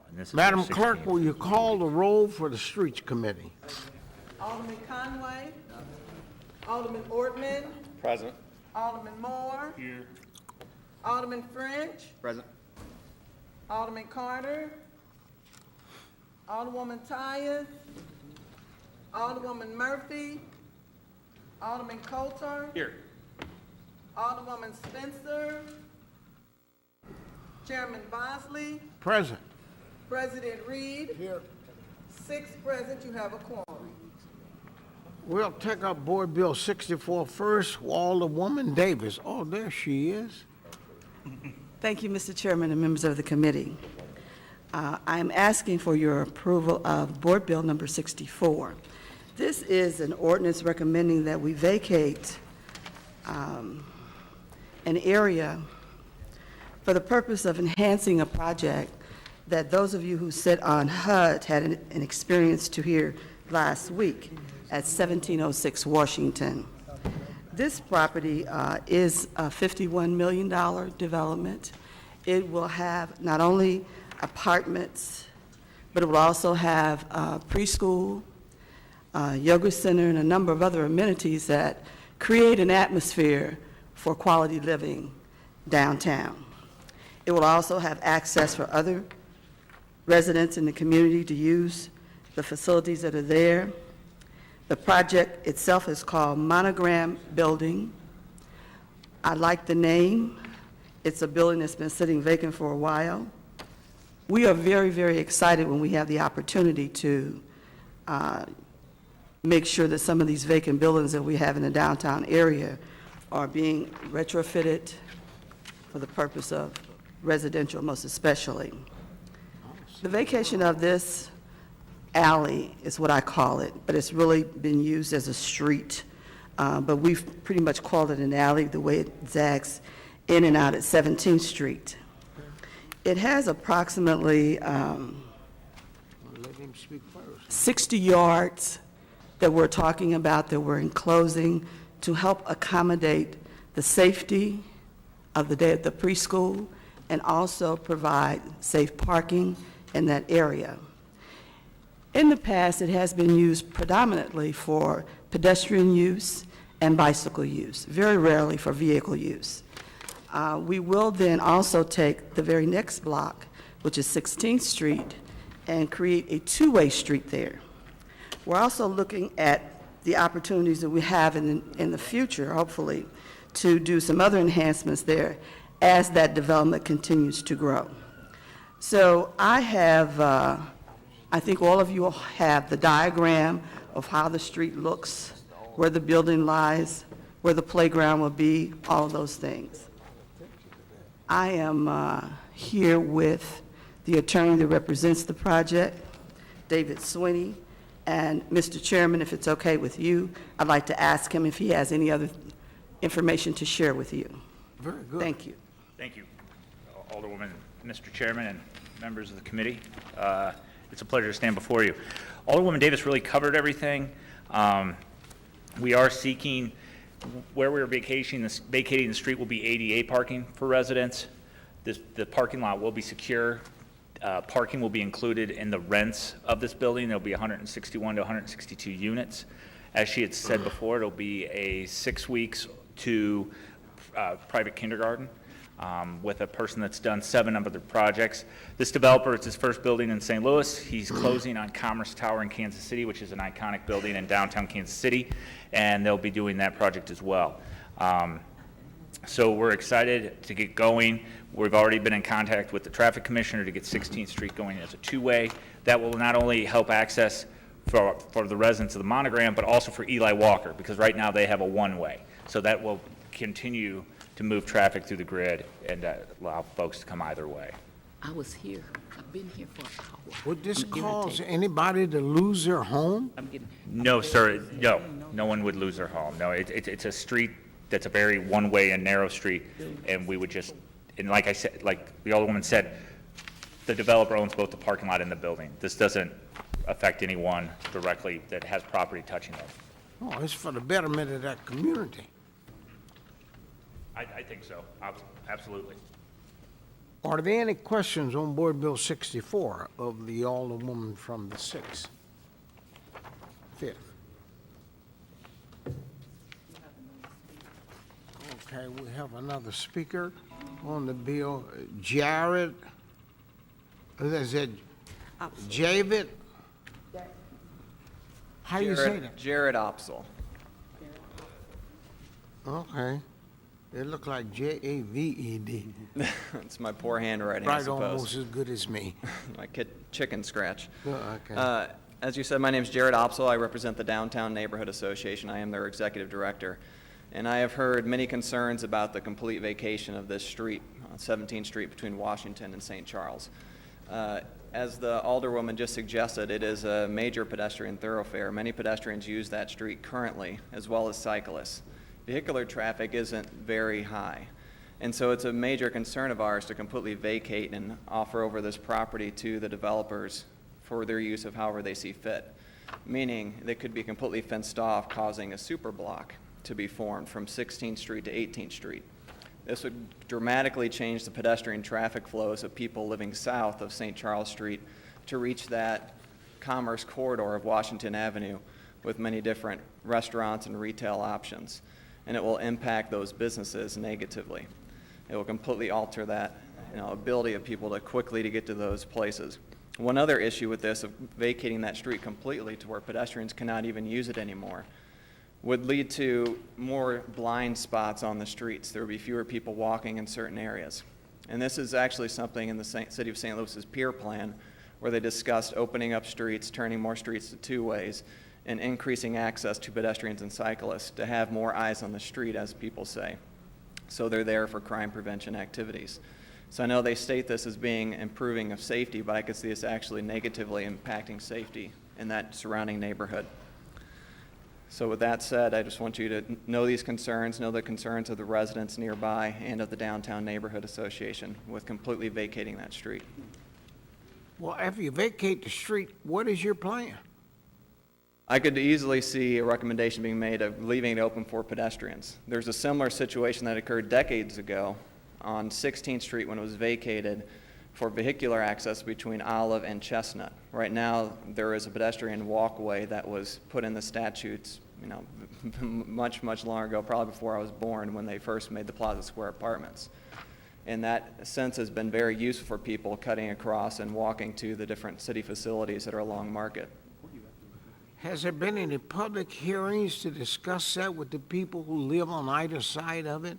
and this is Madam where 6 Clerk, came will you call the roll for the Streets Committee? Alderman Conway. Alderman Ordman. Present. Alderman Moore. Here. Alderman French. Present. Alderman Carter. Alderwoman Tyus. Alderwoman Murphy. Alderman Coatar. Here. Alderwoman Spencer. Chairman Bosley. Present. President Reed. Here. 6 present, you have a quorum. We'll take up Board Bill 64 first. Alderwoman Davis. Oh, there she is. Thank you, Mr. Chairman and members of the committee. I'm asking for your approval of Board Bill number 64. This is an ordinance recommending that we vacate an area for the purpose of enhancing a project that those of you who sit on HUD had an experience to hear last week at 1706 Washington. This property is a $51 million development. It will have not only apartments, but it will also have preschool, yoga center, and a number of other amenities that create an atmosphere for quality living downtown. It will also have access for other residents in the community to use the facilities that are there. The project itself is called Monogram Building. I like the name. It's a building that's been sitting vacant for a while. We are very, very excited when we have the opportunity to make sure that some of these vacant buildings that we have in the downtown area are being retrofitted for the purpose of residential, most especially. The vacation of this alley is what I call it, but it's really been used as a street. But we've pretty much called it an alley the way it zags in and out at 17th Street. It has approximately Let him speak first. 60 yards that we're talking about, that we're enclosing to help accommodate the safety of the day at the preschool and also provide safe parking in that area. In the past, it has been used predominantly for pedestrian use and bicycle use, very rarely for vehicle use. We will then also take the very next block, which is 16th Street, and create a two-way street there. We're also looking at the opportunities that we have in the future, hopefully, to do some other enhancements there as that development continues to grow. So I have, I think all of you will have the diagram of how the street looks, where the building lies, where the playground will be, all of those things. I am here with the attorney that represents the project, David Sweeney, and Mr. Chairman, if it's okay with you, I'd like to ask him if he has any other information to share with you. Very good. Thank you. Thank you, Alderwoman, Mr. Chairman, and members of the committee. It's a pleasure to stand before you. Alderwoman Davis really covered everything. We are seeking, where we're vacating the street will be ADA parking for residents. The parking lot will be secure. Parking will be included in the rents of this building. There'll be 161 to 162 units. As she had said before, it'll be a 6 weeks to private kindergarten with a person that's done 7 other projects. This developer, it's his first building in St. Louis. He's closing on Commerce Tower in Kansas City, which is an iconic building in downtown Kansas City, and they'll be doing that project as well. So we're excited to get going. We've already been in contact with the traffic commissioner to get 16th Street going as a two-way. That will not only help access for the residents of the Monogram, but also for Eli Walker, because right now they have a one-way. So that will continue to move traffic through the grid and allow folks to come either way. I was here. I've been here for an hour. Would this I'm cause irritated. anybody to lose their home? I'm getting. No, sir, no one would lose their home. No, it's a street that's a very one-way and narrow street, and we would just, and like I said, like the Alderwoman said, the developer owns both the parking lot and the building. This doesn't affect anyone directly that has property touching it. Oh, it's for the betterment of that community. I think so, absolutely. Are there any questions on Board Bill 64 of the Alderwoman from the 6th? 5th? Okay, we have another speaker on the bill, Jared, is it Javid? How you say that? Jared Opsel. Okay, it looked like Javed. It's my poor handwriting, I Right, almost suppose. as good as me. My chicken scratch. Okay. As you said, my name is Jared Opsel. I represent the Downtown Neighborhood Association. I am their executive director. And I have heard many concerns about the complete vacation of this street, on 17th Street between Washington and St. Charles. As the Alderwoman just suggested, it is a major pedestrian thoroughfare. Many pedestrians use that street currently, as well as cyclists. Vehicular traffic isn't very high. And so it's a major concern of ours to completely vacate and offer over this property to the developers for their use of however they see fit, meaning they could be completely fenced off, causing a super block to be formed from 16th Street to 18th Street. This would dramatically change the pedestrian traffic flows of people living south of St. Charles Street to reach that commerce corridor of Washington Avenue with many different restaurants and retail options. And it will impact those businesses negatively. It will completely alter that ability of people to quickly to get to those places. One other issue with this, of vacating that street completely to where pedestrians cannot even use it anymore, would lead to more blind spots on the streets. There would be fewer people walking in certain areas. And this is actually something in the City of St. Louis's peer plan, where they discussed opening up streets, turning more streets to two-ways, and increasing access to pedestrians and cyclists to have more eyes on the street, as people say. So they're there for crime prevention activities. So I know they state this as being improving of safety, but I could see this actually negatively impacting safety in that surrounding neighborhood. So with that said, I just want you to know these concerns, know the concerns of the residents nearby and of the Downtown Neighborhood Association with completely vacating that street. Well, after you vacate the street, what is your plan? I could easily see a recommendation being made of leaving it open for pedestrians. There's a similar situation that occurred decades ago on 16th Street when it was vacated for vehicular access between Olive and Chestnut. Right now, there is a pedestrian walkway that was put in the statutes, much, much long ago, probably before I was born, when they first made the Plaza Square apartments. And that sense has been very useful for people cutting across and walking to the different city facilities that are along Market. Has there been any public hearings to discuss that with the people who live on either side of it?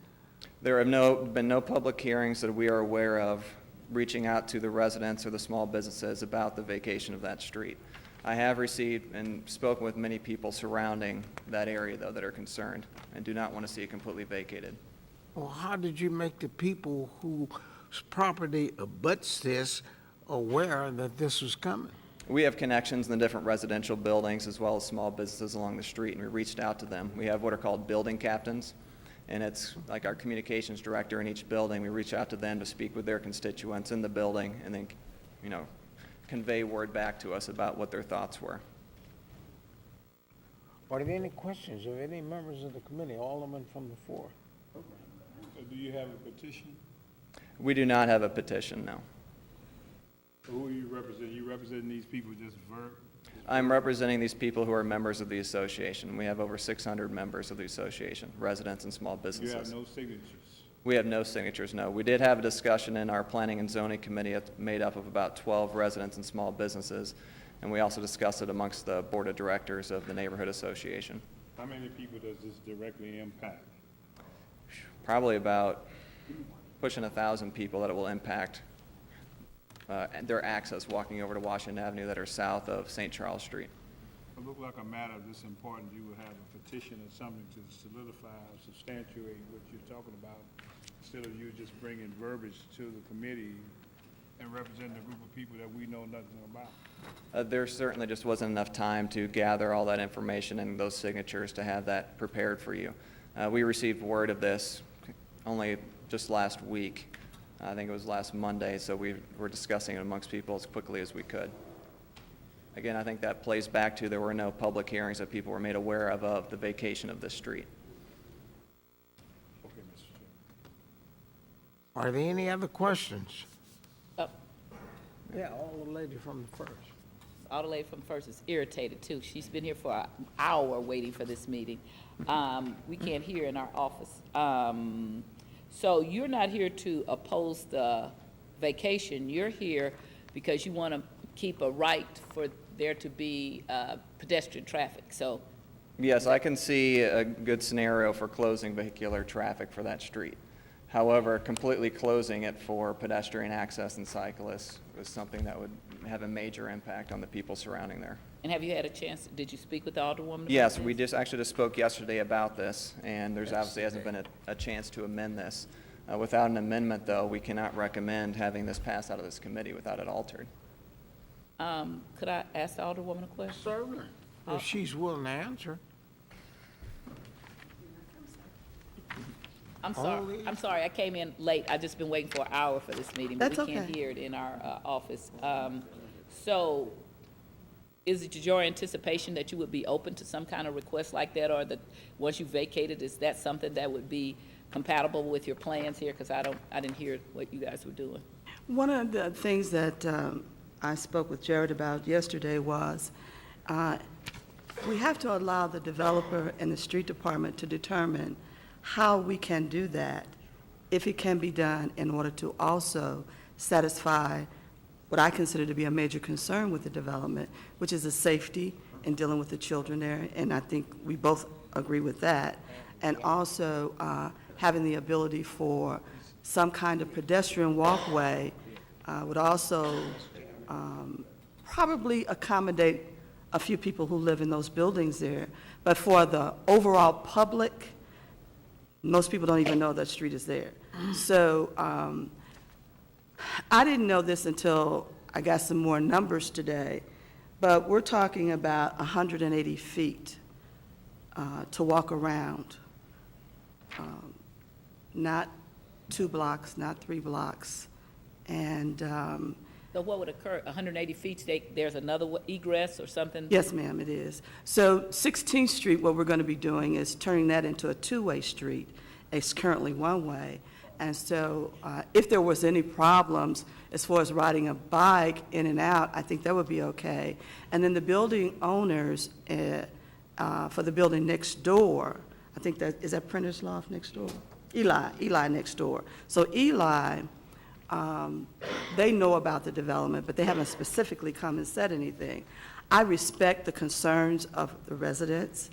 There have been no public hearings that we are aware of reaching out to the residents or the small businesses about the vacation of that street. I have received and spoken with many people surrounding that area, though, that are concerned and do not want to see it completely vacated. Well, how did you make the people whose property abuts this aware that this was coming? We have connections in the different residential buildings as well as small businesses along the street, and we reached out to them. We have what are called building captains, and it's like our communications director in each building. We reach out to them to speak with their constituents in the building and then, convey word back to us about what their thoughts were. Are there any questions of any members of the committee, Alderman from the floor? So do you have a petition? We do not have a petition, no. So who are you representing? You representing these people just verbal? I'm representing these people who are members of the association. We have over 600 members of the association, residents and small businesses. You have no signatures? We have no signatures, no. We did have a discussion in our Planning and Zoning Committee made up of about 12 residents and small businesses, and we also discussed it amongst the Board of Directors of the Neighborhood Association. How many people does this directly impact? Probably about pushing 1,000 people that it will impact their access walking over to Washington Avenue that are south of St. Charles Street. It look like a matter of this important, you would have a petition or something to solidify or substantiate what you're talking about, instead of you just bringing verbiage to the committee and representing a group of people that we know nothing about. There certainly just wasn't enough time to gather all that information and those signatures to have that prepared for you. We received word of this only just last week. I think it was last Monday, so we were discussing it amongst people as quickly as we could. Again, I think that plays back to there were no public hearings that people were made aware of the vacation of this street. Okay, Mr. Chairman. Are there any other questions? Oh, Yeah, all the lady from the first. all the lady from First is irritated too. She's been here for an hour waiting for this meeting. We can't hear in our office. So you're not here to oppose the vacation. You're here because you want to keep a right for there to be pedestrian traffic. So, Yes, I can see a good scenario for closing vehicular traffic for that street. However, completely closing it for pedestrian access and cyclists is something that would have a major impact on the people surrounding there. and have you had a chance, did you speak with the Alderwoman? about Yes, this? we just actually just spoke yesterday about this, and there's obviously hasn't been a chance to amend this. Without an amendment, though, we cannot recommend having this pass out of this committee without it altered. Could I ask the Alderwoman a question? Certainly. If she's willing to answer. I'm sorry, I came in late. I've just been waiting for an hour for this meeting, but That's we can't okay. hear it in our office. So is it your anticipation that you would be open to some kind of request like that, or that once you vacated, is that something that would be compatible with your plans here? Because I didn't hear what you guys were doing. One of the things that I spoke with Jared about yesterday was we have to allow the developer and the street department to determine how we can do that, if it can be done, in order to also satisfy what I consider to be a major concern with the development, which is the safety in dealing with the children there, and I think we both agree with that. And also having the ability for some kind of pedestrian walkway would also probably accommodate a few people who live in those buildings there. But for the overall public, most people don't even know that street is there. So I didn't know this until I got some more numbers today, but we're talking about 180 feet to walk around. Not 2 blocks, not 3 blocks. And So what would occur, 180 feet, there's another egress or something? yes, ma'am, it is. So 16th Street, what we're going to be doing is turning that into a two-way street. It's currently one-way. And so if there was any problems as far as riding a bike in and out, I think that would be okay. And then the building owners for the building next door, I think is that Printer's Loft next door? Eli next door. So Eli, they know about the development, but they haven't specifically come and said anything. I respect the concerns of the residents,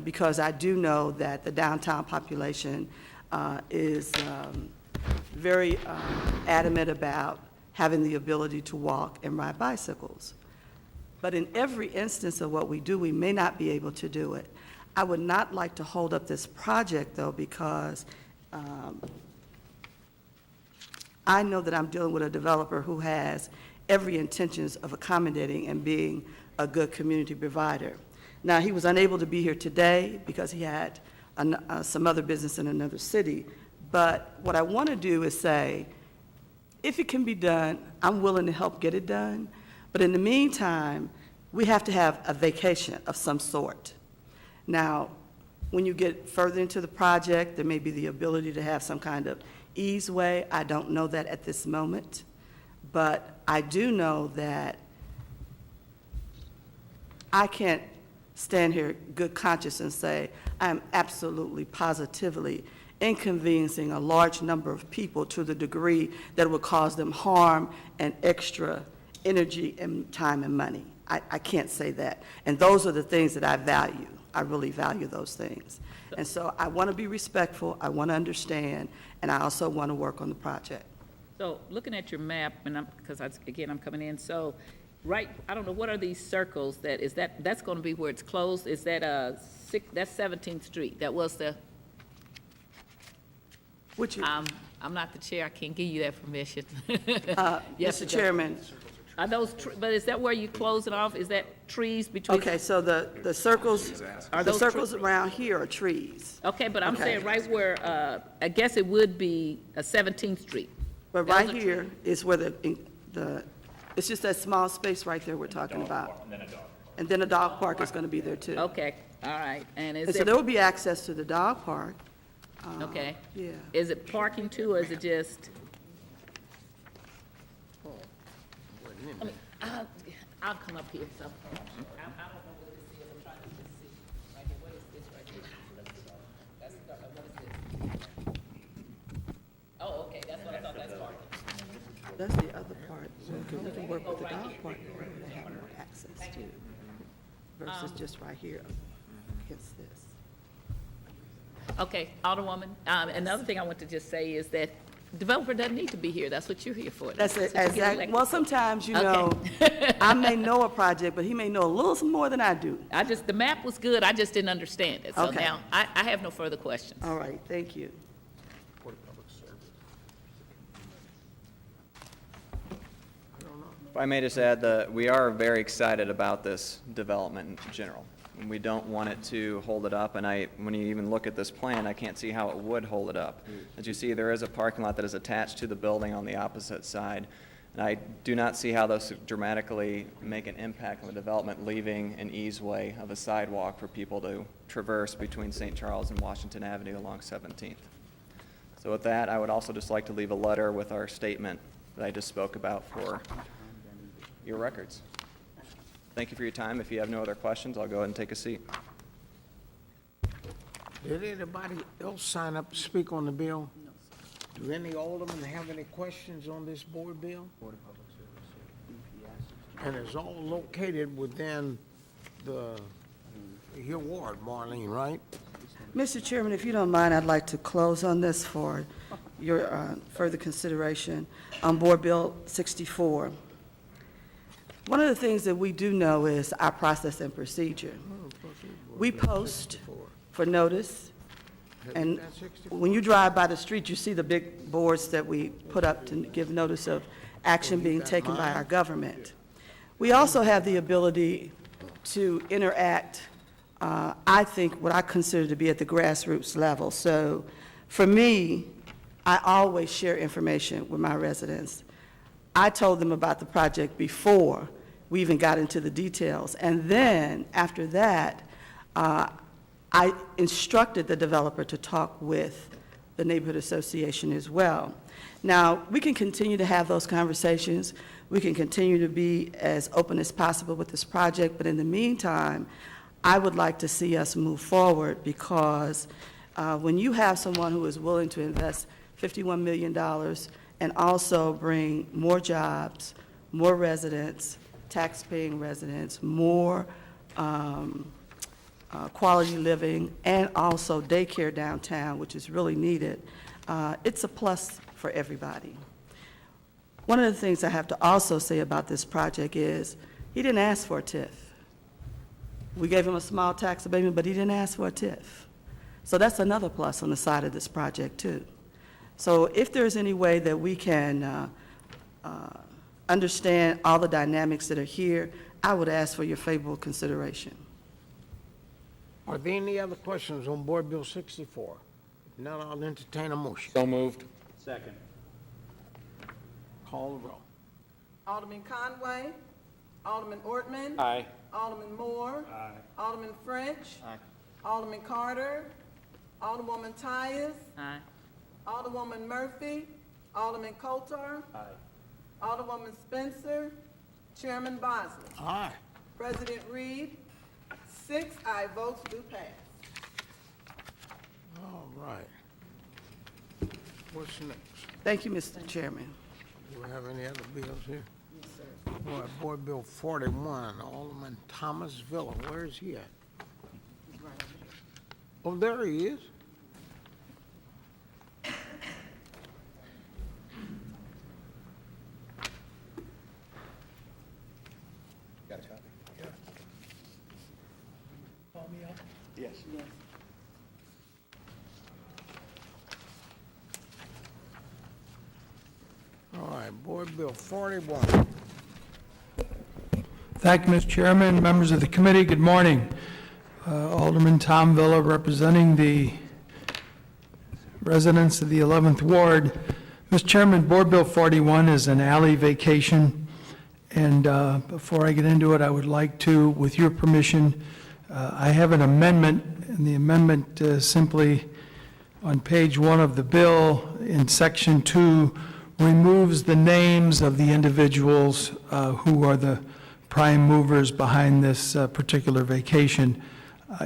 because I do know that the downtown population is very adamant about having the ability to walk and ride bicycles. But in every instance of what we do, we may not be able to do it. I would not like to hold up this project, though, because I know that I'm dealing with a developer who has every intentions of accommodating and being a good community provider. Now, he was unable to be here today because he had some other business in another city. But what I want to do is say, if it can be done, I'm willing to help get it done. But in the meantime, we have to have a vacation of some sort. Now, when you get further into the project, there may be the ability to have some kind of easeway. I don't know that at this moment. But I do know that I can't stand here good conscience and say I'm absolutely positively inconveniencing a large number of people to the degree that it would cause them harm and extra energy and time and money. I can't say that. And those are the things that I value. I really value those things. And so I want to be respectful, I want to understand, and I also want to work on the project. So looking at your map, and because again, I'm coming in, so, right, I don't know, what are these circles that's going to be where it's closed? Is that that's 17th Street? That was the, Which, I'm not the chair, I can't give you that permission. Yes, Mr. Chairman, Are those, but is that where you close it off? Is that trees between? okay, so the circles, Are the those circles around here are trees. Okay, but I'm Okay. saying right where, I guess it would be 17th Street. But Those right are here is where it's just that small space right there we're talking about. And then a dog. And then a dog park is going to be there too. Okay, all right, and is And so there, there will be access to the dog park. Okay. Yeah. Is it parking too, or is it just? I mean, I'll come up here, so. I don't know what this is, I'm trying to just see. Right here, what is this right here? That's, what is this? Oh, okay, that's what I thought, that's parking. That's the other part. We can work with the dog park area to have more access to, versus just right here against this. Okay, Alderwoman, another thing I want to just say is that developer doesn't need to be here, that's what you're here for. That's it, what you get exactly. elected Well, for. sometimes, you know, I may know a project, but he may know a little more than I do. The map was good, I just didn't understand it, so Okay. now, I have no further questions. All right, thank you. If I may just add that we are very excited about this development in general. And we don't want it to hold it up, and when you even look at this plan, I can't see how it would hold it up. As you see, there is a parking lot that is attached to the building on the opposite side, and I do not see how those dramatically make an impact on the development, leaving an easeway of a sidewalk for people to traverse between St. Charles and Washington Avenue along 17th. So with that, I would also just like to leave a letter with our statement that I just spoke about for your records. Thank you for your time. If you have no other questions, I'll go ahead and take a seat. Did anybody else sign up to speak on the bill? Do any aldermen have any questions on this board bill? And it's all located within your ward, Marlene, right? Mr. Chairman, if you don't mind, I'd like to close on this for your further consideration on Board Bill 64. One of the things that we do know is our process and procedure. We post for notice, and when you drive by the street, you see the big boards that we put up to give notice of action being taken by our government. We also have the ability to interact, I think, what I consider to be at the grassroots level. So for me, I always share information with my residents. I told them about the project before we even got into the details. And then, after that, I instructed the developer to talk with the neighborhood association as well. Now, we can continue to have those conversations. We can continue to be as open as possible with this project. But in the meantime, I would like to see us move forward, because when you have someone who is willing to invest $51 million and also bring more jobs, more residents, tax-paying residents, more quality living, and also daycare downtown, which is really needed, it's a plus for everybody. One of the things I have to also say about this project is he didn't ask for a TIF. We gave him a small tax abatement, but he didn't ask for a TIF. So that's another plus on the side of this project, too. So if there's any way that we can understand all the dynamics that are here, I would ask for your favorable consideration. Are there any other questions on Board Bill 64? If not, I'll entertain a motion. So moved. Second. Call the roll. Alderman Conway. Alderman Ortman. Aye. Alderman Moore. Aye. Alderman French. Alderman Carter. Alderwoman Tyus. Aye. Alderwoman Murphy. Alderman Coatar. Aye. Alderwoman Spencer. Chairman Bosley. Aye. President Reed. 6 aye votes do pass. All right. What's next? Thank you, Mr. Chairman. Do we have any other bills here? Yes, sir. Board Bill 41, Alderman Thomas Villa. Where is he at? Oh, there he is. Got a copy? Yeah. Call me up? Yes. All right, Board Bill 41. Thank you, Mr. Chairman, members of the committee, good morning. Alderman Tom Villa, representing the residents of the 11th Ward. Mr. Chairman, Board Bill 41 is an alley vacation, and before I get into it, I would like to, with your permission, I have an amendment, and the amendment simply on page 1 of the bill, in section 2, removes the names of the individuals who are the prime movers behind this particular vacation.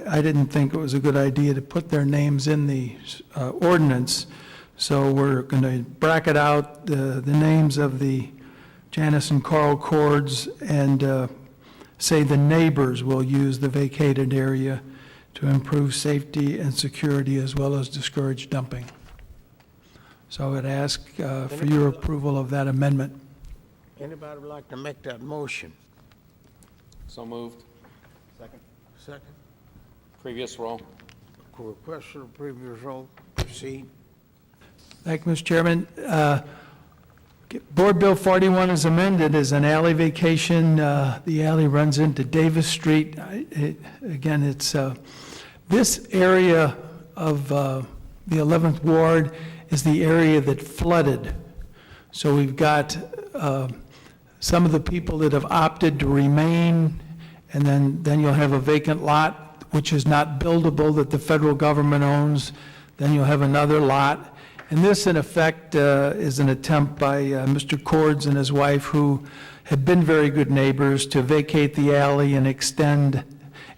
I didn't think it was a good idea to put their names in the ordinance, so we're going to bracket out the names of the Janice and Carl Cords and say the neighbors will use the vacated area to improve safety and security as well as discourage dumping. So I would ask for your approval of that amendment. Anybody would like to make that motion? So moved. Second. Second. Previous roll. Request for the previous roll. Proceed. Thank you, Mr. Chairman. Board Bill 41 is amended as an alley vacation. The alley runs into Davis Street. Again, it's this area of the 11th Ward is the area that flooded. So we've got some of the people that have opted to remain, and then you'll have a vacant lot, which is not buildable, that the federal government owns. Then you'll have another lot. And this, in effect, is an attempt by Mr. Cords and his wife, who have been very good neighbors, to vacate the alley and extend,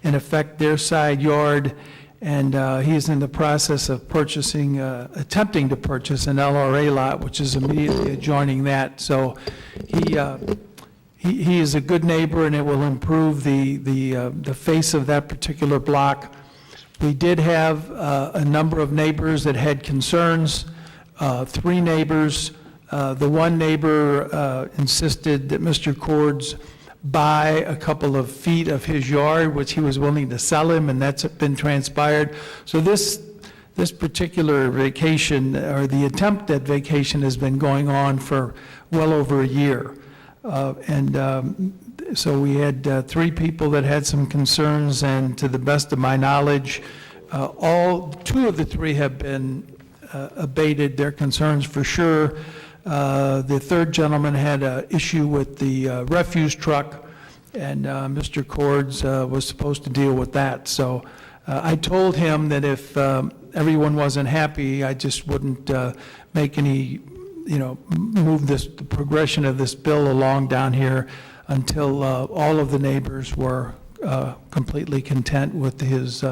in effect, their side yard. And he's in the process of purchasing, attempting to purchase an LRA lot, which is immediately adjoining that. So he is a good neighbor, and it will improve the face of that particular block. We did have a number of neighbors that had concerns. 3 neighbors. The one neighbor insisted that Mr. Cords buy a couple of feet of his yard, which he was willing to sell him, and that's been transpired. So this particular vacation, or the attempt at vacation, has been going on for well over a year. So we had 3 people that had some concerns, and to the best of my knowledge, 2 of the 3 have been abated their concerns for sure. The third gentleman had an issue with the refuse truck, and Mr. Cords was supposed to deal with that. So I told him that if everyone wasn't happy, I just wouldn't make any, move the progression of this bill along down here until all of the neighbors were completely content with his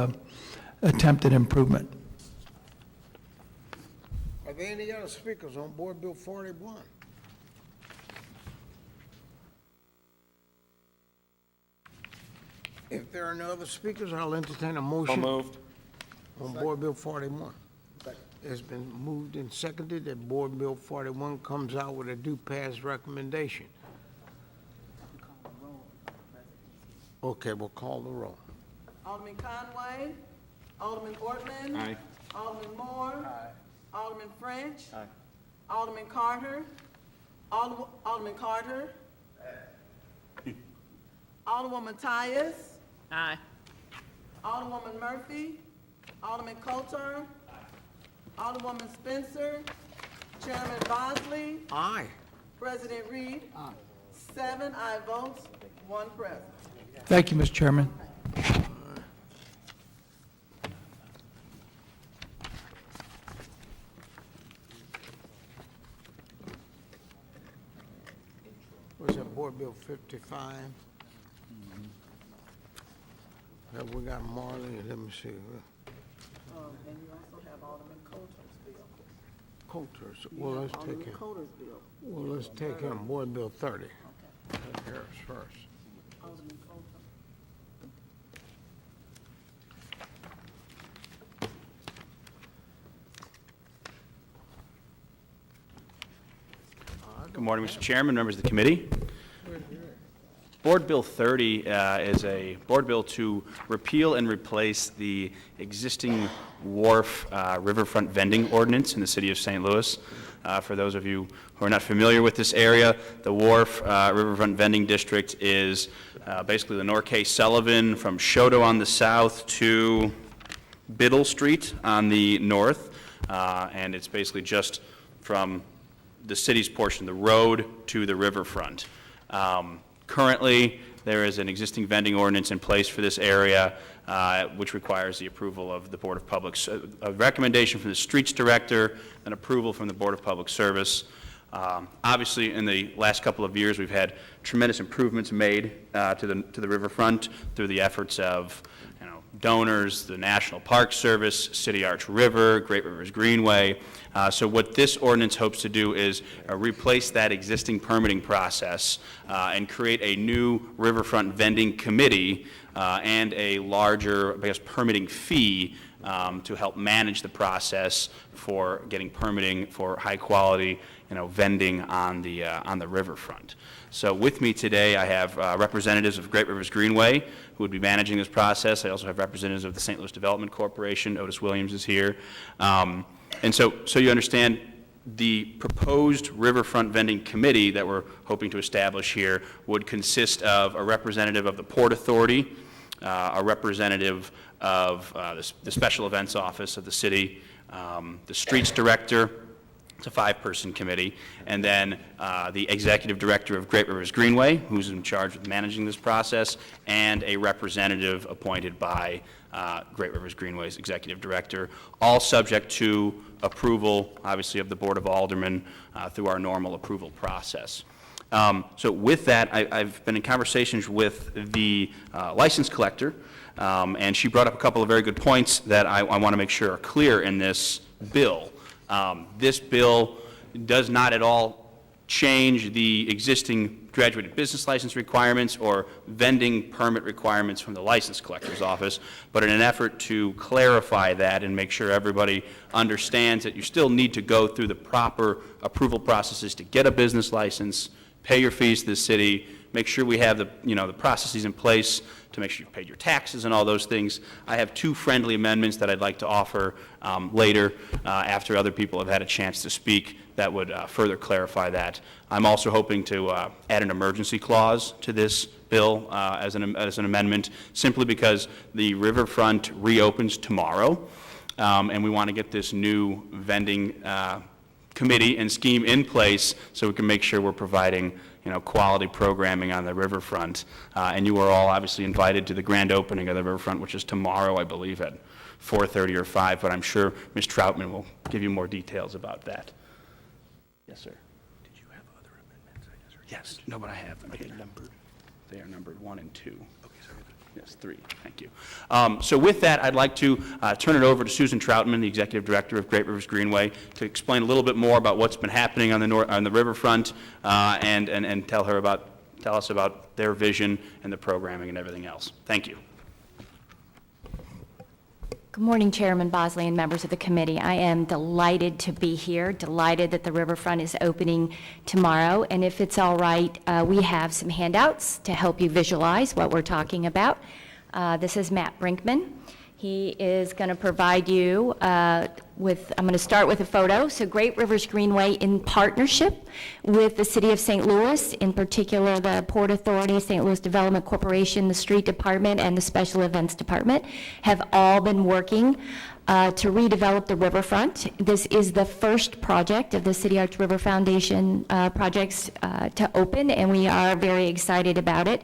attempted improvement. Are there any other speakers on Board Bill 41? If there are no other speakers, I'll entertain a So motion moved. on Board Bill 41. It's been moved and seconded that Board Bill 41 comes out with a due pass recommendation. Okay, we'll call the roll. Alderman Conway. Alderman Ortman. Aye. Alderman Moore. Alderman French. Alderman Carter. Alderman Carter. Alderwoman Tyus. Aye. Alderwoman Murphy. Alderman Coatar. Alderwoman Spencer. Chairman Bosley. Aye. President Reed. 7 aye votes, 1 present. Thank you, Mr. Chairman. What's that, Board Bill 55? Have we got Marlene? Let me see. And you also have Alderman Coatar's bill. Coulter's, well, let's take him. Coatar's bill. Well, let's take him, Board Bill 30. Take Harris first. Alderman Coatar. Good morning, Mr. Chairman, members of the committee. Board Bill 30 is a board bill to repeal and replace the existing Wharf riverfront vending ordinance in the city of St. Louis. For those of you who are not familiar with this area, the Wharf riverfront vending district is basically the Norquay Sullivan from Choteau on the south to Biddle Street on the north, and it's basically just from the city's portion, the road to the riverfront. Currently, there is an existing vending ordinance in place for this area, which requires the approval of the Board of Public, a recommendation from the Streets Director, and approval from the Board of Public Service. Obviously, in the last couple of years, we've had tremendous improvements made to the riverfront through the efforts of donors, the National Park Service, City Arch River, Great Rivers Greenway. So what this ordinance hopes to do is replace that existing permitting process and create a new riverfront vending committee and a larger, I guess, permitting fee to help manage the process for getting permitting for high-quality, vending on the riverfront. So with me today, I have representatives of Great Rivers Greenway who would be managing this process. I also have representatives of the St. Louis Development Corporation. Otis Williams is here. And so you understand, the proposed riverfront vending committee that we're hoping to establish here would consist of a representative of the Port Authority, a representative of the Special Events Office of the city, the Streets Director. It's a 5-person committee, and then the Executive Director of Great Rivers Greenway, who's in charge of managing this process, and a representative appointed by Great Rivers Greenway's Executive Director, all subject to approval, obviously, of the Board of Aldermen through our normal approval process. So with that, I've been in conversations with the license collector, and she brought up a couple of very good points that I want to make sure are clear in this bill. This bill does not at all change the existing graduated business license requirements or vending permit requirements from the license collector's office, but in an effort to clarify that and make sure everybody understands that you still need to go through the proper approval processes to get a business license, pay your fees to the city, make sure we have the processes in place to make sure you've paid your taxes and all those things. I have 2 friendly amendments that I'd like to offer later after other people have had a chance to speak that would further clarify that. I'm also hoping to add an emergency clause to this bill as an amendment, simply because the riverfront reopens tomorrow, and we want to get this new vending committee and scheme in place so we can make sure we're providing quality programming on the riverfront. And you are all obviously invited to the grand opening of the riverfront, which is tomorrow, I believe, at 4:30 or 5, but I'm sure Ms. Troutman will give you more details about that. Yes, sir. Did you have other amendments? Yes, no, but I have them here. They are numbered 1 and 2. Okay, sorry. Yes, 3. Thank you. So with that, I'd like to turn it over to Susan Troutman, the Executive Director of Great Rivers Greenway, to explain a little bit more about what's been happening on the riverfront, and tell us about their vision and the programming and everything else. Thank you. Good morning, Chairman Bosley and members of the committee. I am delighted to be here, delighted that the riverfront is opening tomorrow. And if it's all right, we have some handouts to help you visualize what we're talking about. This is Matt Brinkman. He is going to provide you with, I'm going to start with a photo. So Great Rivers Greenway, in partnership with the City of St. Louis, in particular the Port Authority, St. Louis Development Corporation, the Street Department, and the Special Events Department, have all been working to redevelop the riverfront. This is the first project of the City Arch River Foundation projects to open, and we are very excited about it.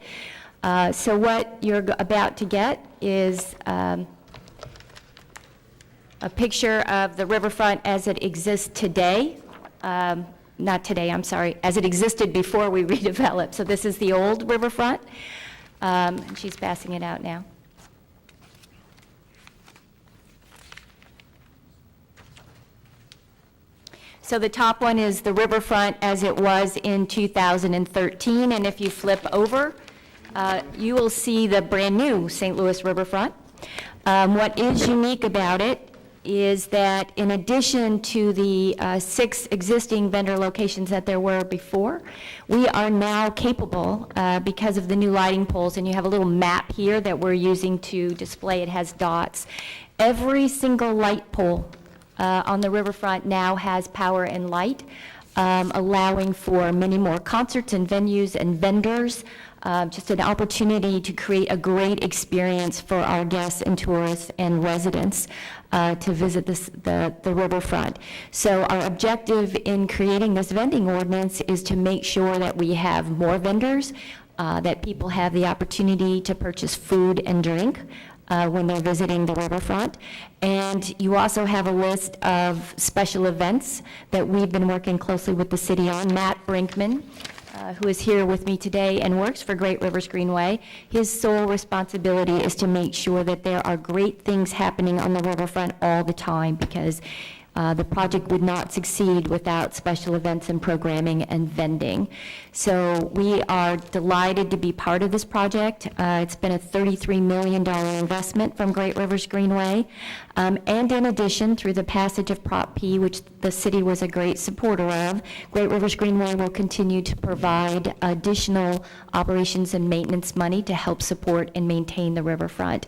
So what you're about to get is a picture of the riverfront as it exists today. Not today, I'm sorry, as it existed before we redeveloped. So this is the old riverfront, and she's passing it out now. So the top one is the riverfront as it was in 2013, and if you flip over, you will see the brand-new St. Louis riverfront. What is unique about it is that in addition to the 6 existing vendor locations that there were before, we are now capable, because of the new lighting poles, and you have a little map here that we're using to display, it has dots. Every single light pole on the riverfront now has power and light, allowing for many more concerts and venues and vendors, just an opportunity to create a great experience for our guests and tourists and residents to visit the riverfront. So our objective in creating this vending ordinance is to make sure that we have more vendors that people have the opportunity to purchase food and drink when they're visiting the riverfront. And you also have a list of special events that we've been working closely with the city on. Matt Brinkman, who is here with me today and works for Great Rivers Greenway, his sole responsibility is to make sure that there are great things happening on the riverfront all the time, because the project would not succeed without special events and programming and vending. So we are delighted to be part of this project. It's been a $33 million investment from Great Rivers Greenway. And in addition, through the passage of Prop P, which the city was a great supporter of, Great Rivers Greenway will continue to provide additional operations and maintenance money to help support and maintain the riverfront.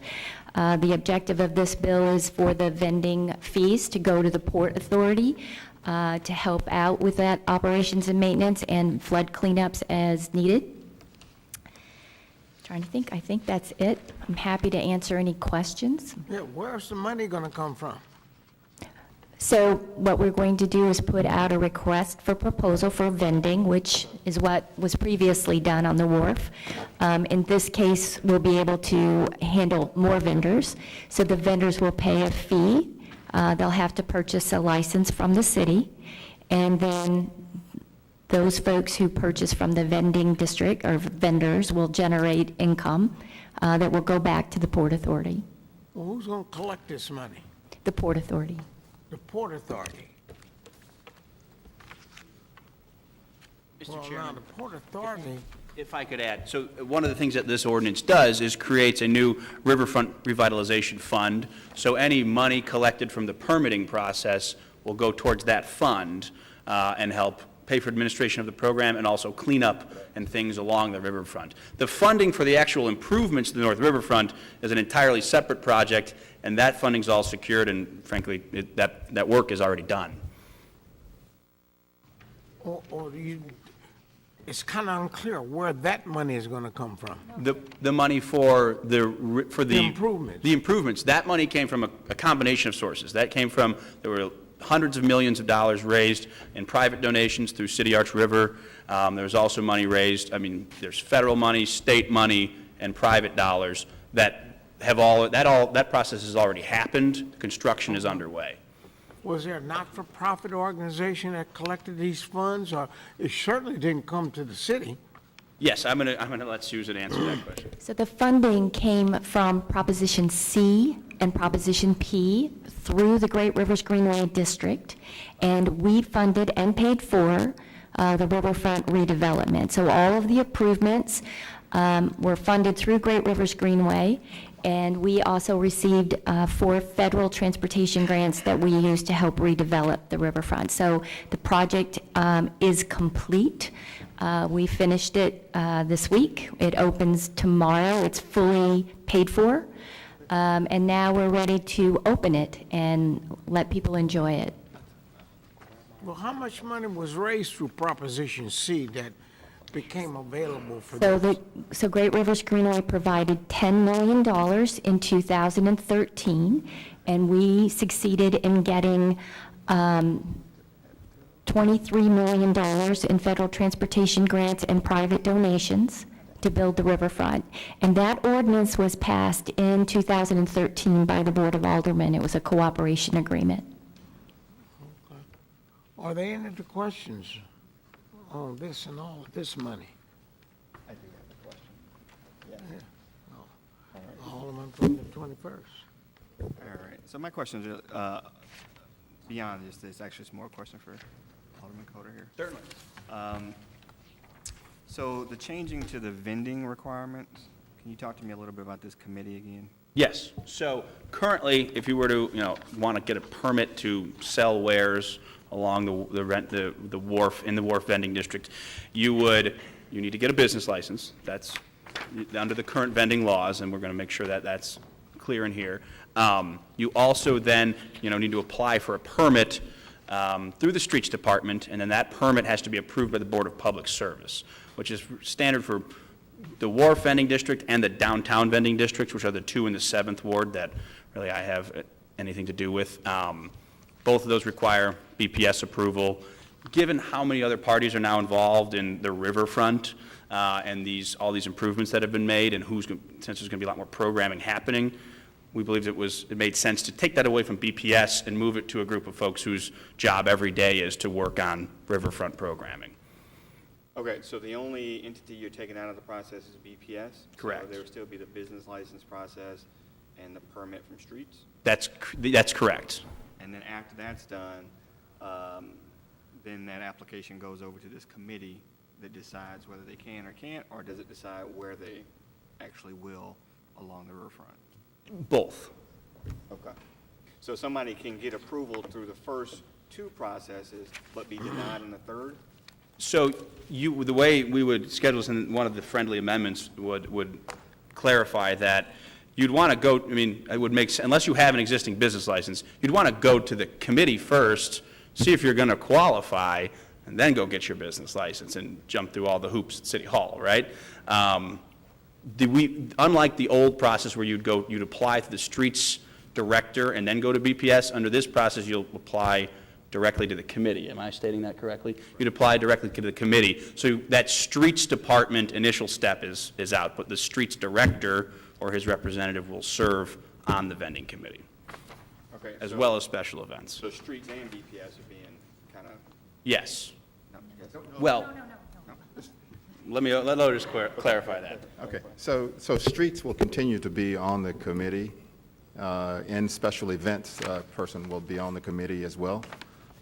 The objective of this bill is for the vending fees to go to the Port Authority to help out with that operations and maintenance and flood cleanups as needed. Trying to think, I think that's it. I'm happy to answer any questions. Yeah, where's the money gonna come from? So what we're going to do is put out a request for proposal for vending, which is what was previously done on the Wharf. In this case, we'll be able to handle more vendors. So the vendors will pay a fee. They'll have to purchase a license from the city. And then those folks who purchase from the vending district or vendors will generate income that will go back to the Port Authority. Well, who's gonna collect this money? The Port Authority. The Port Authority. Mr. Well, now, Chairman, the Port Authority, if I could add, so one of the things that this ordinance does is creates a new riverfront revitalization fund. So any money collected from the permitting process will go towards that fund and help pay for administration of the program and also clean up and things along the riverfront. The funding for the actual improvements to the North Riverfront is an entirely separate project, and that funding's all secured, and frankly, that work is already done. or you, it's kind of unclear where that money is gonna come from. The money for the improvements. The improvements, that money came from a combination of sources. That came from, there were hundreds of millions of dollars raised in private donations through City Arch River. There was also money raised, there's federal money, state money, and private dollars that have that process has already happened. Construction is underway. Was there a not-for-profit organization that collected these funds, or it certainly didn't come to the city? Yes, I'm gonna let Susan answer that question. So the funding came from Proposition C and Proposition P through the Great Rivers Greenway District, and we funded and paid for the riverfront redevelopment. So all of the improvements were funded through Great Rivers Greenway, and we also received 4 federal transportation grants that we used to help redevelop the riverfront. So the project is complete. We finished it this week. It opens tomorrow. It's fully paid for. And now we're ready to open it and let people enjoy it. Well, how much money was raised through Proposition C that became available for this? So Great Rivers Greenway provided $10 million in 2013, and we succeeded in getting $23 million in federal transportation grants and private donations to build the riverfront. And that ordinance was passed in 2013 by the Board of Aldermen. It was a cooperation agreement. Are there any other questions on this and all of this money? I do have a question. Alderman from the 21st. All right, so my question is beyond just this, actually it's more a question for Alderman Coatar here. Certainly. So the changing to the vending requirements, can you talk to me a little bit about this committee again? Yes. So currently, if you were to, want to get a permit to sell wares along the wharf, in the Wharf vending district, you need to get a business license. That's under the current vending laws, and we're going to make sure that that's clear in here. You also then, need to apply for a permit through the Streets Department, and then that permit has to be approved by the Board of Public Service, which is standard for the Wharf vending district and the downtown vending district, which are the 2 in the 7th Ward that really I have anything to do with. Both of those require BPS approval, given how many other parties are now involved in the riverfront and all these improvements that have been made, and since there's going to be a lot more programming happening, we believed it made sense to take that away from BPS and move it to a group of folks whose job every day is to work on riverfront programming. Okay, so the only entity you're taking out of the process is BPS? Correct. So there would still be the business license process and the permit from streets? That's correct. And then after that's done, then that application goes over to this committee that decides whether they can or can't, or does it decide where they actually will along the riverfront? Both. Okay. So somebody can get approval through the first two processes, but be denied in the third? So the way we would schedule this in one of the friendly amendments would clarify that you'd want to go, I mean, it would make sense, unless you have an existing business license, you'd want to go to the committee first, see if you're going to qualify, and then go get your business license and jump through all the hoops at City Hall, right? Unlike the old process where you'd apply to the streets director and then go to BPS, under this process, you'll apply directly to the committee. Am I stating that correctly? You'd apply directly to the committee. So that streets department initial step is out, but the streets director or his representative will serve on the vending committee, Okay. as so- well as special events. So streets and BPS are being kind of, Yes. no, Well, let Otis clarify that. Okay, so streets will continue to be on the committee, and special events person will be on the committee as well,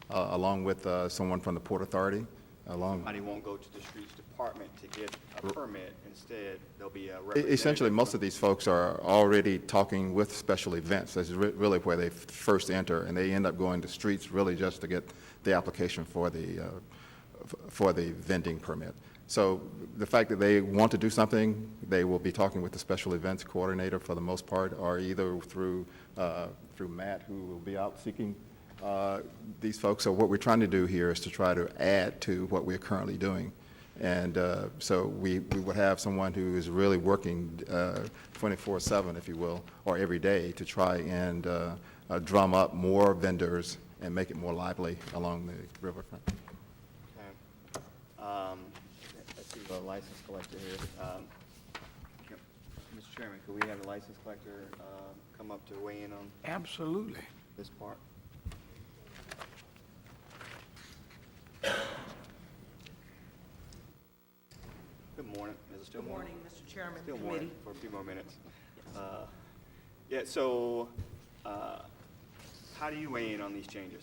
along with someone from the Port Authority, along. somebody won't go to the streets department to get a permit. Instead, there'll be a representative. Essentially, most of these folks are already talking with special events. That's really where they first enter, and they end up going to streets really just to get the application for the vending permit. So the fact that they want to do something, they will be talking with the special events coordinator for the most part, or either through Matt, who will be out seeking these folks. So what we're trying to do here is to try to add to what we're currently doing. And so we would have someone who is really working 24/7, if you will, or every day to try and drum up more vendors and make it more lively along the riverfront. Okay. Let's see, the license collector here. Mr. Chairman, could we have the license collector come up to weigh in on Absolutely. this part? Good morning. Is it still Good morning? morning, Mr. Chairman, Still committee. morning for a few more minutes. Yeah, so how do you weigh in on these changes?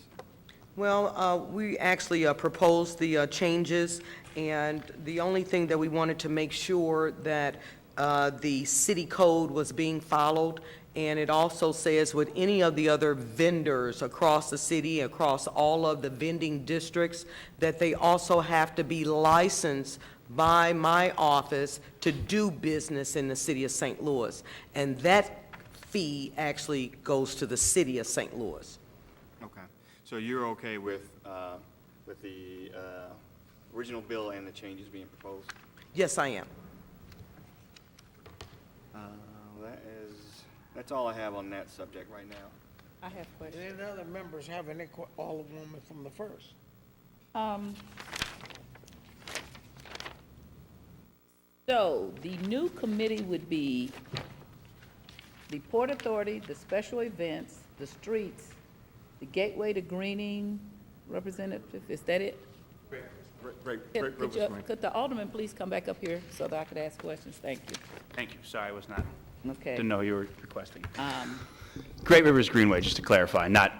Well, we actually proposed the changes, and the only thing that we wanted to make sure that the city code was being followed, and it also says with any of the other vendors across the city, across all of the vending districts, that they also have to be licensed by my office to do business in the city of St. Louis. And that fee actually goes to the city of St. Louis. Okay, so you're okay with the original bill and the changes being proposed? Yes, I am. That's all I have on that subject right now. I have questions. Any other members have any, Alderwoman from the first? So the new committee would be the Port Authority, the special events, the streets, the Gateway to Greening representative, is that it? Could the alderman please come back up here so that I could ask questions? Thank you. Thank you. Sorry, I was not, Okay. didn't know you were requesting. Great Rivers Greenway, just to clarify, not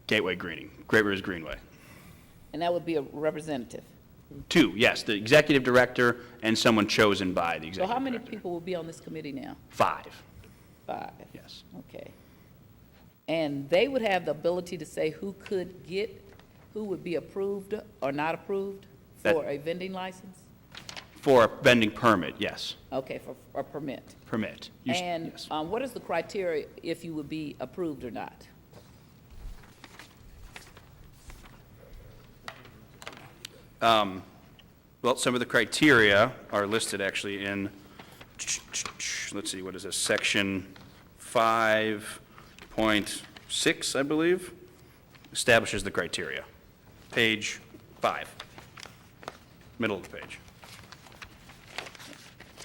Gateway Greening. Great Rivers Greenway. And that would be a representative. Two, yes, the executive director and someone chosen by the So executive how many director. people will be on this committee now? 5, 5. yes. Okay. And they would have the ability to say who would be approved or not approved for a vending license? For a vending permit, yes, Okay, for a permit. permit. And Yes. what is the criteria if you would be approved or not? Well, some of the criteria are listed actually in, let's see, what is this, section 5.6, I believe, establishes the criteria. Page 5, middle of the page.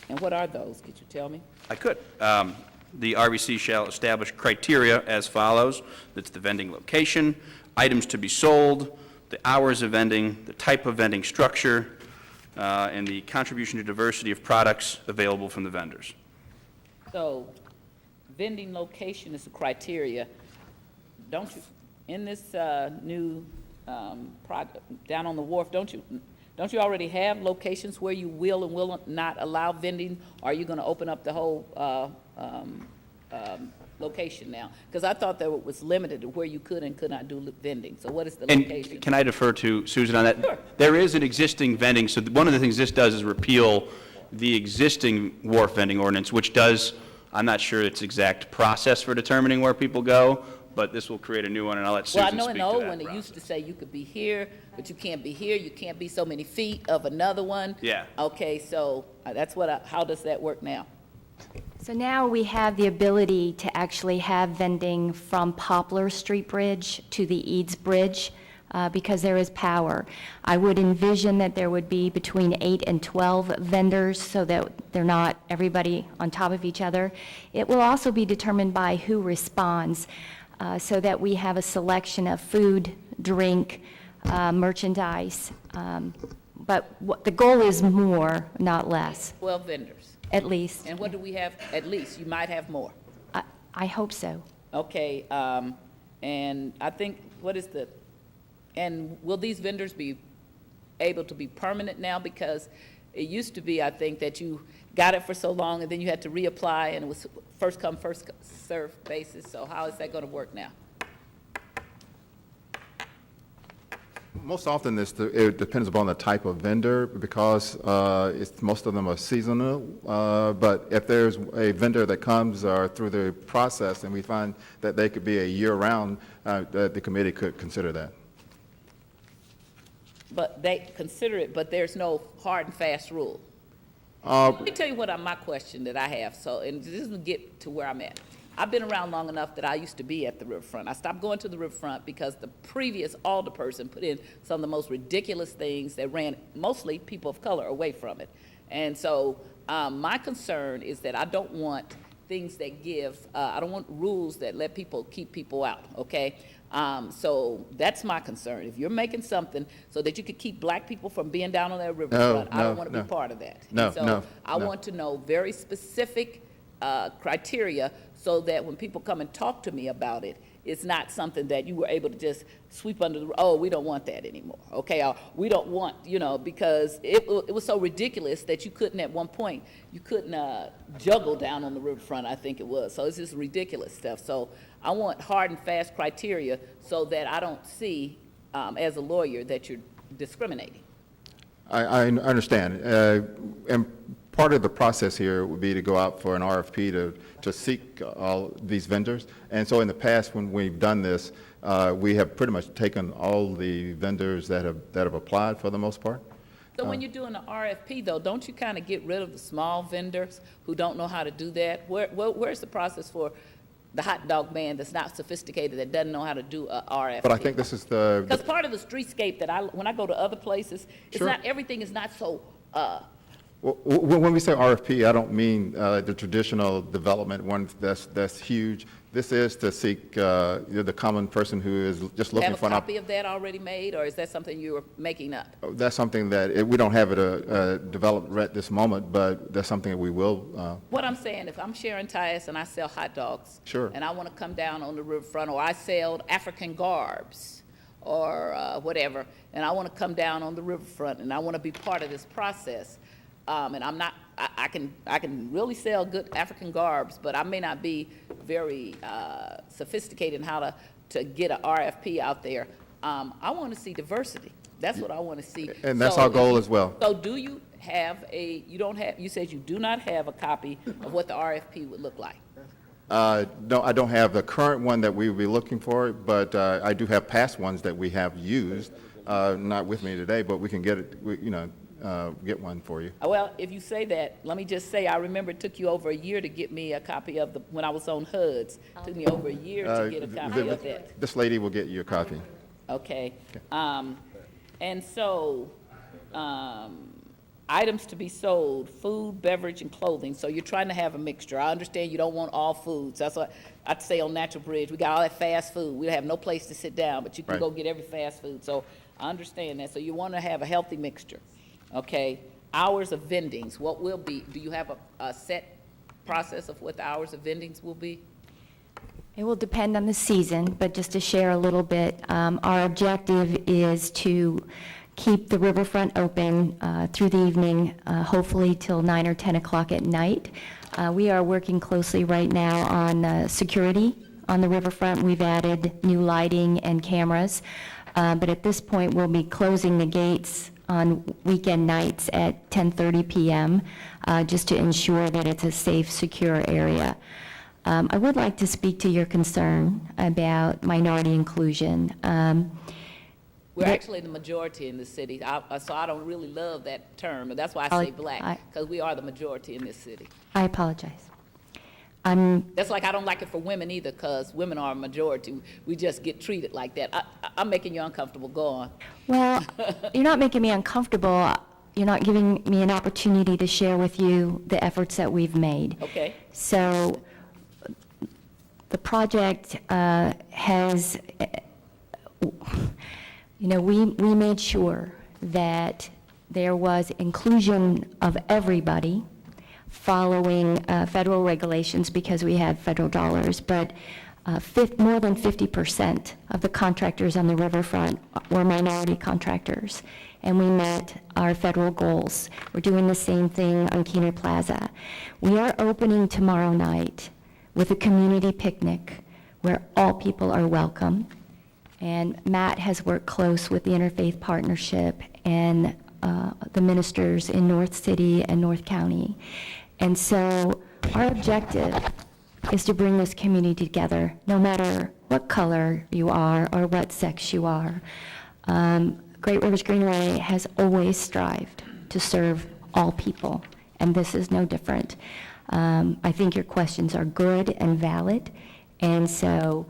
And what are those? Could you tell me? I could. The RVC shall establish criteria as follows. That's the vending location, items to be sold, the hours of vending, the type of vending structure, and the contribution to diversity of products available from the vendors. So vending location is a criteria. Don't you, in this new project, down on the wharf, don't you already have locations where you will and will not allow vending? Or are you going to open up the whole location now? Because I thought that it was limited to where you could and could not do vending. So what is the location? And can I defer to Susan on that? Sure. There is an existing vending, so one of the things this does is repeal the existing wharf vending ordinance, which does, I'm not sure its exact process for determining where people go, but this will create a new one, and I'll let Susan Well, speak I to know that in the old one, it process. used to say you could be here, but you can't be here, you can't be so many feet of another one. Yeah. Okay, so that's what, how does that work now? So now we have the ability to actually have vending from Poplar Street Bridge to the Eads Bridge because there is power. I would envision that there would be between 8 and 12 vendors so that they're not everybody on top of each other. It will also be determined by who responds so that we have a selection of food, drink, merchandise. But the goal is more, not less, 12 vendors. at least. And what do we have, at least? You might have more. I hope so. Okay, and I think, and will these vendors be able to be permanent now? Because it used to be, I think, that you got it for so long and then you had to reapply and it was first come, first served basis. So how is that going to work now? Most often, it depends upon the type of vendor, because most of them are seasonal. But if there's a vendor that comes through the process and we find that they could be a year-round, the committee could consider that. But they consider it, but there's no hard and fast rule. Let me tell you what my question that I have, and this will get to where I'm at. I've been around long enough that I used to be at the riverfront. I stopped going to the riverfront because the previous alderperson put in some of the most ridiculous things that ran mostly people of color away from it. And so my concern is that I don't want things that I don't want rules that let people keep people out, okay? So that's my concern. If you're making something so that you could keep black people from being down on that riverfront, I don't want to be part of that. And so I want to know very specific criteria so that when people come and talk to me about it, it's not something that you were able to just sweep under the, oh, we don't want that anymore, okay? Or we don't want, because it was so ridiculous that you couldn't at one point, you couldn't juggle down on the riverfront, I think it was. So it's just ridiculous stuff. So I want hard and fast criteria so that I don't see, as a lawyer, that you're discriminating. I understand. And part of the process here would be to go out for an RFP to seek all these vendors. And so in the past, when we've done this, we have pretty much taken all the vendors that have applied for the most part. So when you're doing an RFP, though, don't you kind of get rid of the small vendors who don't know how to do that? Where's the process for the hot dog man that's not sophisticated, that doesn't know how to do a RFP? But I think this is Because part of the streetscape that when I go to other places, it's Sure. not, everything is not so, when we say RFP, I don't mean the traditional development one that's huge. This is to seek the common person who is just looking have for a an copy of that already made, or is that something you're making up? That's something that we don't have it developed right this moment, but that's something that we will. What I'm saying, if I'm Sharon Tyus and I sell hot dogs. Sure. And I want to come down on the riverfront, or I sell African garbs, or whatever, and I want to come down on the riverfront, and I want to be part of this process. And I'm not, I can really sell good African garbs, but I may not be very sophisticated in how to get an RFP out there. I want to see diversity. That's what I want to see. And that's our goal as well. So do you have you said you do not have a copy of what the RFP would look like? No, I don't have the current one that we would be looking for, but I do have past ones that we have used. Not with me today, but we can get it, get one for you. Well, if you say that, let me just say, I remember it took you over a year to get me a copy of when I was on HUD's. It took me over a year to get a copy of that. This lady will get you a copy. Okay. And so, items to be sold, food, beverage, and clothing. So you're trying to have a mixture. I understand you don't want all foods. That's what I'd say on Natural Bridge. We got all that fast food. We have no place to sit down, but you can Right. go get every fast food. So I understand that. So you want to have a healthy mixture, okay? Hours of vendings, what will be, do you have a set process of what the hours of vendings will be? It will depend on the season, but just to share a little bit, our objective is to keep the riverfront open through the evening, hopefully till 9 or 10 o'clock at night. We are working closely right now on security on the riverfront. We've added new lighting and cameras, but at this point, we'll be closing the gates on weekend nights at 10:30 p.m., just to ensure that it's a safe, secure area. I would like to speak to your concern about minority inclusion. We're actually the majority in the city, so I don't really love that term, but that's why I say black, because we are the majority in this city. I apologize. That's like I don't like it for women either, because women are a majority. We just get treated like that. I'm making you uncomfortable. Go on. Well, you're not making me uncomfortable. You're not giving me an opportunity to share with you the efforts that we've made. Okay. So the project has, we made sure that there was inclusion of everybody following federal regulations because we had federal dollars, but more than 50% of the contractors on the riverfront were minority contractors, and we met our federal goals. We're doing the same thing on Keener Plaza. We are opening tomorrow night with a community picnic where all people are welcome, and Matt has worked close with the Interfaith Partnership and the ministers in North City and North County. And so our objective is to bring this community together, no matter what color you are or what sex you are. Great Rivers Greenway has always strived to serve all people, and this is no different. I think your questions are good and valid, and so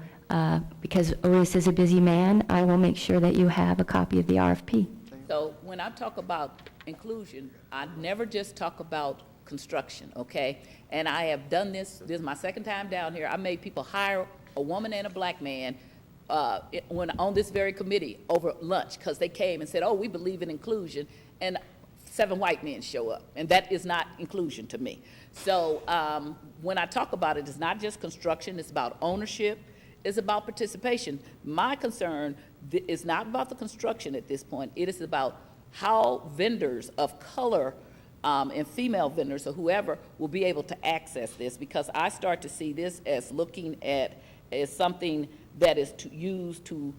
because Oris is a busy man, I will make sure that you have a copy of the RFP. So when I talk about inclusion, I never just talk about construction, okay? And I have done this is my second time down here. I made people hire a woman and a black man when on this very committee over lunch, because they came and said, oh, we believe in inclusion, and 7 white men show up, and that is not inclusion to me. So when I talk about it, it's not just construction, it's about ownership, it's about participation. My concern is not about the construction at this point, it is about how vendors of color and female vendors or whoever will be able to access this, because I start to see this as looking at as something that is used to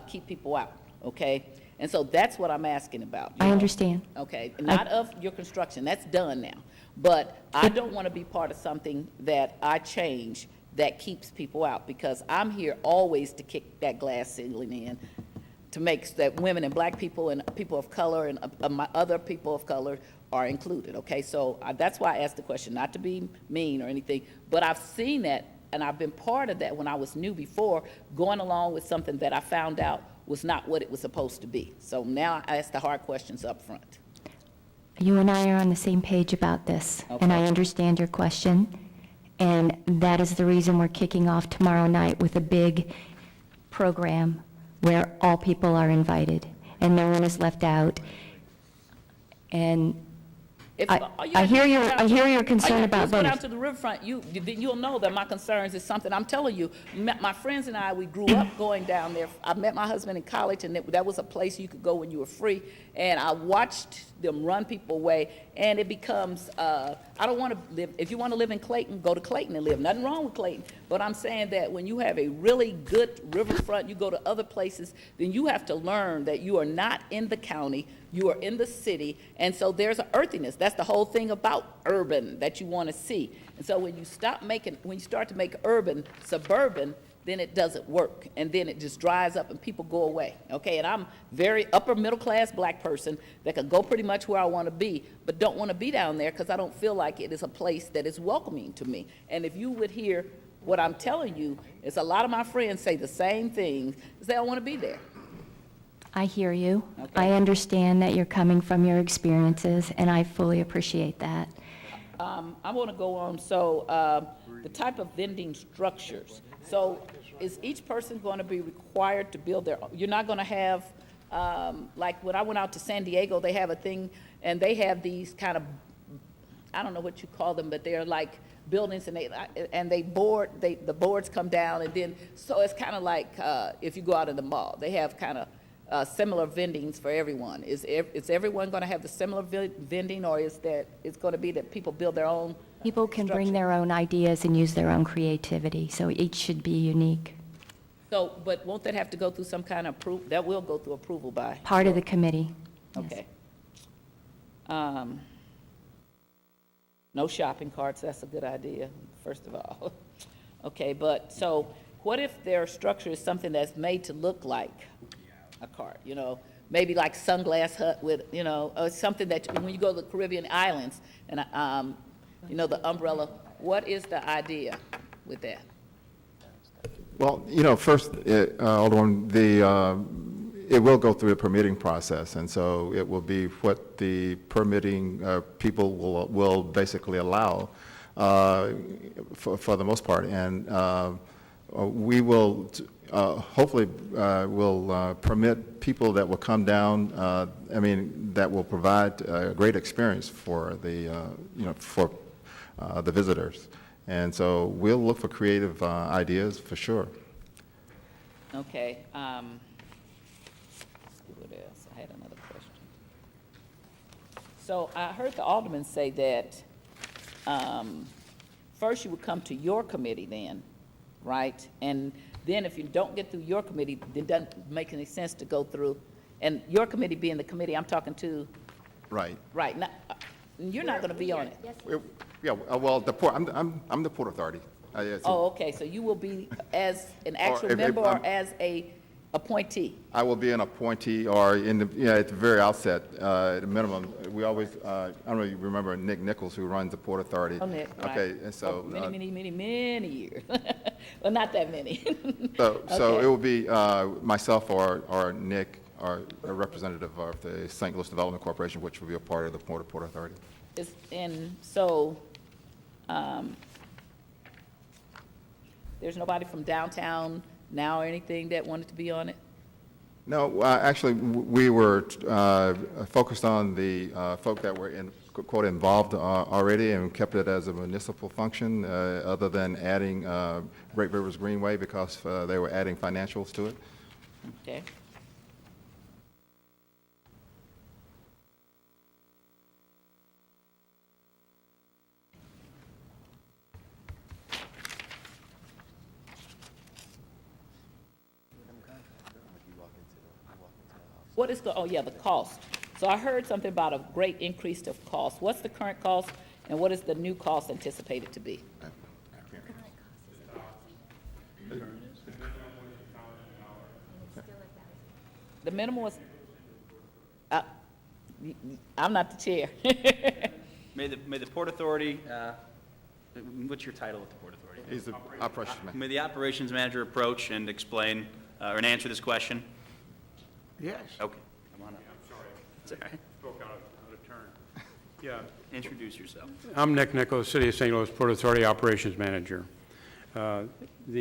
keep people out, okay? And so that's what I'm asking about. I understand. Okay, not of your construction, that's done now. But I don't want to be part of something that I change that keeps people out, because I'm here always to kick that glass ceiling in, to make that women and black people and people of color and other people of color are included, okay? So that's why I asked the question, not to be mean or anything, but I've seen that, and I've been part of that when I was new before, going along with something that I found out was not what it was supposed to be. So now I ask the hard questions up front. You and I are on the same page about this, and I understand your question, and that is the reason we're kicking off tomorrow night with a big program where all people are invited, and no one is left out. And I hear your concern about Let's go down voters. to the riverfront, you'll know that my concerns is something, I'm telling you, my friends and I, we grew up going down there. I met my husband in college, and that was a place you could go when you were free, and I watched them run people away, and it becomes, I don't want to live, if you want to live in Clayton, go to Clayton and live, nothing wrong with Clayton, but I'm saying that when you have a really good riverfront, you go to other places, then you have to learn that you are not in the county, you are in the city, and so there's an earthiness. That's the whole thing about urban that you want to see. And so when you start to make urban suburban, then it doesn't work, and then it just dries up and people go away, okay? And I'm very upper middle class black person that could go pretty much where I want to be, but don't want to be down there because I don't feel like it is a place that is welcoming to me. And if you would hear what I'm telling you, is a lot of my friends say the same things, is they don't want to be there. I hear you. Okay. I understand that you're coming from your experiences, and I fully appreciate that. I want to go on, so, the type of vending structures. So is each person going to be required to build their, you're not going to have, like, when I went out to San Diego, they have a thing, and they have these kind of, I don't know what you call them, but they're like buildings, and they board, the boards come down, and then, so it's kind of like, if you go out in the mall, they have kind of, similar vendings for everyone. Is everyone going to have the similar vending, or is that, it's going to be that people build their own? People can bring structure? their own ideas and use their own creativity, so each should be unique. So, but won't that have to go through some kind of that will go through approval by? Part of the committee. Yes. Okay. No shopping carts, that's a good idea, first of all. Okay, but, so, what if their structure is something that's made to look like a cart, you know? Maybe like Sunglass Hut with, you know, something that, when you go to the Caribbean islands, and, you know, the umbrella, what is the idea with that? Well, first, Alderman, it will go through a permitting process, and so it will be what the permitting people will basically allow for the most part. And we will hopefully will permit people that will come down, that will provide a great experience for the, for the visitors. And so we'll look for creative ideas for sure. Okay, what else? I had another question. So I heard the alderman say that, first you would come to your committee then, right? And then if you don't get through your committee, it doesn't make any sense to go through, and your committee being the committee I'm talking to, Right. right, not, you're not gonna be on it. Yeah, well, the port, I'm the Port Authority. Oh, okay, so you will be as an actual if member or I'm- as a appointee? I will be an appointee, or in the, at the very outset, at the minimum, we always, I don't know if you remember Nick Nichols, who runs the Port Authority. Oh, Nick, right. Okay, and so. Many years. Well, not that many. So Okay. it will be myself or Nick, or a representative of the St. Louis Development Corporation, which will be a part of the Port Authority. And so, there's nobody from downtown now or anything that wanted to be on it? No, actually, we were focused on the folk that were quote involved already, and kept it as a municipal function, other than adding Great Rivers Greenway, because they were adding financials to it. Okay. What is the, oh yeah, the cost. So I heard something about a great increase of cost. What's the current cost, and what is the new cost anticipated to be? The minimum was, I'm not the chair. May the Port Authority, what's your title at the Port Authority? He's the operations manager. May the operations manager approach and explain, and answer this question? Yes. Okay, come on up. I'm sorry. It's all right. Spoke out of turn. Yeah, Introduce yourself. I'm Nick Nichols, City of St. Louis Port Authority Operations Manager. The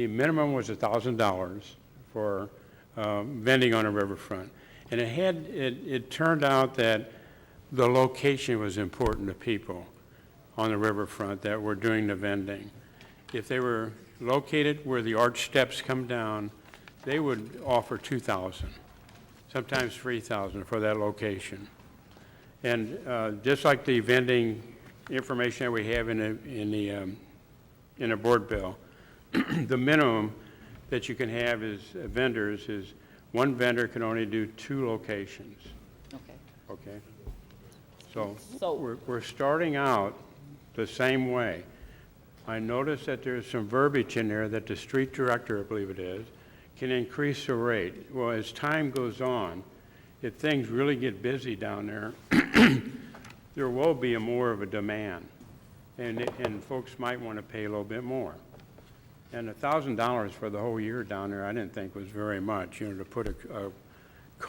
minimum was $1,000 for vending on a riverfront. And it turned out that the location was important to people on the riverfront that were doing the vending. If they were located where the arch steps come down, they would offer $2,000, sometimes $3,000 for that location. And just like the vending information that we have in a board bill, the minimum that you can have as vendors is one vendor can only do 2 locations, Okay. okay? So So- we're starting out the same way. I noticed that there's some verbiage in there that the street director, I believe it is, can increase the rate. Well, as time goes on, if things really get busy down there, there will be more of a demand, and folks might want to pay a little bit more. And $1,000 for the whole year down there, I didn't think was very much, to put a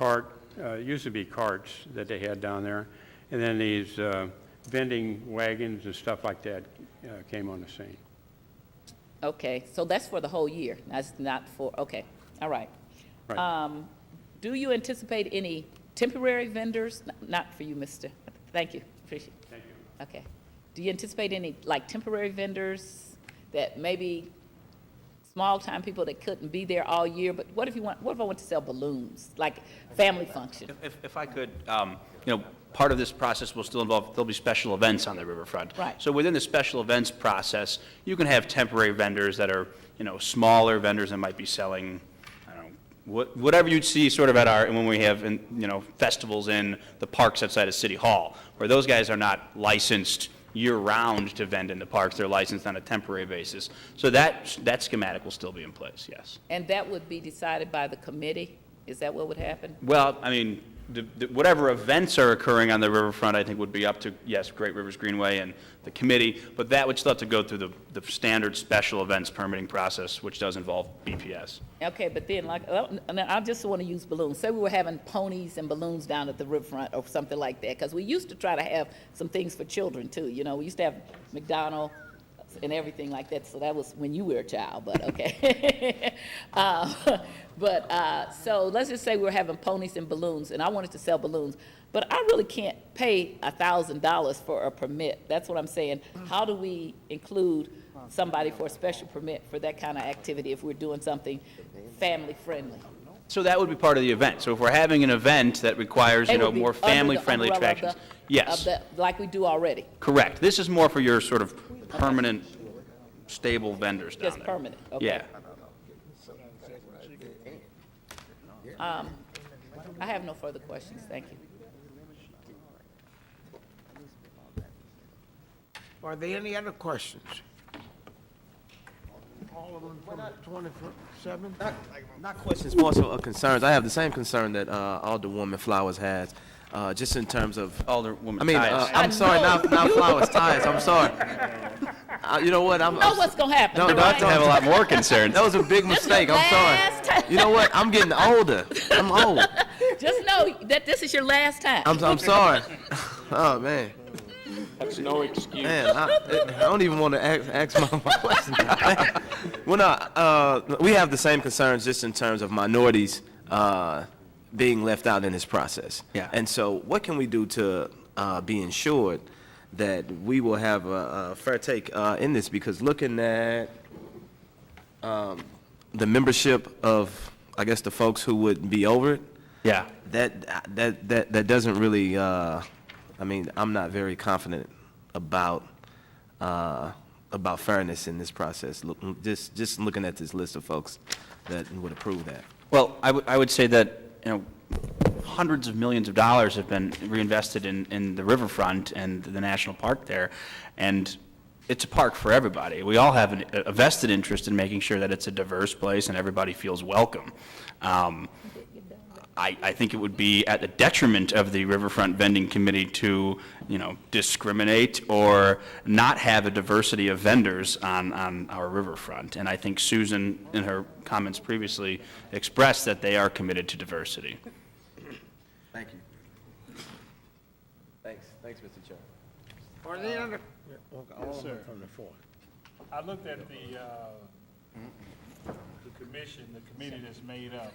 it used to be carts that they had down there, and then these vending wagons and stuff like that came on the scene. Okay, so that's for the whole year, that's not for, okay, all right. Right. Do you anticipate any temporary vendors? Not for you, mister. Thank you, appreciate it. Thank you. Okay. Do you anticipate any, like, temporary vendors that maybe small-time people that couldn't be there all year, but what if I want to sell balloons, like family function? If I could, part of this process will still involve, there'll be special events on the riverfront. Right. So within the special events process, you can have temporary vendors that are, smaller vendors that might be selling, I don't know, whatever you'd see sort of when we have, festivals in the parks outside of City Hall, where those guys are not licensed year-round to vend in the parks, they're licensed on a temporary basis. So that schematic will still be in place, yes. And that would be decided by the committee? Is that what would happen? Well, I mean, whatever events are occurring on the riverfront, I think would be up to, yes, Great Rivers Greenway and the committee, but that would still have to go through the standard special events permitting process, which does involve BPS. Okay, but then, I just want to use balloons. Say we were having ponies and balloons down at the riverfront or something like that, because we used to try to have some things for children, too. We used to have McDonald's and everything like that, so that was when you were a child, but okay. So let's just say we were having ponies and balloons, and I wanted to sell balloons, but I really can't pay $1,000 for a permit. That's what I'm saying. How do we include somebody for a special permit for that kind of activity if we're doing something family-friendly? So that would be part of the event. So if we're having an event that requires, They would be more under the family-friendly umbrella of attractions. the- Yes, like we do already, correct. This is more for your sort of permanent, stable vendors down there. just permanent, okay. Yeah. I have no further questions, thank you. Are there any other questions? Alderman from the 27th? Not questions, more so concerns. I have the same concern that Alderwoman Flowers has, just in terms of, Alderwoman I mean, Tyus. I'm sorry, not Flowers, Tyus, I'm sorry. You know what, You know what's gonna happen, No, right? don't- I have a lot more concerns. That was a big mistake, I'm last sorry. time. You know what, I'm getting older, I'm old. Just know that this is your last time. I'm sorry. Oh, man. That's no excuse. Man, I don't even want to ask my question. Well, no, we have the same concerns just in terms of minorities being left out in this process. Yeah. And so what can we do to be ensured that we will have a fair take in this? Because looking at the membership of, I guess, the folks who would be over it, Yeah. that doesn't really, I mean, I'm not very confident about fairness in this process. Just looking at this list of folks that would approve that. Well, I would say that, hundreds of millions of dollars have been reinvested in the riverfront and the national park there, and it's a park for everybody. We all have a vested interest in making sure that it's a diverse place and everybody feels welcome. I think it would be at the detriment of the Riverfront Vending Committee to, discriminate or not have a diversity of vendors on our riverfront. And I think Susan, in her comments previously, expressed that they are committed to diversity. Thank you. Thanks, Mr. Chair. Are there other? Yes, sir. From the floor. I looked at the commission, the committee that's made up.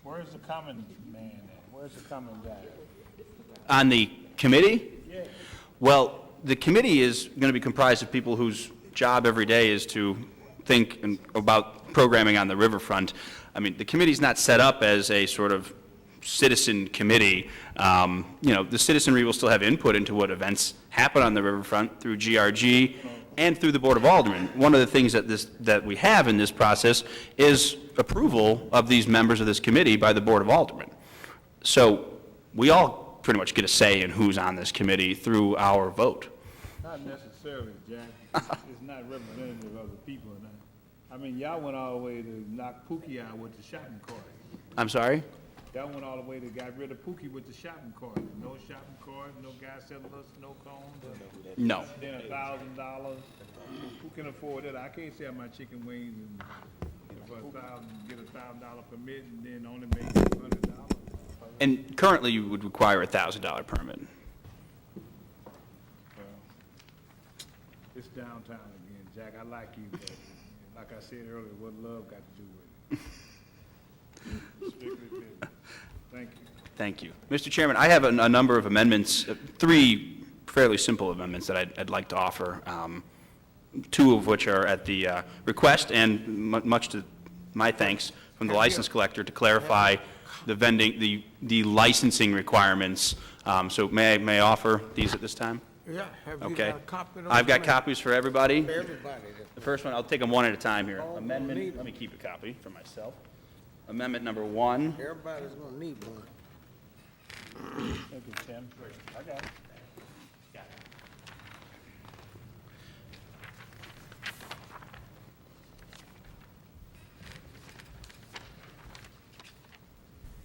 Where's the common man at? Where's the common guy? On the committee? Yeah. Well, the committee is going to be comprised of people whose job every day is to think about programming on the riverfront. I mean, the committee's not set up as a sort of citizen committee. The citizenry will still have input into what events happen on the riverfront through GRG and through the Board of Aldermen. One of the things that we have in this process is approval of these members of this committee by the Board of Aldermen. So we all pretty much get a say in who's on this committee through our vote. Not necessarily, Jack. It's not representative of the people. I mean, y'all went all the way to knock Pookie out with the shopping cart. I'm sorry? Y'all went all the way to got rid of Pookie with the shopping cart. No shopping cart, no guy selling us snow cones. No. Then $1,000. Who can afford it? I can't sell my chicken wings and for $1,000, get $1,000 permit and then only make $200. And currently, you would require a $1,000 permit. It's downtown again, Jack. I like you, but like I said earlier, what love got to do with it? Strictly business. Thank you. Thank you. Mr. Chairman, I have a number of amendments, three fairly simple amendments that I'd like to offer, two of which are at the request and much to my thanks from the license collector to clarify the vending, the licensing requirements. So may I offer these at this time? Yeah, have you Okay. got a copy of those? I've got copies for everybody. For everybody. The first one, I'll take them one at a time here. Oh, Amendment, need let me keep a copy for myself. Amendment number 1. Everybody's gonna need one. Thank you, Tim. I got it.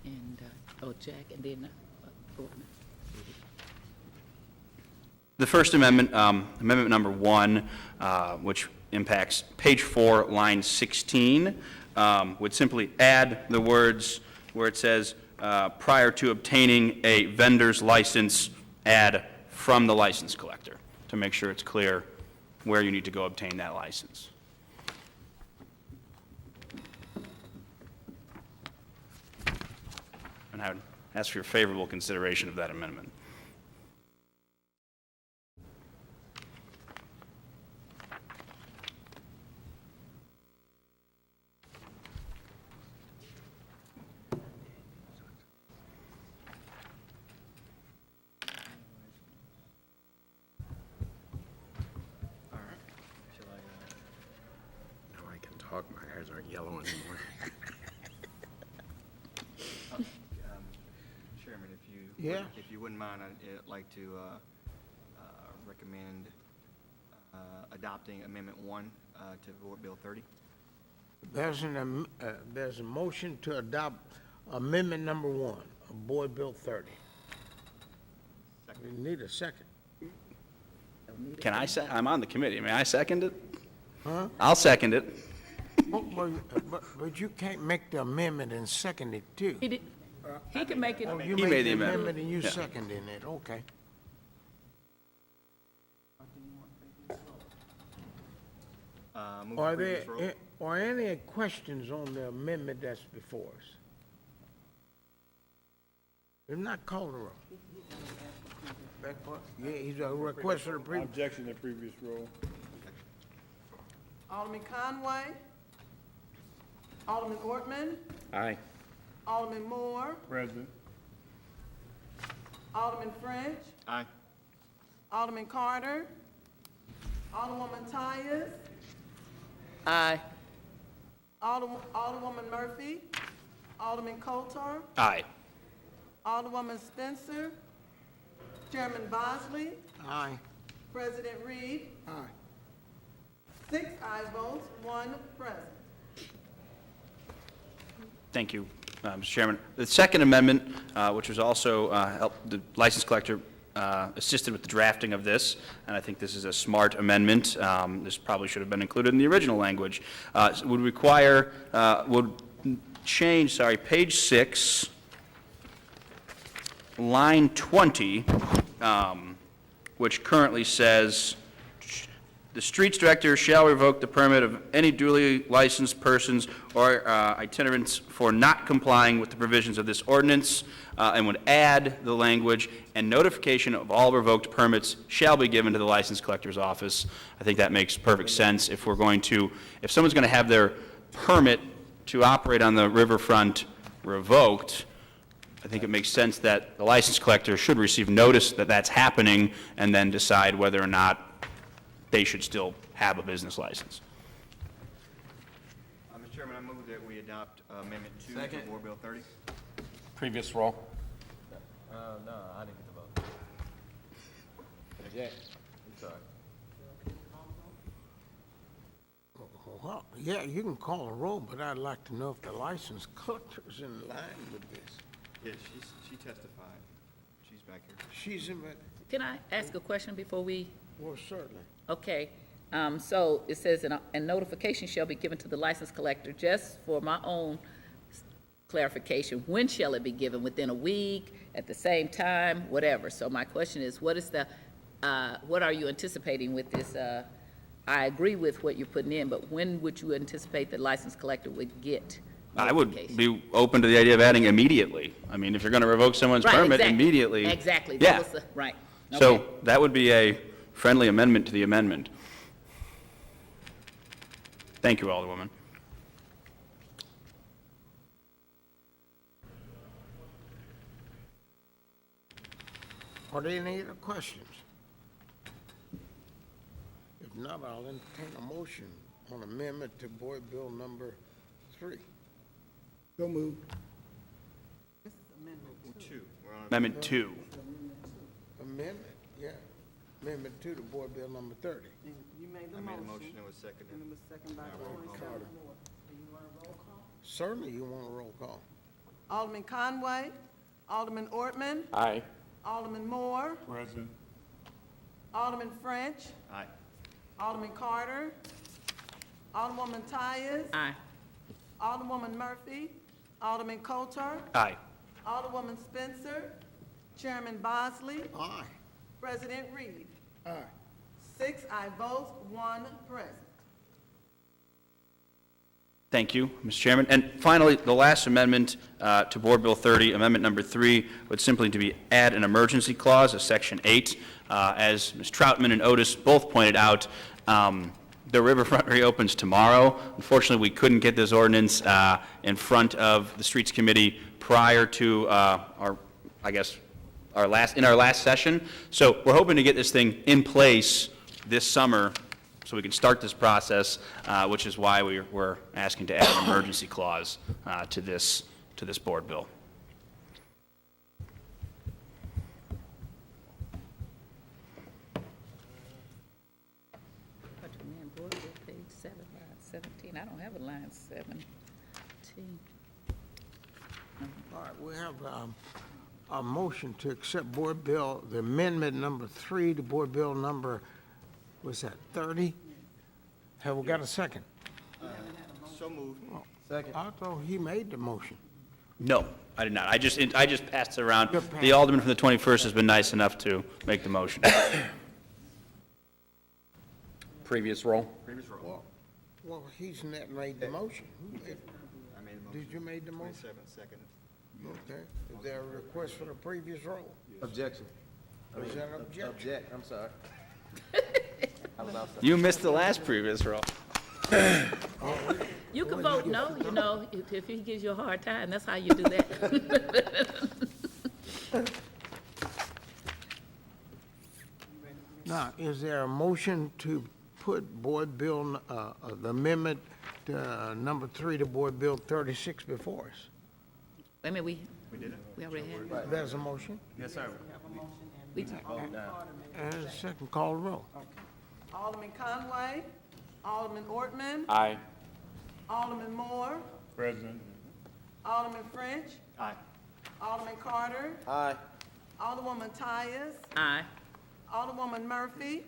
And, Jack, and then, Ordinance. The First Amendment, Amendment number 1, which impacts page 4, line 16, would simply add the words where it says, prior to obtaining a vendor's license, add from the license collector, to make sure it's clear where you need to go obtain that license. And I would ask for your favorable consideration of that amendment. Now I can talk, my eyes aren't yellow anymore. Chairman, Yeah. if you wouldn't mind, I'd like to recommend adopting Amendment 1 to Board Bill 30. There's a motion to adopt amendment number 1 of Board Bill 30. We need a second. Can I I'm on the committee. May I second it? Huh? I'll second it. But you can't make the amendment and second it too. He did, he can make it. Oh, you He made made the the amendment. amendment and you Yeah. seconded it, okay. Move to previous roll. Are any questions on the amendment that's before us? If not, call the roll. Yeah, he's a request for the previous. Objection to previous rule. Alderman Conway. Alderman Ortman. Aye. Alderman Moore. President. Alderman French. Aye. Alderman Carter. Alderwoman Tyus. Aye. Alderwoman Murphy. Alderman Coatar. Aye. Alderwoman Spencer. Chairman Bosley. Aye. President Reed. Aye. 6 aye votes, 1 present. Thank you, Mr. Chairman. The Second Amendment, which was also the license collector assisted with the drafting of this, and I think this is a smart amendment. This probably should have been included in the original language. Would require, would change, page 6, line 20, which currently says, the streets director shall revoke the permit of any duly licensed persons or itinerants for not complying with the provisions of this ordinance, and would add the language, and notification of all revoked permits shall be given to the license collector's office. I think that makes perfect sense. If we're going to, if someone's going to have their permit to operate on the riverfront revoked, I think it makes sense that the license collector should receive notice that that's happening and then decide whether or not they should still have a business license. Mr. Chairman, I move that we adopt Amendment 2 to Board Bill 30. Previous roll. No, I didn't get the vote. Yeah, I'm sorry. Well, yeah, you can call a roll, but I'd like to know if the license collector's in line with this. Yes, she testified. She's back here. She's in, Can I ask a question before we, well, certainly. okay. So it says, "A notification shall be given to the license collector," just for my own clarification. When shall it be given? Within a week, at the same time, whatever? So my question is, what are you anticipating with this? I agree with what you're putting in, but when would you anticipate the license collector would get I would notification? be open to the idea of adding immediately. I mean, if you're going to revoke someone's Right, permit exactly. immediately. Exactly. Yeah. That was right. So Okay. that would be a friendly amendment to the amendment. Thank you, Alderwoman. Are there any other questions? If not, I'll entertain a motion on amendment to Board Bill number 3. So moved. Two. We're on Amendment 2. Amendment, yeah. Amendment to the Board Bill number 30. You made I made a motion, it was seconded. And it was seconded by Carter. Certainly you want a roll call. Alderman Conway, Alderman Ortman, Aye. Alderman Moore, Present. Alderman French, Aye. Alderman Carter, Alderwoman Tyus, Aye. Alderwoman Murphy, Alderman Coatar, Aye. Alderwoman Spencer, Chairman Bosley, Aye. President Reed. Aye. 6 aye votes, 1 present. Thank you, Mr. Chairman. And finally, the last amendment to Board Bill 30, Amendment Number 3, would simply to be add an emergency clause, Section 8. As Ms. Troutman and Otis both pointed out, the riverfront reopens tomorrow. Unfortunately, we couldn't get this ordinance in front of the Streets Committee prior to our last session. So we're hoping to get this thing in place this summer so we can start this process, which is why we're asking to add an emergency clause to this board bill. Board Bill, page 7, line 17. I don't have a line 17. All right, we have a motion to accept Board Bill, the amendment number 3 to Board Bill number, what's that, 30? Have we got a second? So moved. I thought he made the motion. No, I did not. I just passed it around. Good pass. The alderman from the 21st has been nice enough to make the motion. Previous roll. Previous roll. Well, he's not made the motion. Who made- I made a motion. Did you make the motion? 27, seconded. Okay. Is there a request for the previous roll? Objection. Is that an objection? Object, I'm sorry. You missed the last previous roll. You can vote no, you know, if he gives you a hard time, that's how you do that. Now, is there a motion to put Board Bill, the amendment number 3 to Board Bill 36 before us? I mean, we did it? We already had it. There's a motion? Yes, sir. We- And a second call to roll. Alderman Conway, Alderman Ortman, Aye. Alderman Moore, Present. Alderman French, Aye. Alderman Carter, Aye. Alderwoman Tyus, Aye. Alderwoman Murphy,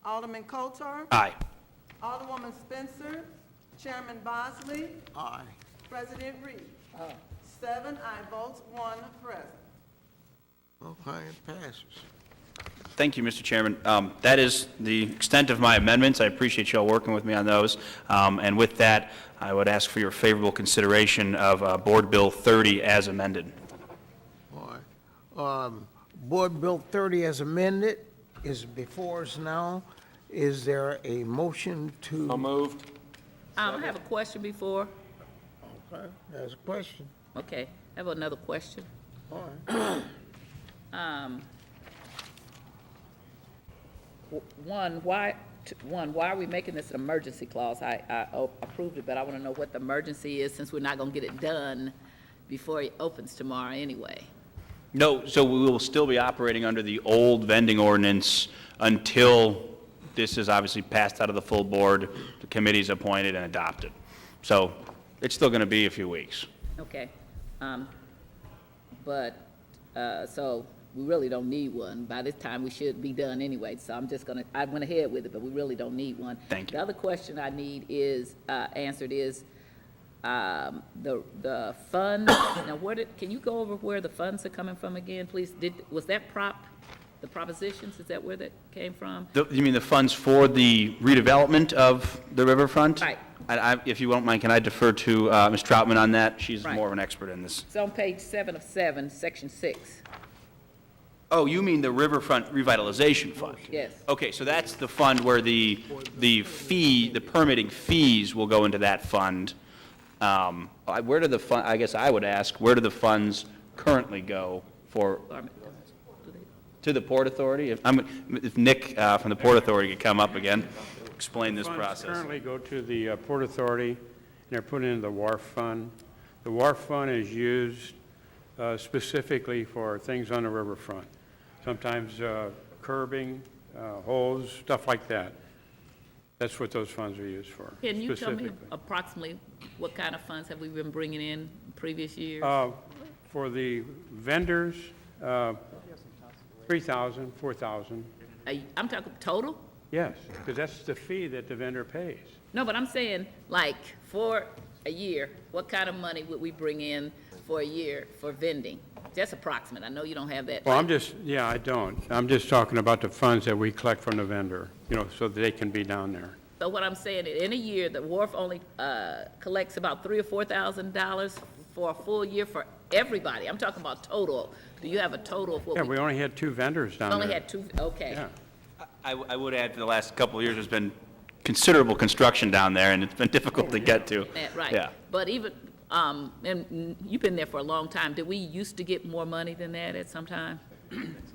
Alderman Coatar, Aye. Alderwoman Spencer, Chairman Bosley, Aye. President Reed. 7 aye votes, 1 present. Okay, it passes. Thank you, Mr. Chairman. That is the extent of my amendments. I appreciate you all working with me on those. And with that, I would ask for your favorable consideration of Board Bill 30 as amended. All right. Board Bill 30 as amended is before us now. Is there a motion to? So moved. I have a question before. Okay, there's a question. Okay, I have another question. All right. One, why are we making this an emergency clause? I approved it, but I want to know what the emergency is, since we're not going to get it done before it opens tomorrow anyway. No, so we will still be operating under the old vending ordinance until this is obviously passed out of the full board, the committee's appointed and adopted. So it's still going to be a few weeks. Okay. So we really don't need one. By this time, we should be done anyway, so I went ahead with it, but we really don't need one. Thank you. The other question I need is, answered is, the funds, now can you go over where the funds are coming from again, please? Was that the propositions, is that where that came from? You mean the funds for the redevelopment of the riverfront? Right. If you won't mind, can I defer to Ms. Troutman on that? She's Right. more of an expert in this. It's on page 7 of 7, section 6. Oh, you mean the Riverfront Revitalization Fund? Yes. Okay, so that's the fund where the permitting fees will go into that fund. Where do the fund, I guess I would ask, where do the funds currently go for, to the Port Authority? If Nick from the Port Authority could come up again, explain this Funds process. currently go to the Port Authority, and they're put into the Wharf Fund. The Wharf Fund is used specifically for things on the riverfront. Sometimes curbing, holes, stuff like that. That's what those funds are used for. Can you tell me specifically. approximately what kind of funds have we been bringing in previous years? For the vendors, 3,000, 4,000. I'm talking total? Yes, because that's the fee that the vendor pays. No, but I'm saying, like, for a year, what kind of money would we bring in for a year for vending? Just approximate. I know you don't have that. Well, I don't. I'm just talking about the funds that we collect from the vendor, so that they can be down there. So what I'm saying, in a year, the Wharf only collects about $3,000 or $4,000 for a full year for everybody. I'm talking about total. Do you have a total of what Yeah, we only had 2 vendors down there. only had 2? Okay. Yeah. I would add, for the last couple of years, there's been considerable construction down there, and it's been difficult to get to. Right. Yeah. But even, and you've been there for a long time. Did we used to get more money than that at some time?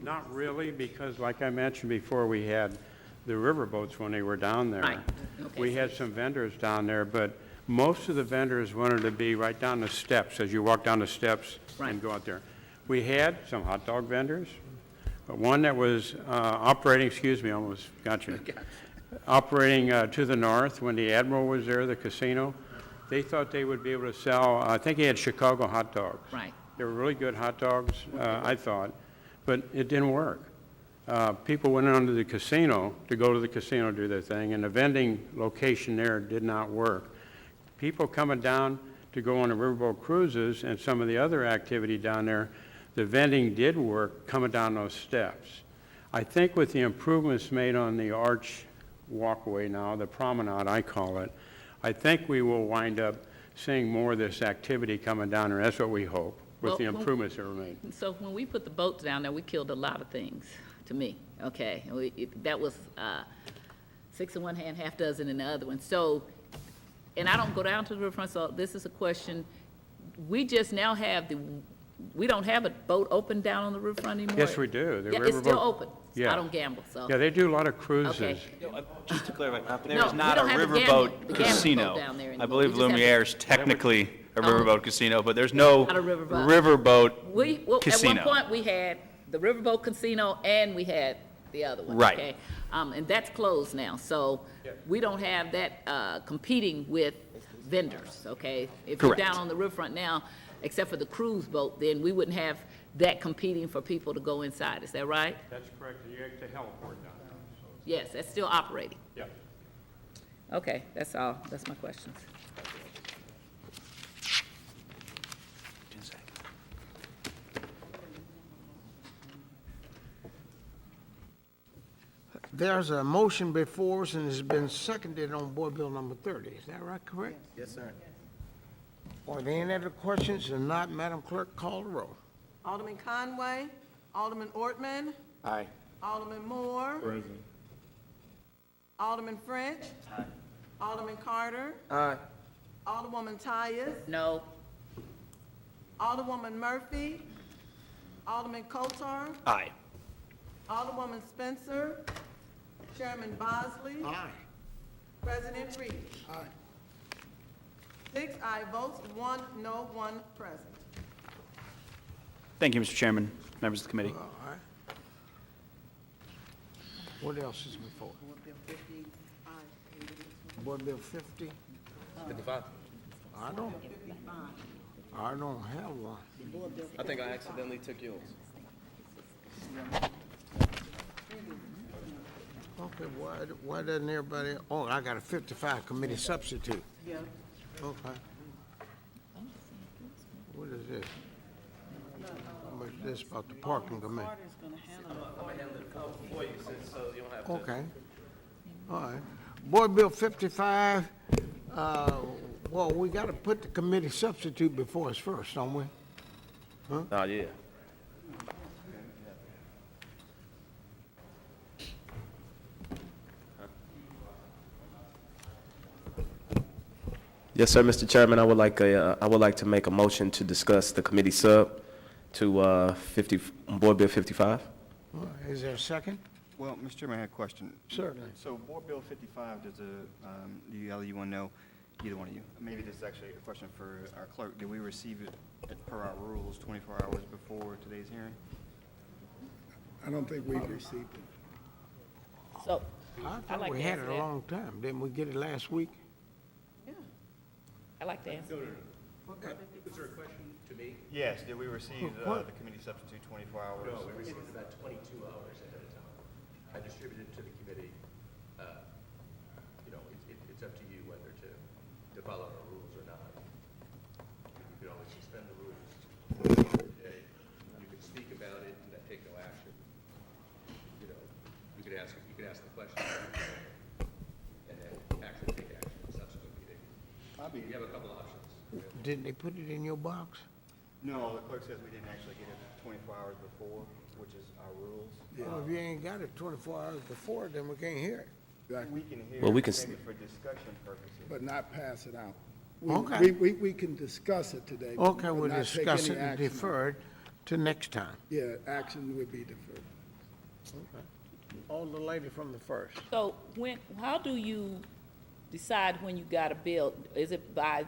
Not really, because like I mentioned before, we had the riverboats when they were down there. Right. Okay. We had some vendors down there, but most of the vendors wanted to be right down the steps, as you walk down the steps and Right. go out there. We had some hot dog vendors, but one that was operating, almost got you, operating to the north when the Admiral was there, the casino. They thought they would be able to sell, I think he had Chicago hot dogs. Right. They were really good hot dogs, I thought, but it didn't work. People went on to the casino to go to the casino, do their thing, and the vending location there did not work. People coming down to go on the riverboat cruises and some of the other activity down there, the vending did work coming down those steps. I think with the improvements made on the arch walkway now, the promenade I call it, I think we will wind up seeing more of this activity coming down there. That's what we hope, with the Well, improvements that were made. So when we put the boats down there, we killed a lot of things, to me, okay? That was 6 in one hand, half dozen in the other one. So, and I don't go down to the riverfront, so this is a question. We just now have we don't have a boat open down on the riverfront anymore? Yes, we do. The Yeah, it's still riverboat- open. Yeah. I don't gamble, so. Yeah, they do a lot of cruises. Okay. Just to clarify, there No, is we not a don't have the riverboat gambling boat casino. down there I anymore. believe We just have the- Lumiere's technically a Oh. riverboat casino, but there's no Not a riverboat. riverboat At casino. one point, we had the riverboat casino and we had the other one. Right. Okay? And that's closed now, so we don't have that competing with vendors, okay? If you're Correct. down on the riverfront now, except for the cruise boat, then we wouldn't have that competing for people to go inside, is that right? That's correct. You have the heliport down there. So, Yes, that's still operating. yeah. Okay, that's all, that's my questions. There's a motion before us and it's been seconded on Board Bill number 30. Is that right, correct? Yes, sir. Are there any other questions? If not, Madam Clerk, call the roll. Alderman Conway, Alderman Ortman, Aye. Alderman Moore. Present. Alderman French. Aye. Alderman Carter. Aye. Alderwoman Tyus. No, Alderwoman Murphy. Alderman Coatar. Aye. Alderwoman Spencer. Chairman Bosley. Aye. President Reed. Aye. 6 aye votes, 1 no, 1 present. Thank you, Mr. Chairman, members of the committee. All right. What else is before? Board Bill 50? 55. I don't have one. I think I accidentally took yours. Okay, why doesn't everybody, oh, I got a 55 committee substitute. Yeah. Okay. this? How much is this about the parking committee? Okay. All right. Board Bill 55, well, we got to put the committee substitute before us first, don't we? Oh, yeah. Yes, sir, Mr. Chairman, I would like to make a motion to discuss the committee sub to 50, Board Bill 55. All right, is there a second? Well, Mr. Chairman, I had a question. Certainly. So Board Bill 55, does do you want to know, either one of you? Maybe this is actually a question for our clerk. Did we receive it per our rules 24 hours before today's hearing? I don't think we've received it. So, I I'd thought like we to had answer it a that. long time. Didn't we get it last week? I'd like to answer. Was there a question to me? Yes, did we receive What? the committee substitute 24 hours? No, we received it about 22 hours ahead of time. I distributed it to the committee. You know, it's up to you whether to follow our rules or not. You could always suspend the rules today. You could speak about it and then take no action. You know, you could ask the question and then actually take action in the subsequent meeting. You have a couple options. Didn't they put it in your box? No, the clerk says we didn't actually get it 24 hours before, which is our rules. Well, if you ain't got it 24 hours before, then we can't hear it. We can hear Well, we it can maybe for discussion purposes. But not pass it out. Okay. We can discuss it today. but Okay, we'll not take discuss any it and action. defer it to next time. Yeah, action would be deferred. Oh, the lady from the first. So how do you decide when you got a bill? Is it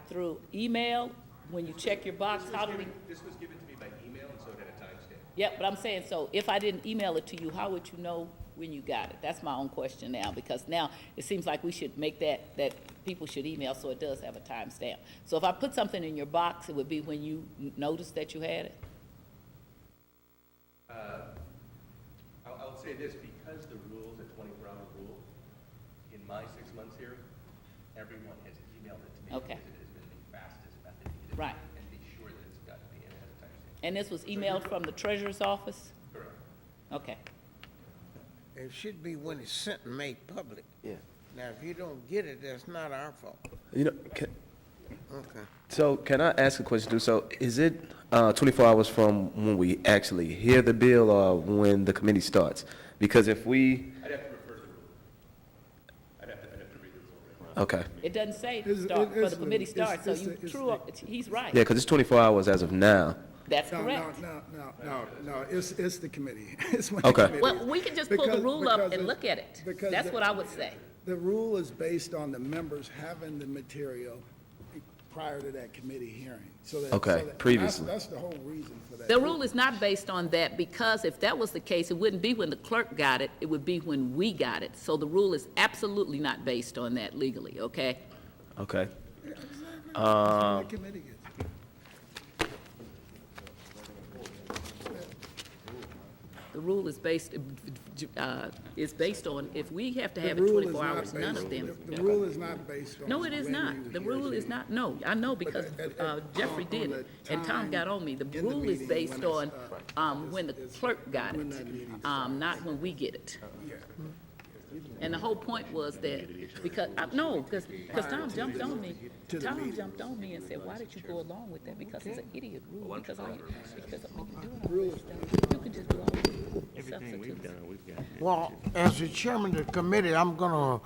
through email, when you check your box? How do we? This was given to me by email, and so it had a timestamp. Yeah, but I'm saying, so if I didn't email it to you, how would you know when you got it? That's my own question now, because now it seems like we should make that people should email, so it does have a timestamp. So if I put something in your box, it would be when you noticed that you had it? I'll say this, because the rule's a 24-hour rule, in my 6 months here, everyone has emailed it to me. Okay. Because it has been the fastest method to get it. Right. And be sure that it's got to be in at a timestamp. And this was emailed from the treasurer's office? Correct. Okay. It should be when it's sent and made public. Yeah. Now, if you don't get it, that's not our fault. You know, Okay. so can I ask a question too? So is it 24 hours from when we actually hear the bill or when the committee starts? Because if we, I'd have to refer to the rule. I'd have to read the rule. okay. It doesn't say It's- start, for it's the committee the- start, so it's you the- true up, he's right. Yeah, because it's 24 hours as of now. That's No, correct. no, it's the committee. It's when Okay. the committee. Well, we can just pull the Because- rule up because and it- look at it. because That's the- what I would say. The rule is based on the members having the material prior to that committee hearing. Okay, previously. That's the whole reason for that. The rule is not based on that, because if that was the case, it wouldn't be when the clerk got it, it would be when we got it. So the rule is absolutely not based on that legally, okay? Okay. The committee gets it. The rule is based on, if we have to have The it rule is 24 not hours, none based- of them. The rule is not based on. No, it is when not. you The hear rul the is bill. not, no, I know, because Jeffrey did it, and Tom got on me. The rule is based on when the clerk got it, not when we get it. And the whole point was that, because, because Tom jumped on me. Tom jumped on me and said, why did you go along with that? Because it's an idiot rule, because we can do all this stuff. You can just do all this substitutes. Well, as the chairman of the committee, I'm gonna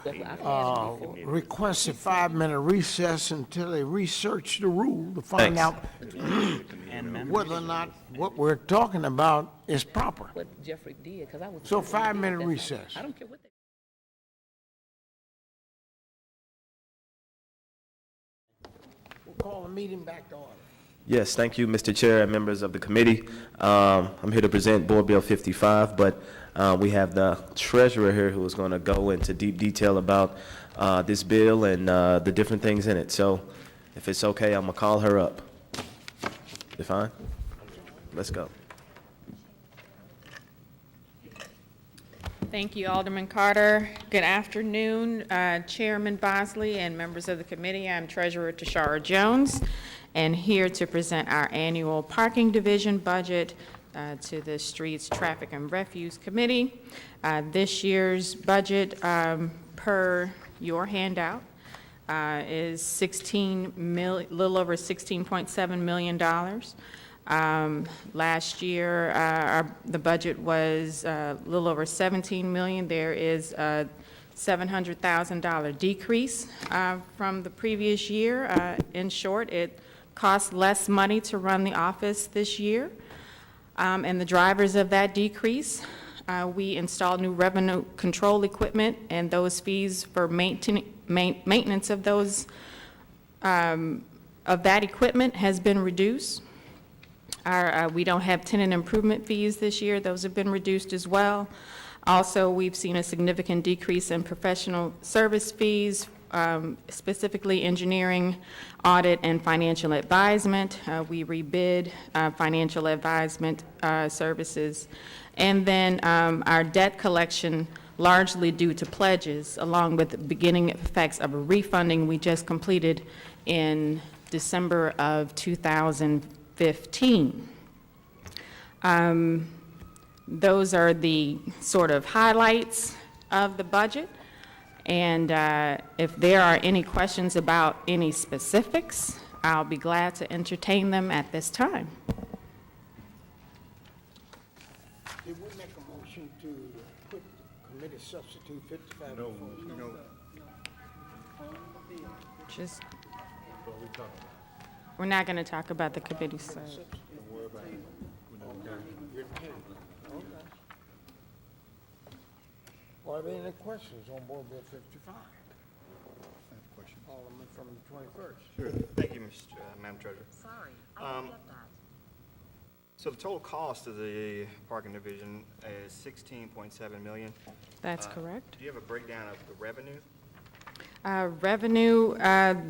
request a 5-minute recess until they research the rule to find out whether or not what we're talking about is proper. What Jeffrey did, because I was. So 5-minute recess. I don't care what they. We'll call the meeting back to order. Yes, thank you, Mr. Chair and members of the committee. I'm here to present Board Bill 55, but we have the treasurer here who is going to go into deep detail about this bill and the different things in it. So if it's okay, I'm going to call her up. You fine? Let's go. Thank you, Alderman Carter. Good afternoon, Chairman Bosley and members of the committee. I'm Treasurer Tashara Jones, and here to present our annual Parking Division budget to the Streets, Traffic, and Refuse Committee. This year's budget, per your handout, is little over $16.7 million. Last year, the budget was a little over $17 million. There is a $700,000 decrease from the previous year. In short, it costs less money to run the office this year. And the drivers of that decrease, we installed new revenue control equipment, and those fees for maintenance of those of that equipment has been reduced. We don't have tenant improvement fees this year. Those have been reduced as well. Also, we've seen a significant decrease in professional service fees, specifically engineering, audit, and financial advisement. We rebid financial advisement services. And then our debt collection, largely due to pledges, along with the beginning effects of a refunding we just completed in December of 2015. Those are the sort of highlights of the budget. And if there are any questions about any specifics, I'll be glad to entertain them at this time. Did we make a motion to put committee substitute 55? No. Just, we're not going to talk about the committee sub. Are there any questions on Board Bill 55? Alderman from the 21st. Sure. Thank you, Madam Treasurer. Sorry, I didn't get that. So the total cost of the parking division is $16.7 million. That's correct. Do you have a breakdown of the revenue? Revenue,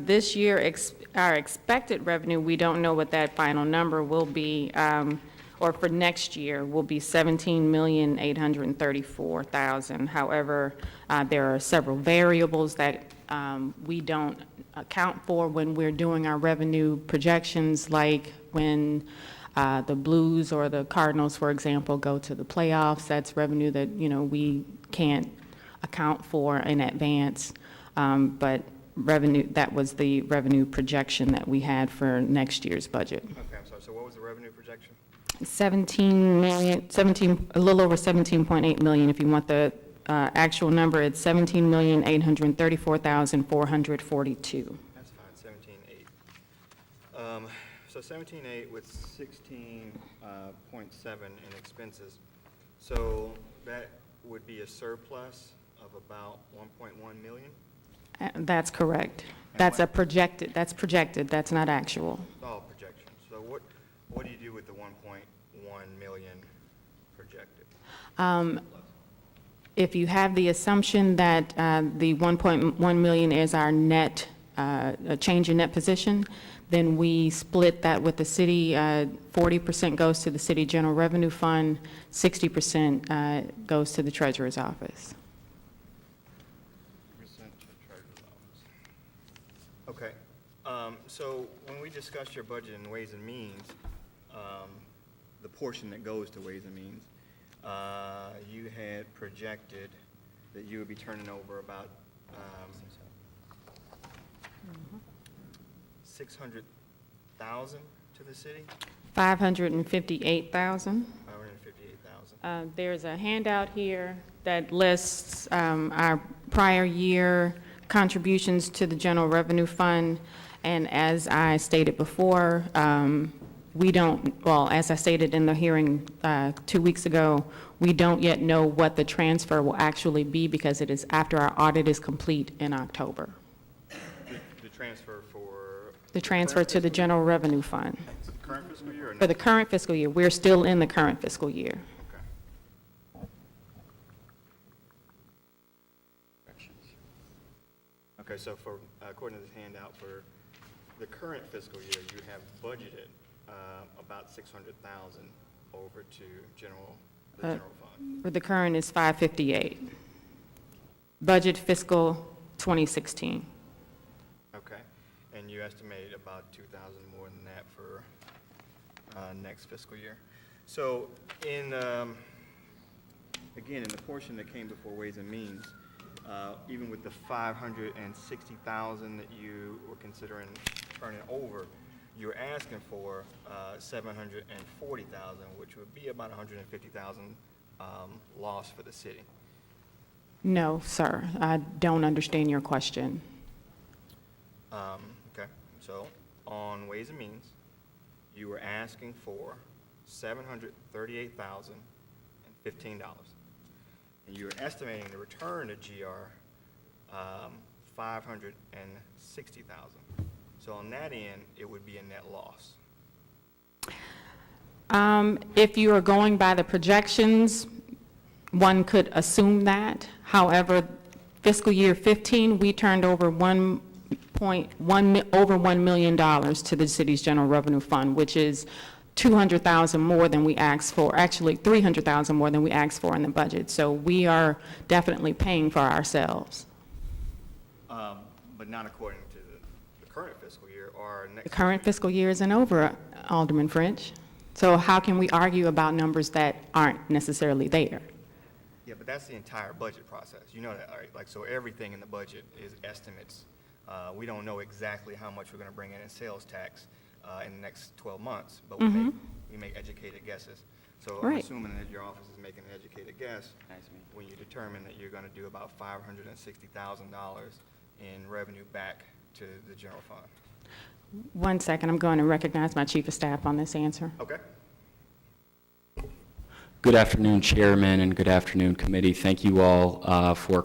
this year, our expected revenue, we don't know what that final number will be, or for next year, will be $17,834,000. However, there are several variables that we don't account for when we're doing our revenue projections, like when the Blues or the Cardinals, for example, go to the playoffs. That's revenue that, we can't account for in advance. But revenue, that was the revenue projection that we had for next year's budget. Okay, I'm sorry. So what was the revenue projection? 17 million, a little over 17.8 million. If you want the actual number, it's 17,834,442. That's fine, 17.8. So 17.8 with 16.7 in expenses. So that would be a surplus of about 1.1 million? That's correct. That's projected, that's not actual. All projections. So what do you do with the 1.1 million projected? If you have the assumption that the 1.1 million is our net, a change in net position, then we split that with the city. 40% goes to the city general revenue fund, 60% goes to the treasurer's office. Okay. So when we discussed your budget in Ways and Means, the portion that goes to Ways and Means, you had projected that you would be turning over about 600,000 to the city? 558,000. 558,000. There's a handout here that lists our prior year contributions to the general revenue fund. And as I stated before, as I stated in the hearing 2 weeks ago, we don't yet know what the transfer will actually be because it is after our audit is complete in October. The transfer for? The transfer to the general revenue fund. The current fiscal year or For the current fiscal year. We're still in the current fiscal year. Okay, so according to this handout, for the current fiscal year, you have budgeted about 600,000 over to the general fund. For the current is 558. Budget fiscal 2016. Okay, and you estimate about 2,000 more than for next fiscal year. So in, again, in the portion that came before Ways and Means, even with the 560,000 that you were considering turning over, you're asking for 740,000, which would be about 150,000 loss for the city. No, sir, I don't understand your question. Okay, so on Ways and Means, you were asking for $738,015. And you're estimating the return to GR 560,000. So on that end, it would be a net loss. If you are going by the projections, one could assume that. However, fiscal year 15, we turned over over $1 million to the city's general revenue fund, which is $200,000 more than we asked for, actually $300,000 more than we asked for in the budget. So we are definitely paying for ourselves. But not according to the current fiscal year or next. The current fiscal year isn't over, Alderman French. So how can we argue about numbers that aren't necessarily there? Yeah, but that's the entire budget process. You know that, all right? Like, so everything in the budget is estimates. We don't know exactly how much we're going to bring in sales tax in the next 12 months, but we make educated guesses. So I'm Right. assuming that your office is making an educated guess when you determine that you're going to do about $560,000 in revenue back to the general fund. 1 second, I'm going to recognize my chief of staff on this answer. Okay. Good afternoon, Chairman, and good afternoon, Committee. Thank you all for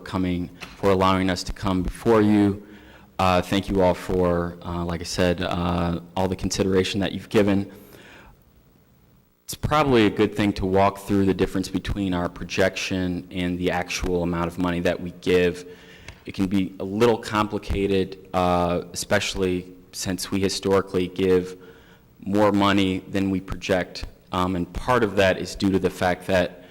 allowing us to come before you. Thank you all for, like I said, all the consideration that you've given. It's probably a good thing to walk through the difference between our projection and the actual amount of money that we give. It can be a little complicated, especially since we historically give more money than we project. And part of that is due to the fact that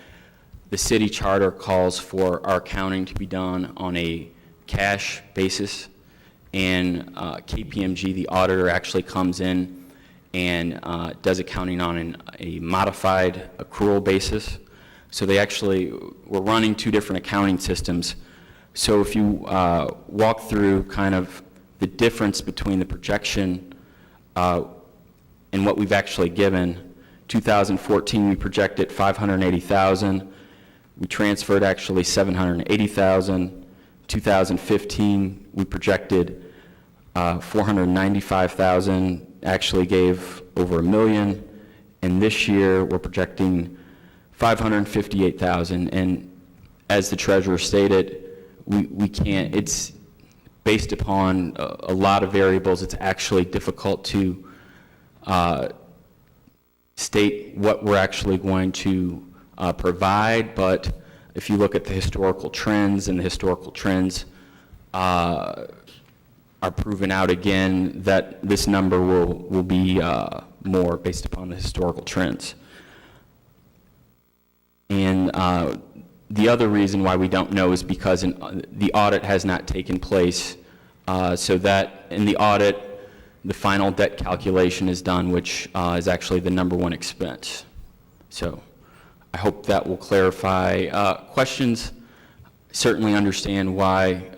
the city charter calls for our accounting to be done on a cash basis, and KPMG, the auditor, actually comes in and does accounting on a modified accrual basis. So they actually, we're running two different accounting systems. So if you walk through kind of the difference between the projection and what we've actually given, 2014 we projected 580,000. We transferred actually 780,000. 2015 we projected 495,000. Actually gave over $1 million. And this year we're projecting 558,000. And as the treasurer stated, we can't. It's based upon a lot of variables. It's actually difficult to state what we're actually going to provide, but if you look at the historical trends, and the historical trends are proven out again, that this number will be more based upon the historical trends. And the other reason why we don't know is because the audit has not taken place, so that in the audit, the final debt calculation is done, which is actually the #1 expense. So I hope that will clarify questions. Certainly understand why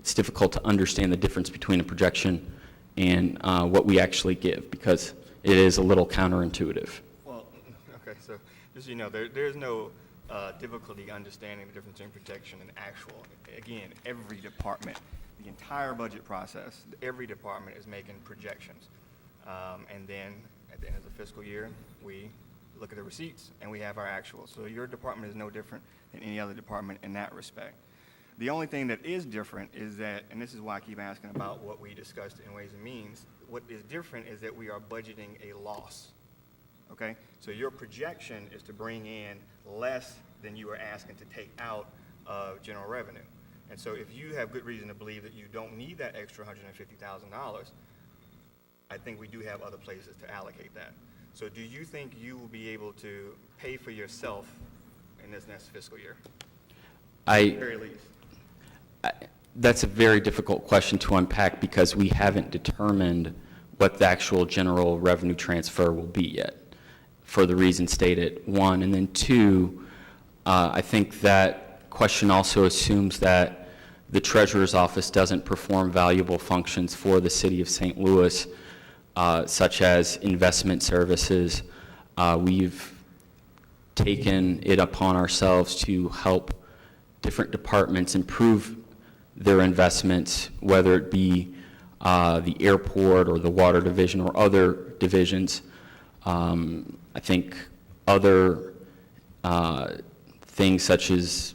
it's difficult to understand the difference between a projection and what we actually give, because it is a little counterintuitive. Well, okay, so just so you know, there's no difficulty understanding the difference in projection and actual. Again, every department, the entire budget process, every department is making projections. And then at the end of the fiscal year, we look at the receipts and we have our actuals. So your department is no different than any other department in that respect. The only thing that is different is that, and this is why I keep asking about what we discussed in Ways and Means, what is different is that we are budgeting a loss. Okay? So your projection is to bring in less than you are asking to take out of general revenue. And so if you have good reason to believe that you don't need that extra $150,000, I think we do have other places to allocate that. So do you think you will be able to pay for yourself in this next fiscal year? At the very least. That's a very difficult question to unpack, because we haven't determined what the actual general revenue transfer will be yet, for the reasons stated, one. And then two, I think that question also assumes that the treasurer's office doesn't perform valuable functions for the city of St. Louis, such as investment services. We've taken it upon ourselves to help different departments improve their investments, whether it be the airport or the water division or other divisions. I think other things such as,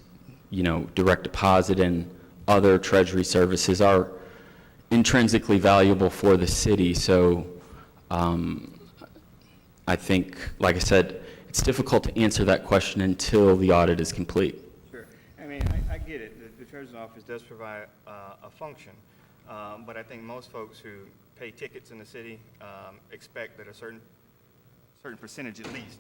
direct deposit and other treasury services are intrinsically valuable for the city. So I think, like I said, it's difficult to answer that question until the audit is complete. Sure. I mean, I get it. The Treasurer's Office does provide a function, but I think most folks who pay tickets in the city expect that a certain percentage at least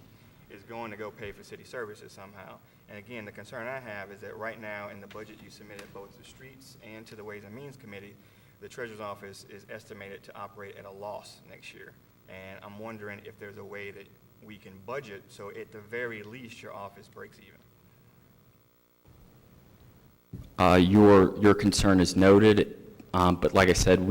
is going to go pay for city services somehow. And again, the concern I have is that right now in the budget you submitted both to the Streets and to the Ways and Means Committee, the Treasurer's Office is estimated to operate at a loss next year. And I'm wondering if there's a way that we can budget so at the very least your office breaks even. Your concern is noted, but like I said,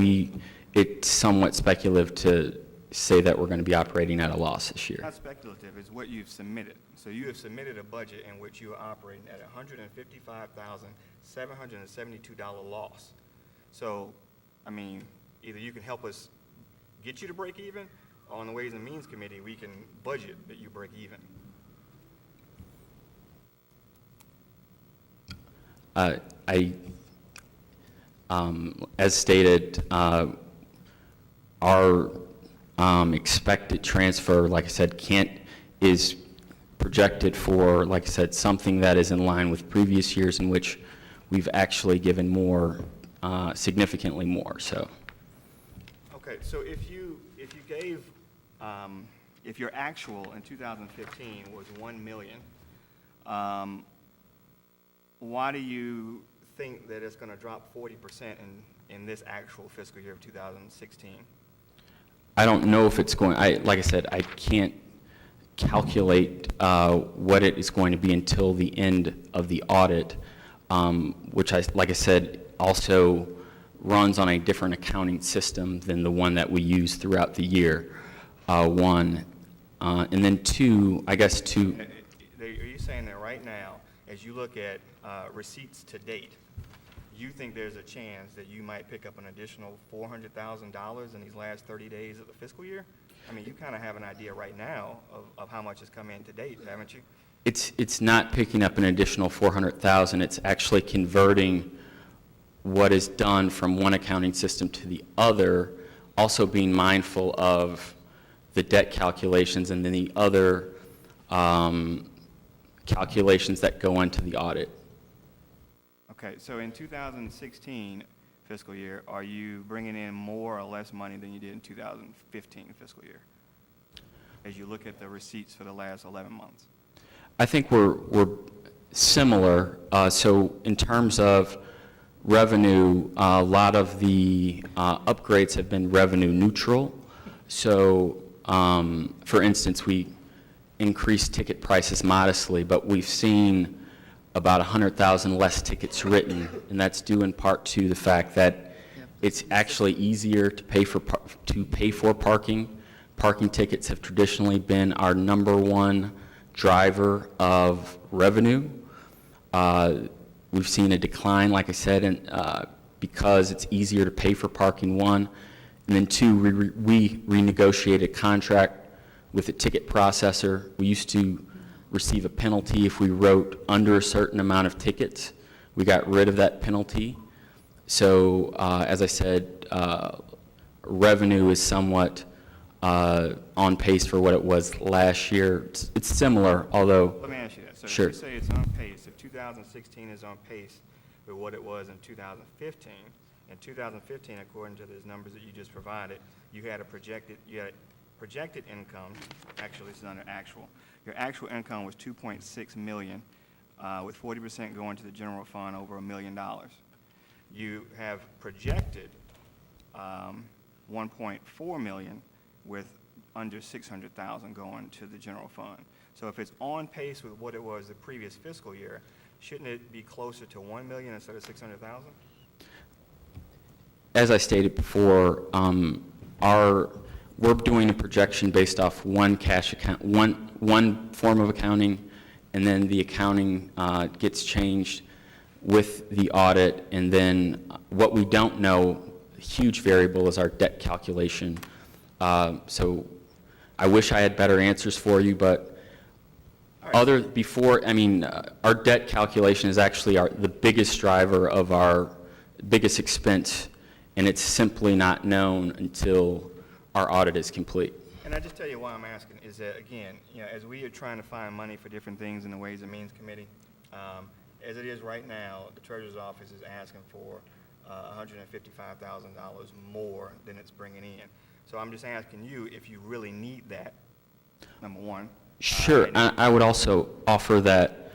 it's somewhat speculative to say that we're going to be operating at a loss this year. Not speculative, it's what you've submitted. So you have submitted a budget in which you are operating at $155,772 loss. So, I mean, either you can help us get you to break even, or on the Ways and Means Committee, we can budget that you break even. As stated, our expected transfer, like I said, is projected for, like I said, something that is in line with previous years in which we've actually given more, significantly more. So. Okay, so if your actual in 2015 was $1 million, why do you think that it's going to drop 40% in this actual fiscal year of 2016? I don't know if it's going, like I said, I can't calculate what it is going to be until the end of the audit, which, like I said, also runs on a different accounting system than the one that we use throughout the year, one. And then two, I guess two. Are you saying that right now, as you look at receipts to date, you think there's a chance that you might pick up an additional $400,000 in these last 30 days of the fiscal year? I mean, you kind of have an idea right now of how much has come in to date, haven't you? It's not picking up an additional $400,000. It's actually converting what is done from one accounting system to the other, also being mindful of the debt calculations and then the other calculations that go into the audit. Okay, so in 2016 fiscal year, are you bringing in more or less money than you did in 2015 fiscal year, as you look at the receipts for the last 11 months? I think we're similar. So in terms of revenue, a lot of the upgrades have been revenue neutral. So, for instance, we increased ticket prices modestly, but we've seen about 100,000 less tickets written, and that's due in part to the fact that it's actually easier to pay for parking. Parking tickets have traditionally been our number one driver of revenue. We've seen a decline, like I said, because it's easier to pay for parking, one. And then two, we renegotiated a contract with a ticket processor. We used to receive a penalty if we wrote under a certain amount of tickets. We got rid of that penalty. So, as I said, revenue is somewhat on pace for what it was last year. It's similar, although... Let me ask you that. So sure. if you say it's on pace, if 2016 is on pace with what it was in 2015, in 2015, according to those numbers that you just provided, you had projected income, actually this is under actual. Your actual income was $2.6 million, with 40% going to the general fund, over $1 million. You have projected 1.4 million, with under 600,000 going to the general fund. So if it's on pace with what it was the previous fiscal year, shouldn't it be closer to 1 million instead of 600,000? As I stated before, we're doing a projection based off one cash account, one form of accounting, and then the accounting gets changed with the audit, and then what we don't know, a huge variable, is our debt calculation. So I wish I had better answers for you, but our debt calculation is actually the biggest driver of our biggest expense, and it's simply not known until our audit is complete. And I just tell you why I'm asking is that, again, as we are trying to find money for different things in the Ways and Means Committee, as it is right now, the Treasurer's Office is asking for $155,000 more than it's bringing in. So I'm just asking you if you really need that, number one. Sure. I would also offer that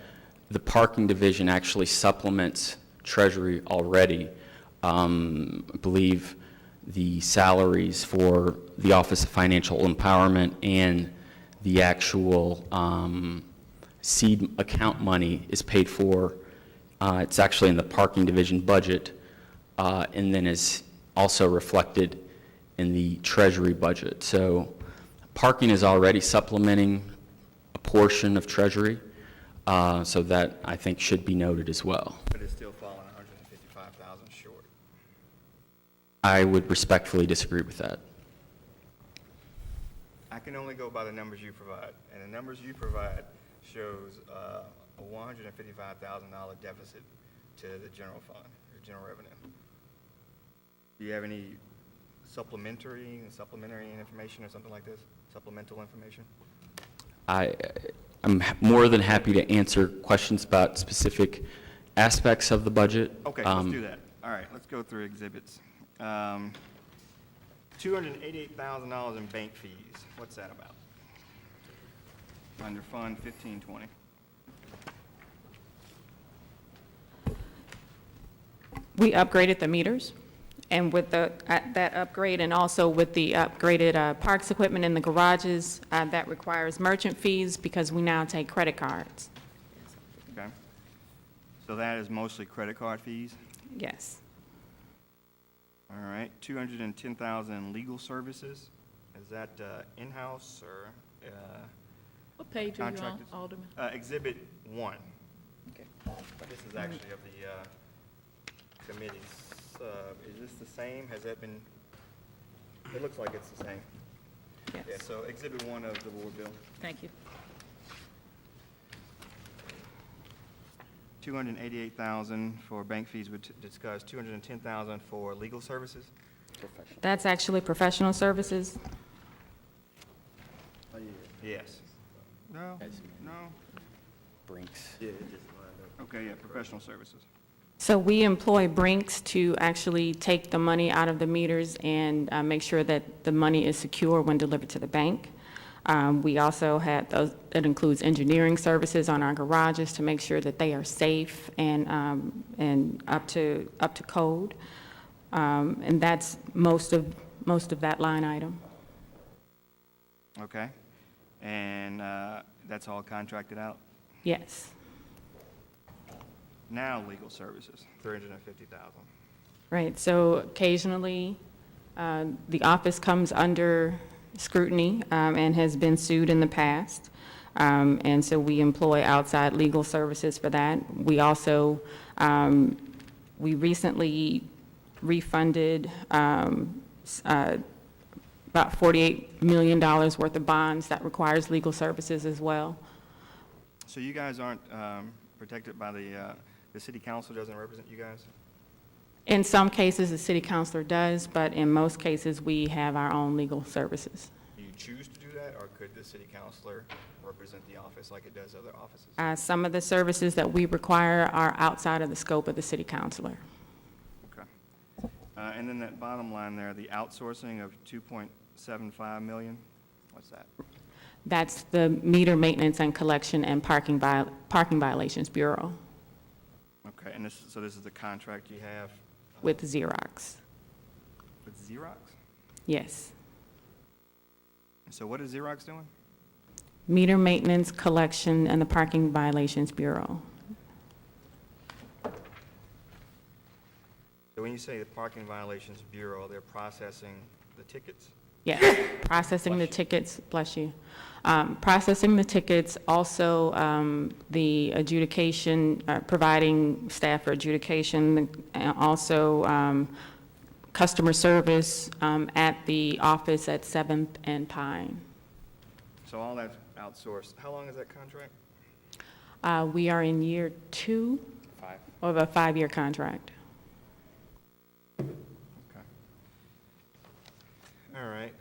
the parking division actually supplements Treasury already. I believe the salaries for the Office of Financial Empowerment and the actual seed account money is paid for. It's actually in the parking division budget, and then is also reflected in the Treasury budget. So parking is already supplementing a portion of Treasury, so that I think should be noted as well. But it's still falling 155,000 short. I would respectfully disagree with that. I can only go by the numbers you provide, and the numbers you provide shows a $155,000 deficit to the general fund, the general revenue. Do you have any supplementary information or something like this? Supplemental information? I'm more than happy to answer questions about specific aspects of the budget. Okay, let's do that. All right, let's go through exhibits. $288,000 in bank fees. What's that about? Under Fund 1520. We upgraded the meters, and with that upgrade, and also with the upgraded parks equipment in the garages, that requires merchant fees because we now take credit cards. Okay. So that is mostly credit card fees? Yes. All right, 210,000 in legal services. Is that in-house or What page are you on, contracted? Alderman? Exhibit 1. Okay. This is actually of the committees. Is this the same? Has that been, it looks like it's the same. Yes. Yeah, so Exhibit 1 of the board bill. Thank you. 288,000 for bank fees, we discussed. 210,000 for legal services. That's actually professional services. Yes. No. No. Brinks. Okay. Yeah. Professional services. So we employ Brinks to actually take the money out of the meters and make sure that the money is secure when delivered to the bank. We also had those, that includes engineering services on our garages to make sure that they are safe and up to code. And that's most of that line item. Okay. And that's all contracted out? Yes. Now legal services, 350,000. Right. So occasionally, the office comes under scrutiny and has been sued in the past. And so we employ outside legal services for that. We also, we recently refunded about $48 million worth of bonds that requires legal services as well. So you guys aren't protected by the city council doesn't represent you guys? In some cases, the city councilor does, but in most cases, we have our own legal services. Do you choose to do that, or could the city councilor represent the office like it does other offices? Some of the services that we require are outside of the scope of the city councilor. Okay. And then that bottom line there, the outsourcing of $2.75 million, what's that? That's the Meter Maintenance and Collection and Parking Violations Bureau Okay, and so this is the contract you have with Xerox. with Xerox? Yes. So what is Xerox doing? Meter maintenance, collection, and the Parking Violations Bureau. So when you say the Parking Violations Bureau, they're processing the tickets? Yes, processing the tickets, bless you. Processing the tickets, also the adjudication, providing staff for adjudication, and also customer service at the office at 7th and Pine. So all that's outsourced. How long is that contract? We are in year 2 of a 5-year contract. Okay. All right.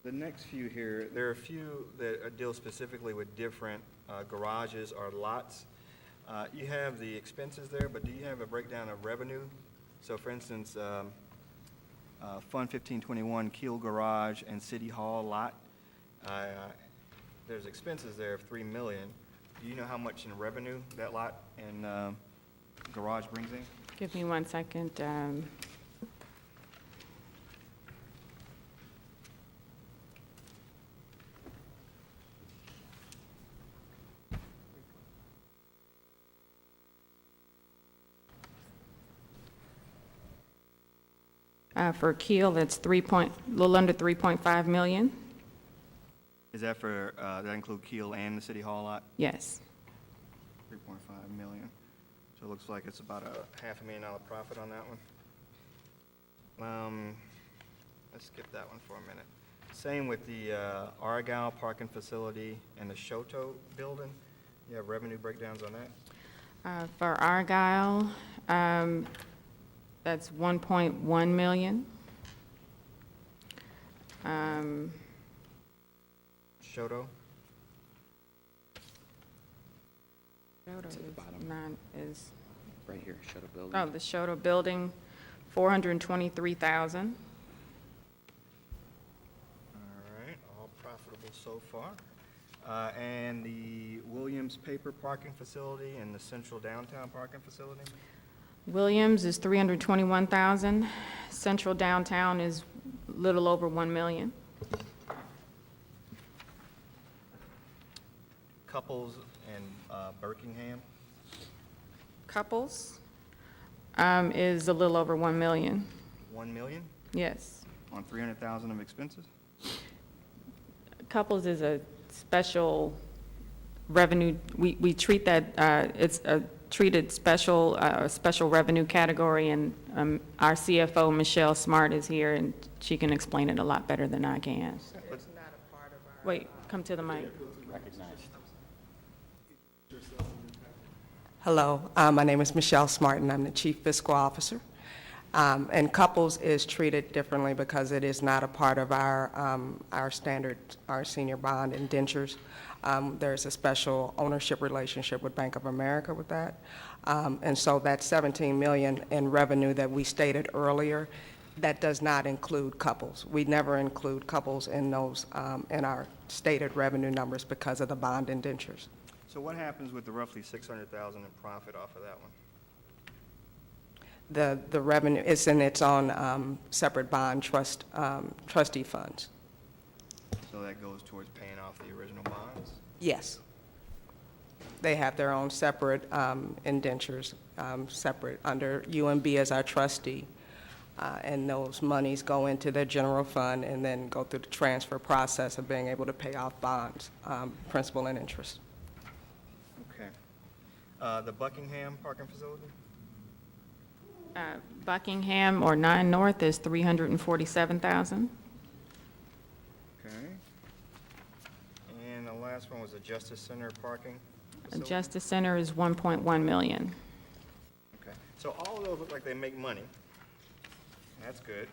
The next few here, there are a few that deal specifically with different garages or lots. You have the expenses there, but do you have a breakdown of revenue? So for instance, Fund 1521, Keel Garage and City Hall lot, there's expenses there of $3 million. Do you know how much in revenue that lot and garage brings in? Give me 1 second. For Keel, that's a little under 3.5 million. Is that for, that include Keel and the City Hall lot? Yes. 3.5 million. So it looks like it's about a $500,000 profit on that one. Let's skip that one for a minute. Same with the Argyle parking facility and the Shoto building. You have revenue breakdowns on that? For Argyle, that's 1.1 million. Shoto? Is Right here, Shuttle Building. oh, the Shoto building, 423,000. All right, all profitable so far. And the Williams Paper Parking Facility and the Central Downtown Parking Facility? Williams is 321,000. Central Downtown is a little over 1 million. Couples and Birkingham? Couples is a little over 1 million. 1 million Yes. on 300,000 of expenses? Couples is a special revenue, we treat that, it's a treated special revenue category, and our CFO, Michelle Smart, is here, and she can explain it a lot better than I can. Wait, come to the mic. Hello, my name is Michelle Smart, and I'm the Chief Fiscal Officer. And couples is treated differently because it is not a part of our standard, our senior bond indentures. There's a special ownership relationship with Bank of America with that. And so that 17 million in revenue that we stated earlier, that does not include couples. We never include couples in those, in our stated revenue numbers because of the bond indentures. So what happens with the roughly 600,000 in profit off of that one? The revenue is in its own separate bond trustee funds. So that goes towards paying off the original bonds? Yes. They have their own separate indentures, separate under UMB as our trustee. And those monies go into their general fund and then go through the transfer process of being able to pay off bonds, principal and interest. Okay. The Buckingham parking facility? Buckingham or 9 North is 347,000. Okay. And the last one was the Justice Center parking facility? Justice Center is 1.1 million. Okay. So all of those look like they make money. That's good.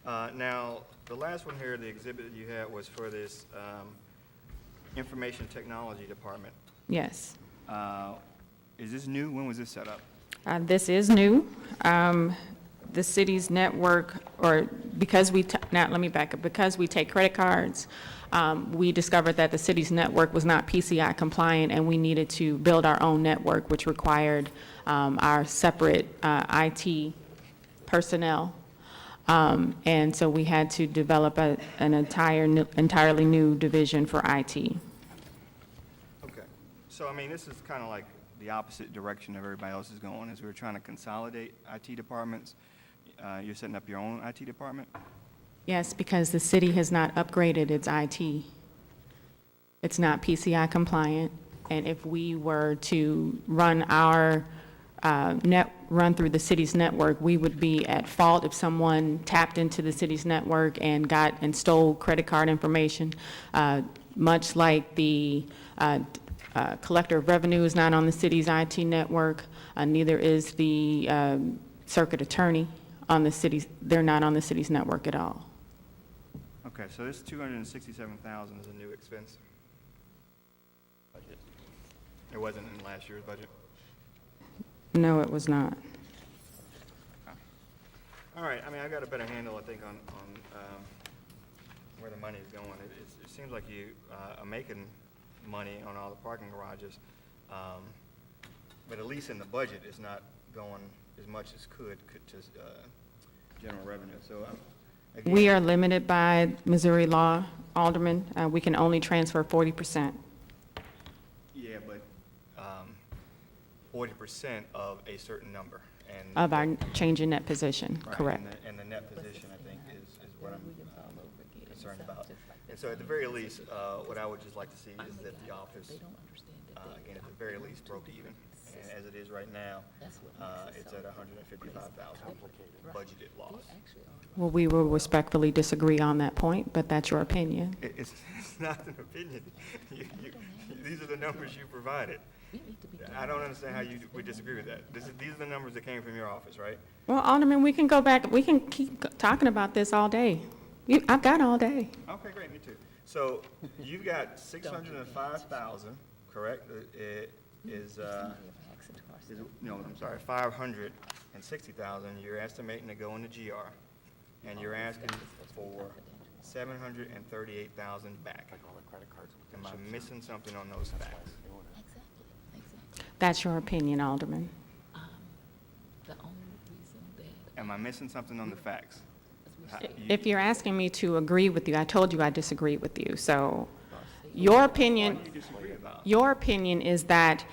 Now, the last one here, the exhibit that you had was for this Information Technology Department. Yes. Is this new? When was this set up? This is new. The city's network, or because we, now let me back up, because we take credit cards, we discovered that the city's network was not PCI compliant, and we needed to build our own network, which required our separate IT personnel And so we had to develop an entirely new division for IT. Okay. So, I mean, this is kind of like the opposite direction of everybody else is going, as we're trying to consolidate IT departments. You're setting up your own IT department? Yes, because the city has not upgraded its IT. It's not PCI compliant, and if we were to run our run through the city's network, we would be at fault if someone tapped into the city's network and stole credit card information. Much like the collector of revenue is not on the city's IT network, neither is the circuit attorney on the city's, they're not on the city's network at all. Okay, so this 267,000 is a new expense? It wasn't in last year's budget? No, it was not. All right, I mean, I got a better handle, I think, on where the money is going. It seems like you are making money on all the parking garages, but at least in the budget, it's not going as much as could to general revenue. So again, We are limited by Missouri law, Alderman. We can only transfer 40%. yeah, but 40% of a certain number, and Of our change in net position, right, correct. and the net position, I think, is what I'm concerned about. And so at the very least, what I would just like to see is that the office, again, at the very least, broke even. And as it is right now, it's at 155,000 budgeted loss. Well, we will respectfully disagree on that point, but that's your opinion. It's not an opinion. These are the numbers you provided. I don't understand how you would disagree with that. These are the numbers that came from your office, right? Well, Alderman, we can go back, we can keep talking about this all day. I've got all day. Okay, great, me too. So you've got 605,000, correct? It is, no, I'm sorry, 560,000. You're estimating to go into GR, and you're asking for 738,000 back. Am I missing something on those facts? That's your opinion, Alderman. Am I missing something on the facts? If you're asking me to agree with you, I told you I disagree with you. So your opinion, What do you disagree about? your opinion is that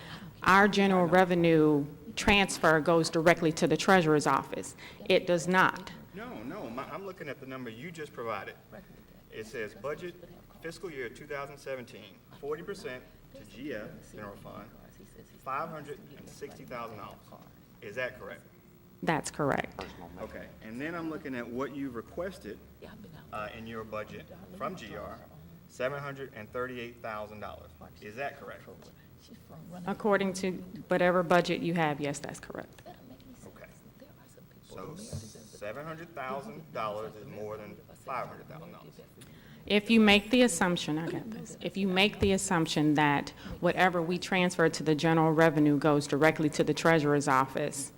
our general revenue transfer goes directly to the treasurer's office. It does not. No, I'm looking at the number you just provided. It says budget fiscal year 2017, 40% to GF, general fund, $560,000. Is that correct? That's correct. Okay, and then I'm looking at what you requested in your budget from GR, $738,000. Is that correct? According to whatever budget you have, yes, that's correct. Okay. So $700,000 is more than $500,000. If you make the assumption, I got this, if you make the assumption that whatever we transfer to the general revenue goes directly to the treasurer's office,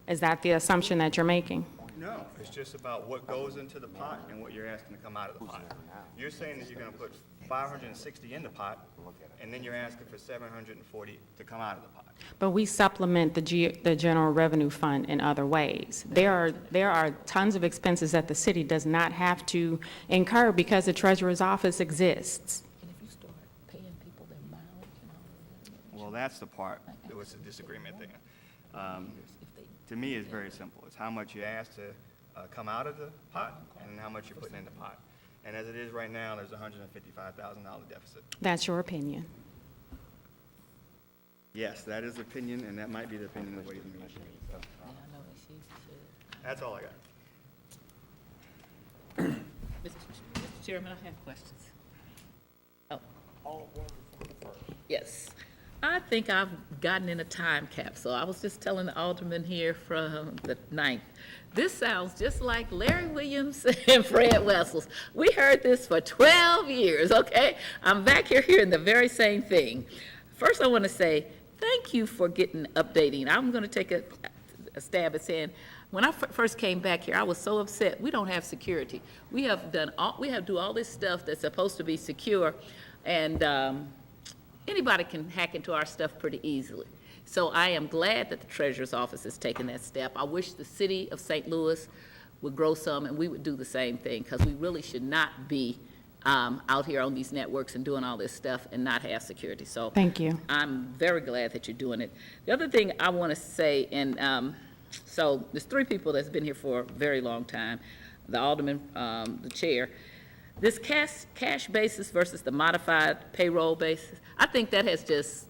is that the assumption that you're making? No, it's just about what goes into the pot and what you're asking to come out of the pot. You're saying that you're gonna put 560 in the pot, and then you're asking for 740 to come out of the pot. But we supplement the general revenue fund in other ways. There are tons of expenses that the city does not have to incur because the treasurer's office exists. Well, that's the part that was the disagreement there. To me, it's very simple. It's how much you ask to come out of the pot and how much you're putting in the pot. And as it is right now, there's a $155,000 deficit. That's your opinion. Yes, that is opinion, and that might be the opinion of Ways and Means. That's all I got. Mr. Chairman, I have questions. Oh. Yes. I think I've gotten in a time capsule. I was just telling the alderman here from the 9th. This sounds just like Larry Williams and Fred Wessels. We heard this for 12 years, okay? I'm back here hearing the very same thing. First, I want to say thank you for updating. I'm going to take a stab at saying, when I first came back here, I was so upset. We don't have security. We have to do all this stuff that's supposed to be secure, and anybody can hack into our stuff pretty easily. So I am glad that the treasurer's office has taken that step. I wish the city of St. Louis would grow some, and we would do the same thing, because we really should not be out here on these networks and doing all this stuff and not have security. So Thank you. I'm very glad that you're doing it. The other thing I want to say, and so there's three people that's been here for a very long time, the alderman, the chair. This cash basis versus the modified payroll basis, I think that has just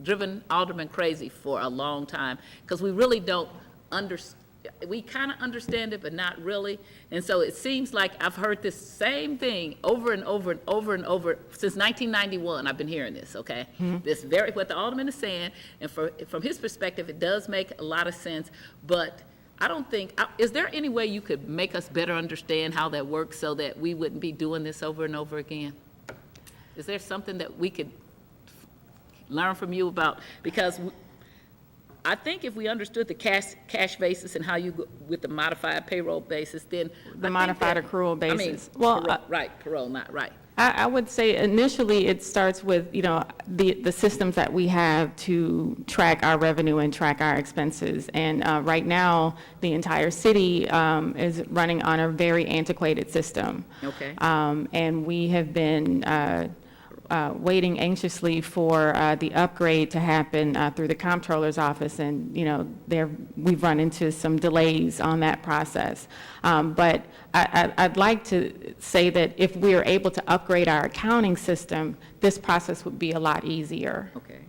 driven aldermen crazy for a long time, because we really don't understand. We kind of understand it, but not really. And so it seems like I've heard this same thing over and over and over and over since 1991. I've been hearing this, okay? This what the alderman is saying, and from his perspective, it does make a lot of sense, but I don't think, is there any way you could make us better understand how that works so that we wouldn't be doing this over and over again? Is there something that we could learn from you about? Because I think if we understood the cash basis and how you go with the modified payroll basis, then The modified accrual basis. Well, parole, not right. I would say initially it starts with, the systems that we have to track our revenue and track our expenses. And right now, the entire city is running on a very antiquated system. Okay. And we have been waiting anxiously for the upgrade to happen through the comptroller's office, and we've run into some delays on that process. But I'd like to say that if we are able to upgrade our accounting system, this process would be a lot easier. Okay.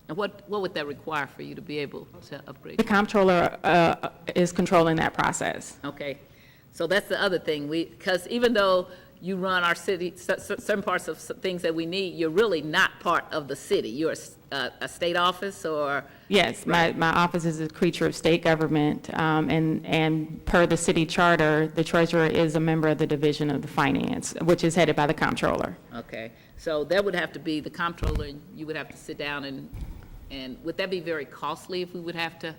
And what would that require for you to be able to upgrade? The comptroller is controlling that process. Okay. So that's the other thing. Because even though you run our city, certain parts of things that we need, you're really not part of the city. You're a state office, or? Yes, my office is a creature of state government, and per the city charter, the treasurer is a member of the Division of the Finance, which is headed by the comptroller. Okay, so that would have to be the comptroller, and you would have to sit down and would that be very costly if we would have to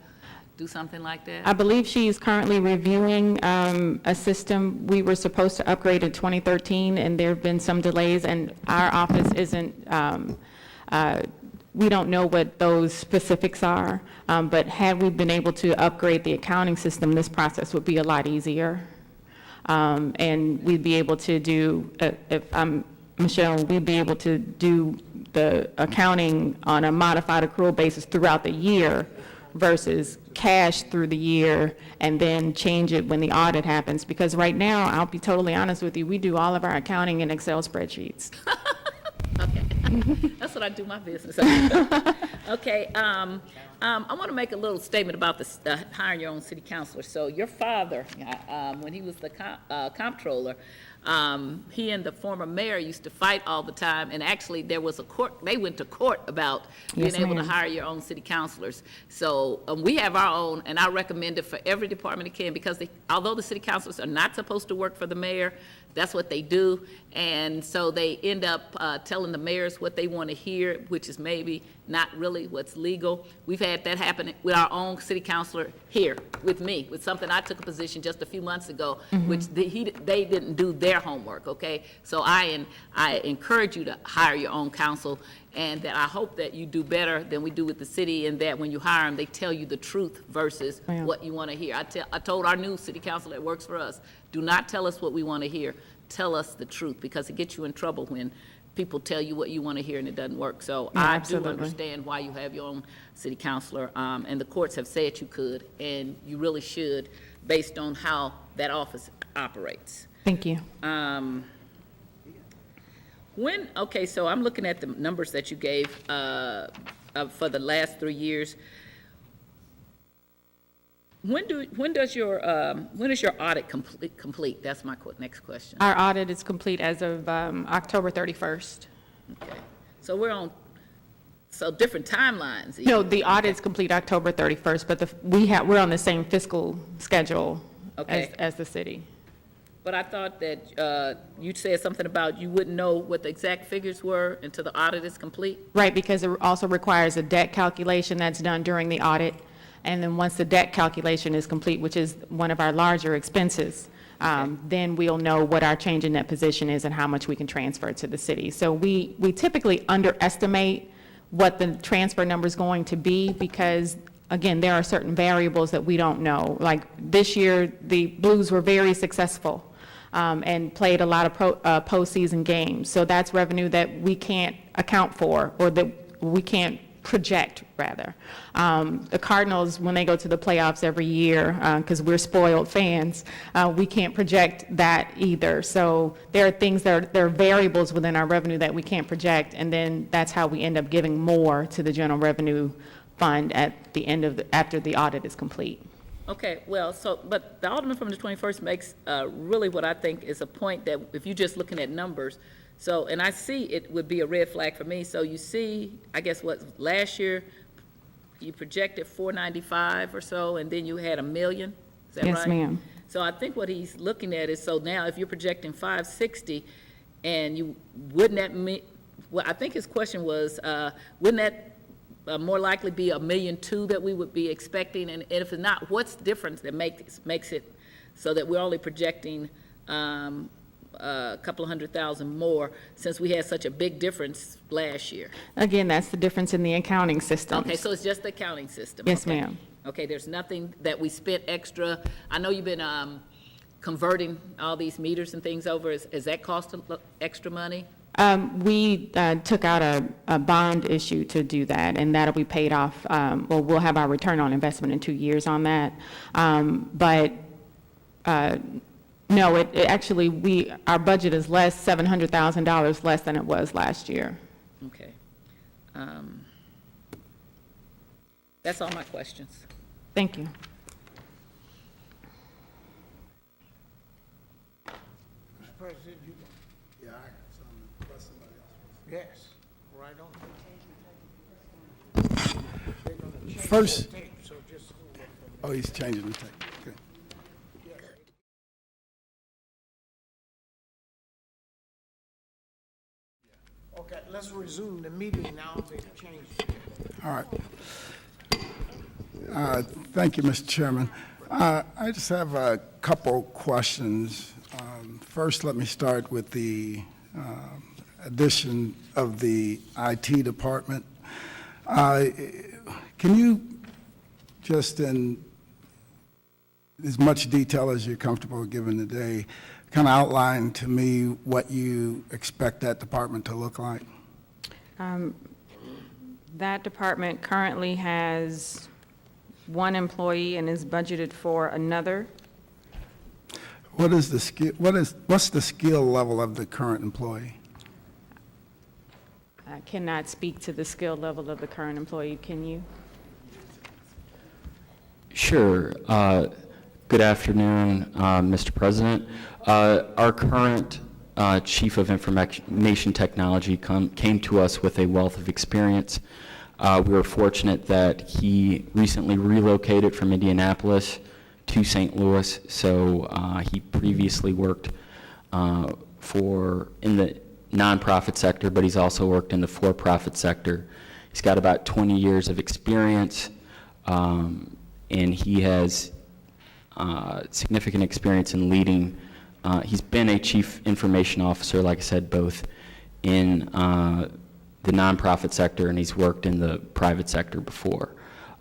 do something like that? I believe she is currently reviewing a system we were supposed to upgrade in 2013, and there have been some delays, and our office isn't, we don't know what those specifics are, but had we been able to upgrade the accounting system, this process would be a lot easier. And we'd be able to do, if I'm Michelle, we'd be able to do the accounting on a modified accrual basis throughout the year versus cash through the year and then change it when the audit happens. Because right now, I'll be totally honest with you, we do all of our accounting in Excel spreadsheets. Okay, that's what I do my business. Okay, I want to make a little statement about the hiring your own city councilor. So your father, when he was the comptroller, he and the former mayor used to fight all the time, and actually there was a court, they went to court about being able to hire your own city councilors. So we have our own, and I recommend it for every department it can, because although the city councilors are not supposed to work for the mayor, that's what they do, and so they end up telling the mayors what they want to hear, which is maybe not really what's legal. We've had that happen with our own city councilor here, with me, with something I took a position just a few months ago, which they didn't do their homework, okay? So I encourage you to hire your own counsel, and that I hope that you do better than we do with the city, and that when you hire them, they tell you the truth versus what you want to hear. I told our new city council that works for us, do not tell us what we want to hear. Tell us the truth, because it gets you in trouble when people tell you what you want to hear and it doesn't work. So I do understand why you have your own city councilor, and the courts have said you could, and you really should, based on how that office operates. Thank you. Okay, so I'm looking at the numbers that you gave for the last 3 years. When is your audit complete? That's my next question. Our audit is complete as of October 31st. Okay, so so different timelines. No, the audit's complete October 31st, but we're on the same fiscal schedule as the city. But I thought that you said something about you wouldn't know what the exact figures were until the audit is complete? Right, because it also requires a debt calculation that's done during the audit. And then once the debt calculation is complete, which is one of our larger expenses, then we'll know what our change in net position is and how much we can transfer to the city. So we typically underestimate what the transfer number is going to be, because again, there are certain variables that we don't know. Like this year, the Blues were very successful and played a lot of postseason games. So that's revenue that we can't account for, or that we can't project, rather. The Cardinals, when they go to the playoffs every year, because we're spoiled fans, we can't project that either. So there are things there are variables within our revenue that we can't project, and then that's how we end up giving more to the general revenue fund at the end of after the audit is complete. Okay, well, but the Alderman from the 21st makes really what I think is a point that if you're just looking at numbers, so, and I see it would be a red flag for me. So you see, I guess what, last year, you projected 495 or so, and then you had $1 million, is that right? Yes, ma'am. So I think what he's looking at is, so now if you're projecting 560, and you, wouldn't that mean, well, I think his question was, wouldn't that more likely be $1.2 million that we would be expecting? And if it's not, what's the difference that makes it so that we're only projecting a couple of $100,000 more, since we had such a big difference last year? Again, that's the difference in the accounting system. Okay, so it's just the accounting system? Yes, Okay. ma'am. Okay, there's nothing that we spent extra. I know you've been converting all these meters and things over. Is that cost extra money? We took out a bond issue to do that, and that'll be paid off. Well, we'll have our return on investment in 2 years on that. No, it actually, our budget is less, $700,000 less than it was last year. Okay. That's all my questions. Thank you. Mr. President, you. Yeah, I got something, plus somebody else. Yes, right on. They're gonna change First- the tape, so just hold it for a Oh, he's changing the tape. Okay. Okay, let's resume the meeting now. They've changed it. All right. Thank you, Mr. Chairman. I just have a couple questions. First, let me start with the addition of the IT department. Can you, just in as much detail as you're comfortable giving today, kind of outline to me what you expect that department to look like? That department currently has one employee and is budgeted for another. What is the skill, what's the skill level of the current employee? I cannot speak to the skill level of the current employee, can you? Sure. Good afternoon, Mr. President. Our current Chief of Information Technology came to us with a wealth of experience. We were fortunate that he recently relocated from Indianapolis to St. Louis, so he previously worked in the nonprofit sector, but he's also worked in the for-profit sector. He's got about 20 years of experience, and he has significant experience in leading. He's been a chief information officer, like I said, both in the nonprofit sector, and he's worked in the private sector before.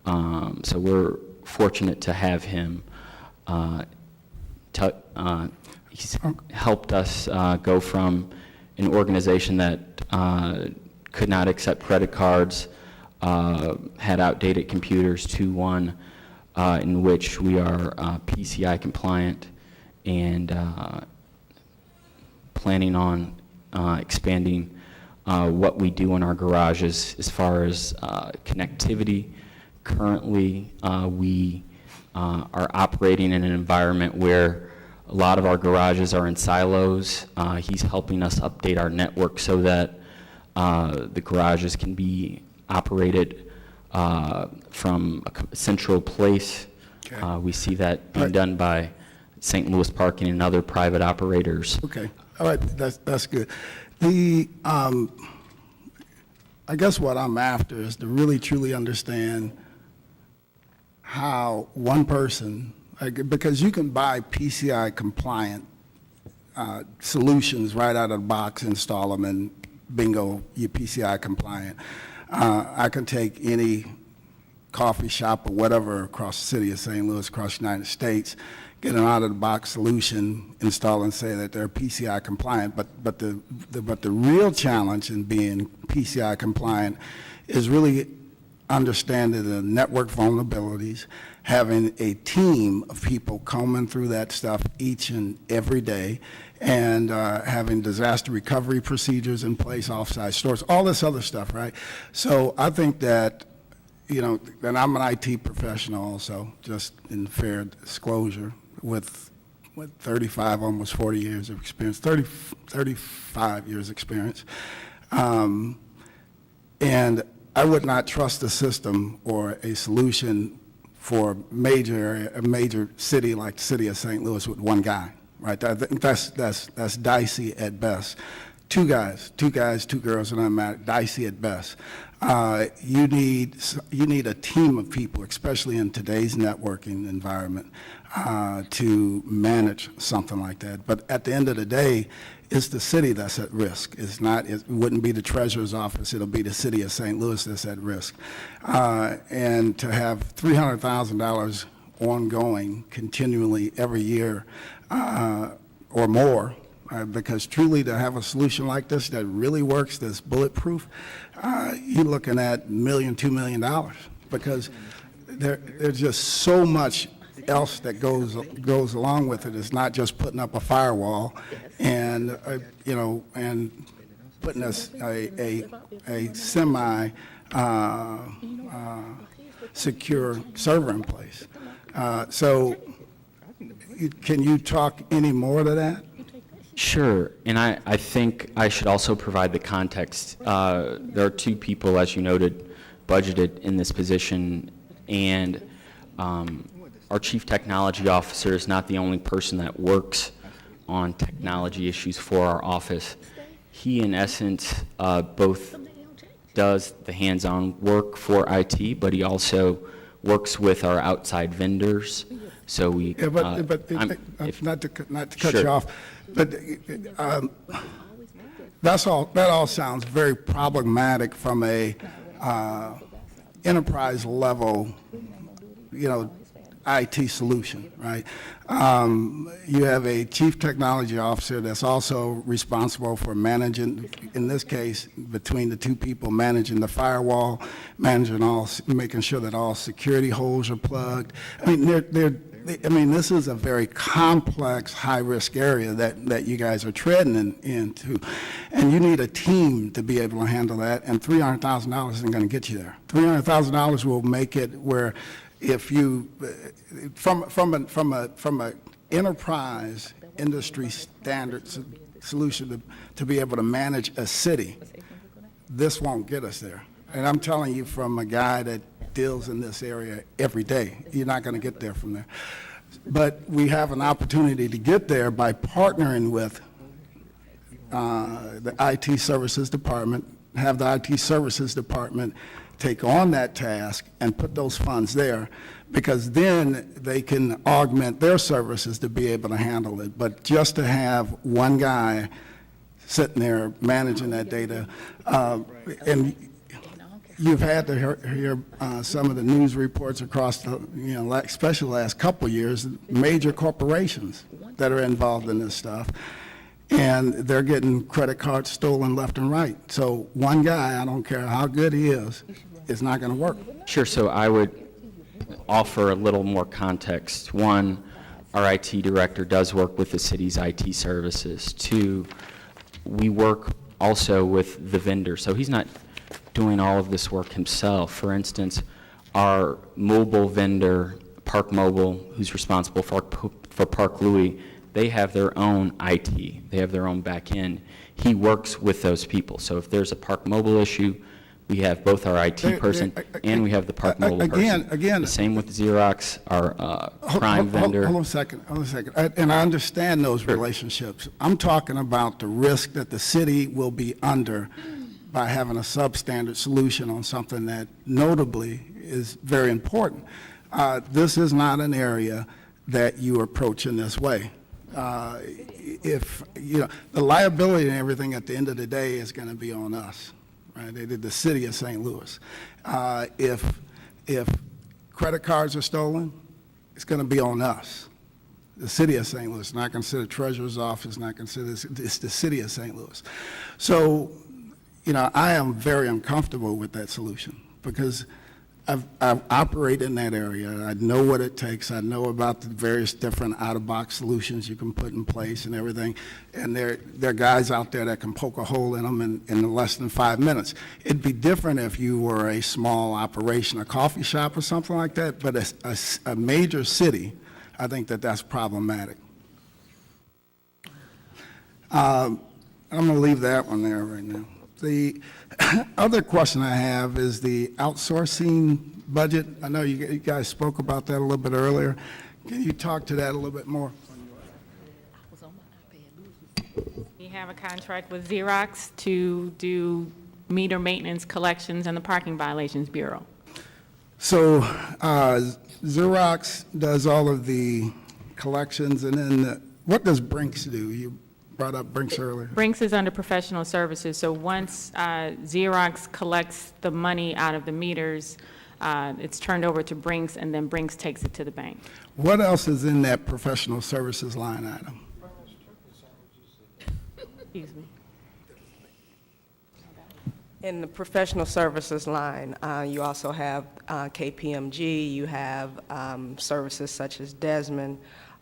So we're fortunate to have him. He's helped us go from an organization that could not accept credit cards, had outdated computers, to one in which we are PCI compliant and planning on expanding what we do in our garages as far as connectivity. Currently, we are operating in an environment where a lot of our garages are in silos. He's helping us update our network so that the garages can be operated from a central place. Okay. We see that being done by St. Louis Parking and other private operators. Okay, all right, that's good. I guess what I'm after is to really truly understand how one person, because you can buy PCI compliant solutions right out of the box, install them, and bingo, you're PCI compliant. I can take any coffee shop or whatever across the city of St. Louis, across the United States, get an out-of-the-box solution, install and say that they're PCI compliant. But the real challenge in being PCI compliant is really understanding the network vulnerabilities, having a team of people combing through that stuff each and every day, and having disaster recovery procedures in place, off-site stores, all this other stuff, right? So I think that, you know, and I'm an IT professional also, just in fair disclosure, with 35, almost 40 years of experience, 35 years experience. And I would not trust a system or a solution for a major city like the city of St. Louis with one guy, right? I think that's dicey at best. Two guys, two girls, and I'm at dicey at best. You need a team of people, especially in today's networking environment, to manage something like that. But at the end of the day, it's the city that's at risk. It's not. It wouldn't be the treasurer's office. It'll be the city of St. Louis that's at risk. And to have $300,000 ongoing, continually every year, or more. Because truly to have a solution like this that really works, that's bulletproof, you're looking at $1 million, $2 million, because there's just so much else that goes along with it. It's not just putting up a firewall and you know, and putting a semi secure server in place. So can you talk any more to that? Sure, and I think I should also provide the context. There are two people, as you noted, budgeted in this position, and our Chief Technology Officer is not the only person that works on technology issues for our office. He, in essence, both does the hands-on work for IT, but he also works with our outside vendors. So we, Yeah, not to cut Sure. you off, but that all sounds very problematic from a enterprise level, you know, IT solution, right? You have a chief technology officer that's also responsible for managing, in this case, between the two people, managing the firewall, making sure that all security holes are plugged. I mean, this is a very complex, high-risk area that you guys are treading into, and you need a team to be able to handle that, and $300,000 isn't going to get you there. $300,000 will make it where if you, from a enterprise industry standards solution to be able to manage a city, this won't get us there. And I'm telling you from a guy that deals in this area every day, you're not going to get there from there. But we have an opportunity to get there by partnering with the IT services department, have the IT services department take on that task and put those funds there, because then they can augment their services to be able to handle it. But just to have one guy sitting there managing that data, and you've had to hear some of the news reports across the, you know, especially the last couple of years, major corporations that are involved in this stuff, and they're getting credit cards stolen left and right. So one guy, I don't care how good he is not going to work. Sure, so I would offer a little more context. One, our IT director does work with the city's IT services. Two, we work also with the vendor, so he's not doing all of this work himself. For instance, our mobile vendor, Park Mobile, who's responsible for Park Louis, they have their own IT. They have their own back end. He works with those people. So if there's a Park Mobile issue, we have both our IT person and we have the Park Mobile person. Again. The same with Xerox, our prime vendor. Hold on a second. And I understand those relationships. I'm talking about the risk that the city will be under by having a substandard solution on something that notably is very important. This is not an area that you approach in this way. If, you know, the liability and everything at the end of the day is going to be on us, right? The city of St. Louis. if credit cards are stolen, it's going to be on us. The city of St. Louis, not consider treasurer's office, not consider, it's the city of St. Louis. So, you know, I am very uncomfortable with that solution because I've operated in that area. I know what it takes. I know about the various different out-of-box solutions you can put in place and everything. And there are guys out there that can poke a hole in them in less than 5 minutes. It'd be different if you were a small operation, a coffee shop or something like that, but a major city, I think that's problematic. I'm going to leave that one there right now. The other question I have is the outsourcing budget. I know you guys spoke about that a little bit earlier. Can you talk to that a little bit more? We have a contract with Xerox to do meter maintenance collections and the Parking Violations Bureau. So Xerox does all of the collections, and then what does Brinks do? You brought up Brinks earlier. Brinks is under professional services, so once Xerox collects the money out of the meters, it's turned over to Brinks, and then Brinks takes it to the bank. What else is in that professional services line item? Excuse me. In the professional services line, you also have KPMG, you have services such as Desmond,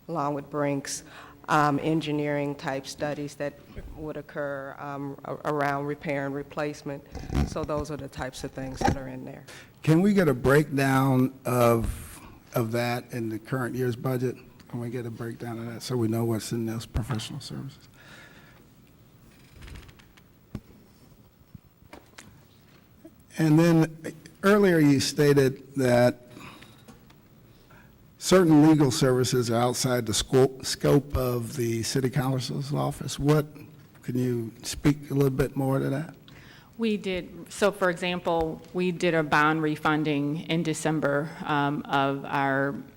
along with Brinks, engineering type studies that would occur around repair and replacement. So those are the types of things that are in there. Can we get a breakdown of that in the current year's budget? Can we get a breakdown of that so we know what's in those professional services? And then earlier you stated that certain legal services are outside the scope of the city counsel's office. Can you speak a little bit more to that? We did, so for example, we did a bond refunding in December of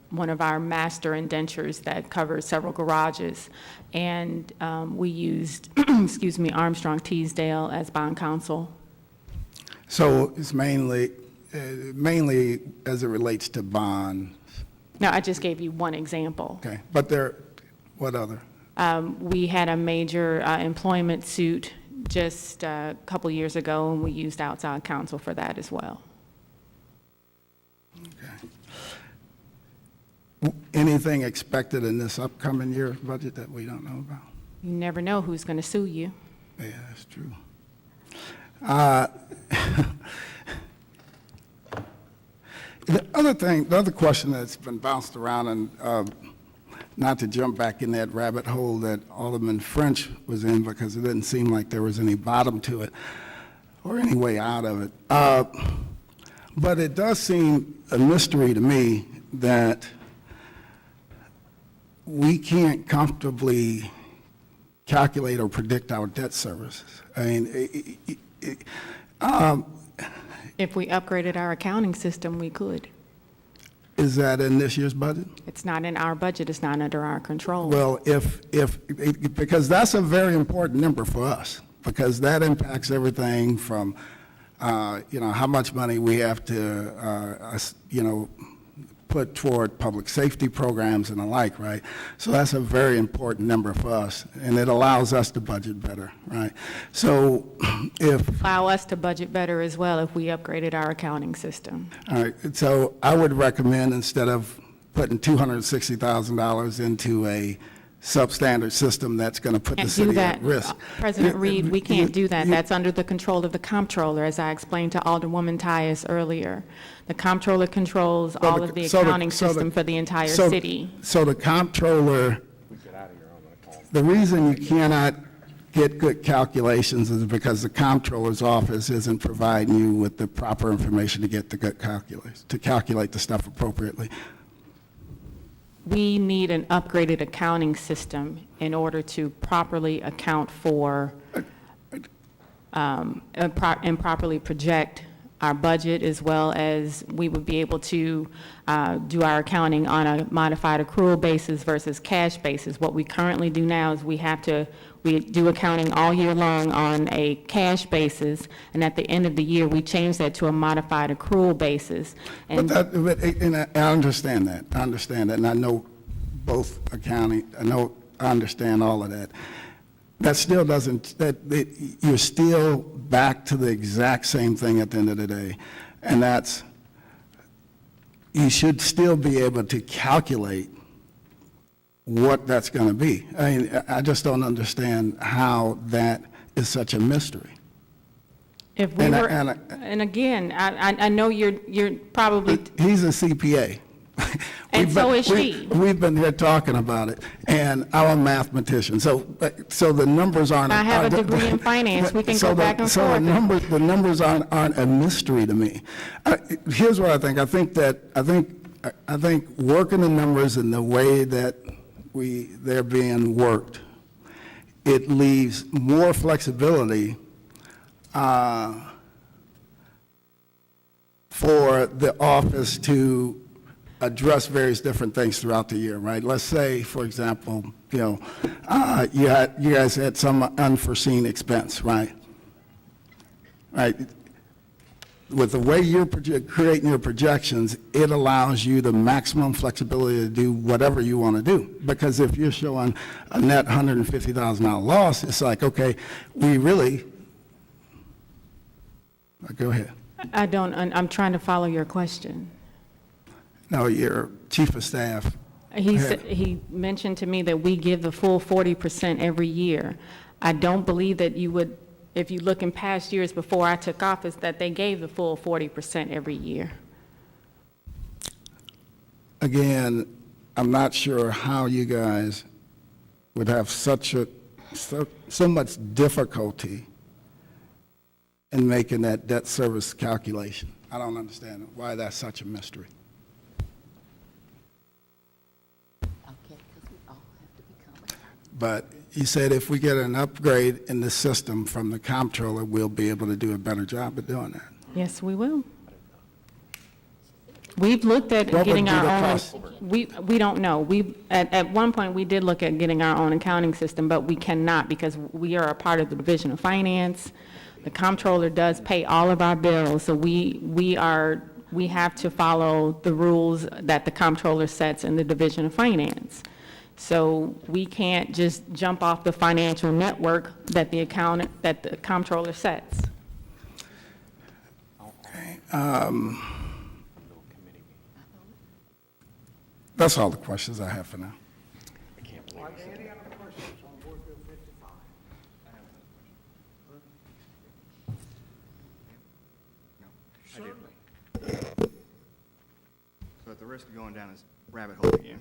one of our master indentures that covers several garages. And we used, excuse me, Armstrong Teasdale as bond counsel. So it's mainly as it relates to bond. No, I just gave you one example. Okay, but what other? We had a major employment suit just a couple years ago, and we used outside counsel for that as well. Okay. Anything expected in this upcoming year's budget that we don't know about? You never know who's going to sue you. Yeah, that's true. The other question that's been bounced around, and not to jump back in that rabbit hole that Alderman French was in, because it didn't seem like there was any bottom to it or any way out of it. But it does seem a mystery to me that we can't comfortably calculate or predict our debt services. I mean, If we upgraded our accounting system, we could. Is that in this year's budget? It's not in our budget, it's not under our control. Well, because that's a very important number for us, because that impacts everything from, how much money we have to, put toward public safety programs and the like, right? So that's a very important number for us, and it allows us to budget better, right? So Allow us to budget better as well if we upgraded our accounting system. All right, so I would recommend, instead of putting $260,000 into a substandard system that's going to put the Can't do city that. at risk. President Reed, we can't do that. That's under the control of the comptroller, as I explained to Alderwoman Tyus earlier. The comptroller controls all of the accounting system for the entire city. So the comptroller, the reason you cannot get good calculations is because the comptroller's office isn't providing you with the proper information to get the good calculus, to calculate the stuff appropriately. We need an upgraded accounting system in order to properly account for and properly project our budget, as well as we would be able to do our accounting on a modified accrual basis versus cash basis. What we currently do now is we do accounting all year long on a cash basis, and at the end of the year, we change that to a modified accrual basis. And And I understand that, and I know both accounting, I understand all of that. That still doesn't, you're still back to the exact same thing at the end of the day, and that's, you should still be able to calculate what that's going to be. I mean, I just don't understand how that is such a mystery. if we were, and again, I know you're probably, He's a CPA. and so is she. We've been here talking about it, and I'm a mathematician, so the numbers aren't. I have a degree in finance. We can go back and So forth. the numbers aren't a mystery to me. Here's what I think. I think working the numbers in the way that they're being worked, it leaves more flexibility for the office to address various different things throughout the year, right? Let's say, for example, you guys had some unforeseen expense, right? Right. With the way you're creating your projections, it allows you the maximum flexibility to do whatever you want to do. Because if you're showing a net $150,000 loss, it's like, okay, we really, go ahead. I'm trying to follow your question. No, your chief of staff. He mentioned to me that we give the full 40% every year. I don't believe that you would, if you look in past years before I took office, that they gave the full 40% every year. Again, I'm not sure how you guys would have so much difficulty in making that debt service calculation. I don't understand why that's such a mystery. But you said if we get an upgrade in the system from the comptroller, we'll be able to do a better job of doing that. Yes, we will. We've looked at What would getting be our the own, cost? we don't know. At one point, we did look at getting our own accounting system, but we cannot because we are a part of the Division of Finance. The comptroller does pay all of our bills, so we have to follow the rules that the comptroller sets in the Division of Finance. So we can't just jump off the financial network that the comptroller sets. Okay. That's all the questions I have for now. Are there any other questions on Board Bill 55? So at the risk of going down this rabbit hole again,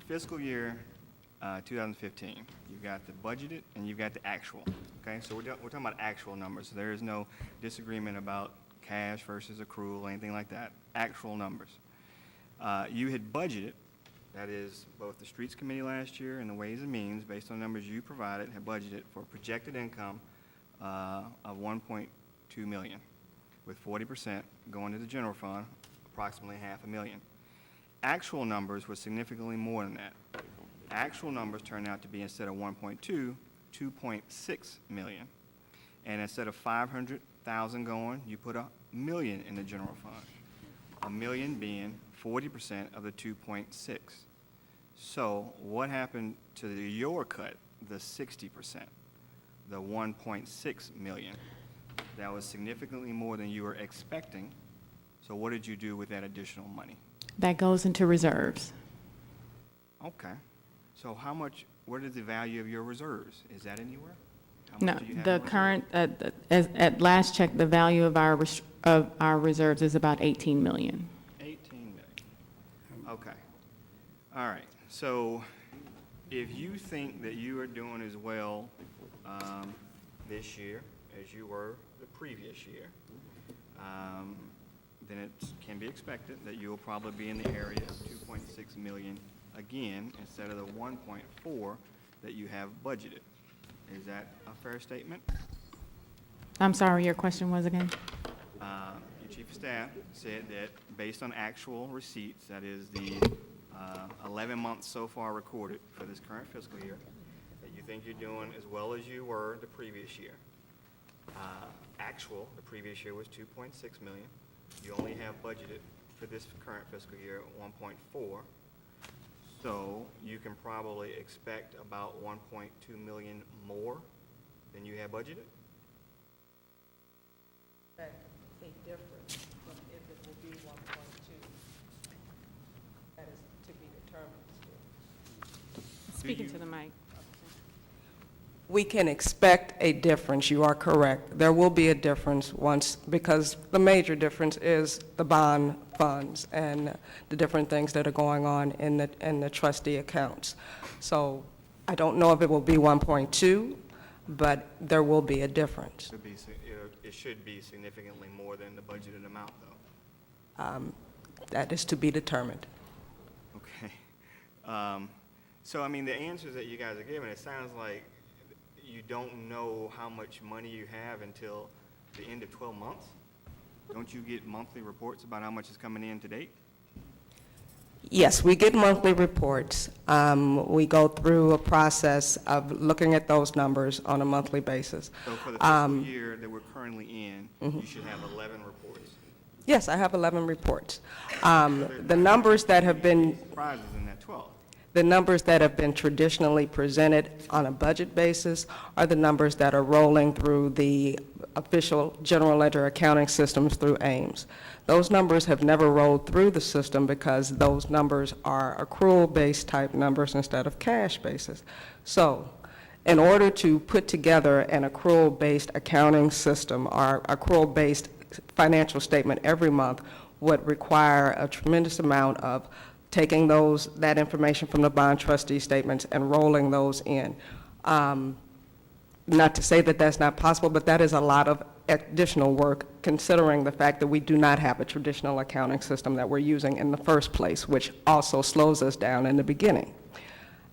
fiscal year 2015, you've got the budgeted and you've got the actual, okay? So we're talking about actual numbers. There is no disagreement about cash versus accrual, anything like that. Actual numbers. You had budgeted, that is both the Streets Committee last year and the Ways and Means, based on numbers you provided, had budgeted for projected income of $1.2 million, with 40% going to the general fund, approximately $500,000. Actual numbers were significantly more than that. Actual numbers turned out to be, instead of 1.2, 2.6 million. And instead of 500,000 going, you put $1 million in the general fund. $1 million being 40% of the 2.6. So what happened to your cut, the 60%, the 1.6 million? That was significantly more than you were expecting. So what did you do with that additional money? That goes into reserves. Okay. So how much, what is the value of your reserves? Is that anywhere? How No, much do you have the in reserves? current, at last check, the value of our reserves is about 18 million. 18 million. Okay. All right. So if you think that you are doing as well this year as you were the previous year, then it can be expected that you will probably be in the area of 2.6 million again, instead of the 1.4 that you have budgeted. Is that a fair statement? I'm sorry, your question was again? Your chief of staff said that based on actual receipts, that is the 11 months so far recorded for this current fiscal year, that you think you're doing as well as you were the previous year. Actual, the previous year was 2.6 million. You only have budgeted for this current fiscal year 1.4. So you can probably expect about 1.2 million more than you have budgeted? That's a difference from if it will be 1.2. That is to be determined still. Speaking to the mic. We can expect a difference, you are correct. There will be a difference once, because the major difference is the bond funds and the different things that are going on in the trustee accounts. So I don't know if it will be 1.2, but there will be a difference. It should be significantly more than the budgeted amount, though. That is to be determined. Okay. So, I mean, the answers that you guys are giving, it sounds like you don't know how much money you have until the end of 12 months? Don't you get monthly reports about how much is coming in to date? Yes, we get monthly reports. We go through a process of looking at those numbers on a monthly basis. So for the fiscal year that we're currently in, you should have 11 reports. Yes, I have 11 reports. The numbers that have been Surprises in that 12. The numbers that have been traditionally presented on a budget basis are the numbers that are rolling through the official general ledger accounting systems through Ames. Those numbers have never rolled through the system because those numbers are accrual-based type numbers instead of cash basis. So, in order to put together an accrual-based accounting system or accrual-based financial statement every month would require a tremendous amount of taking that information from the bond trustee statements and rolling those in. Not to say that that's not possible, but that is a lot of additional work considering the fact that we do not have a traditional accounting system that we're using in the first place, which also slows us down in the beginning.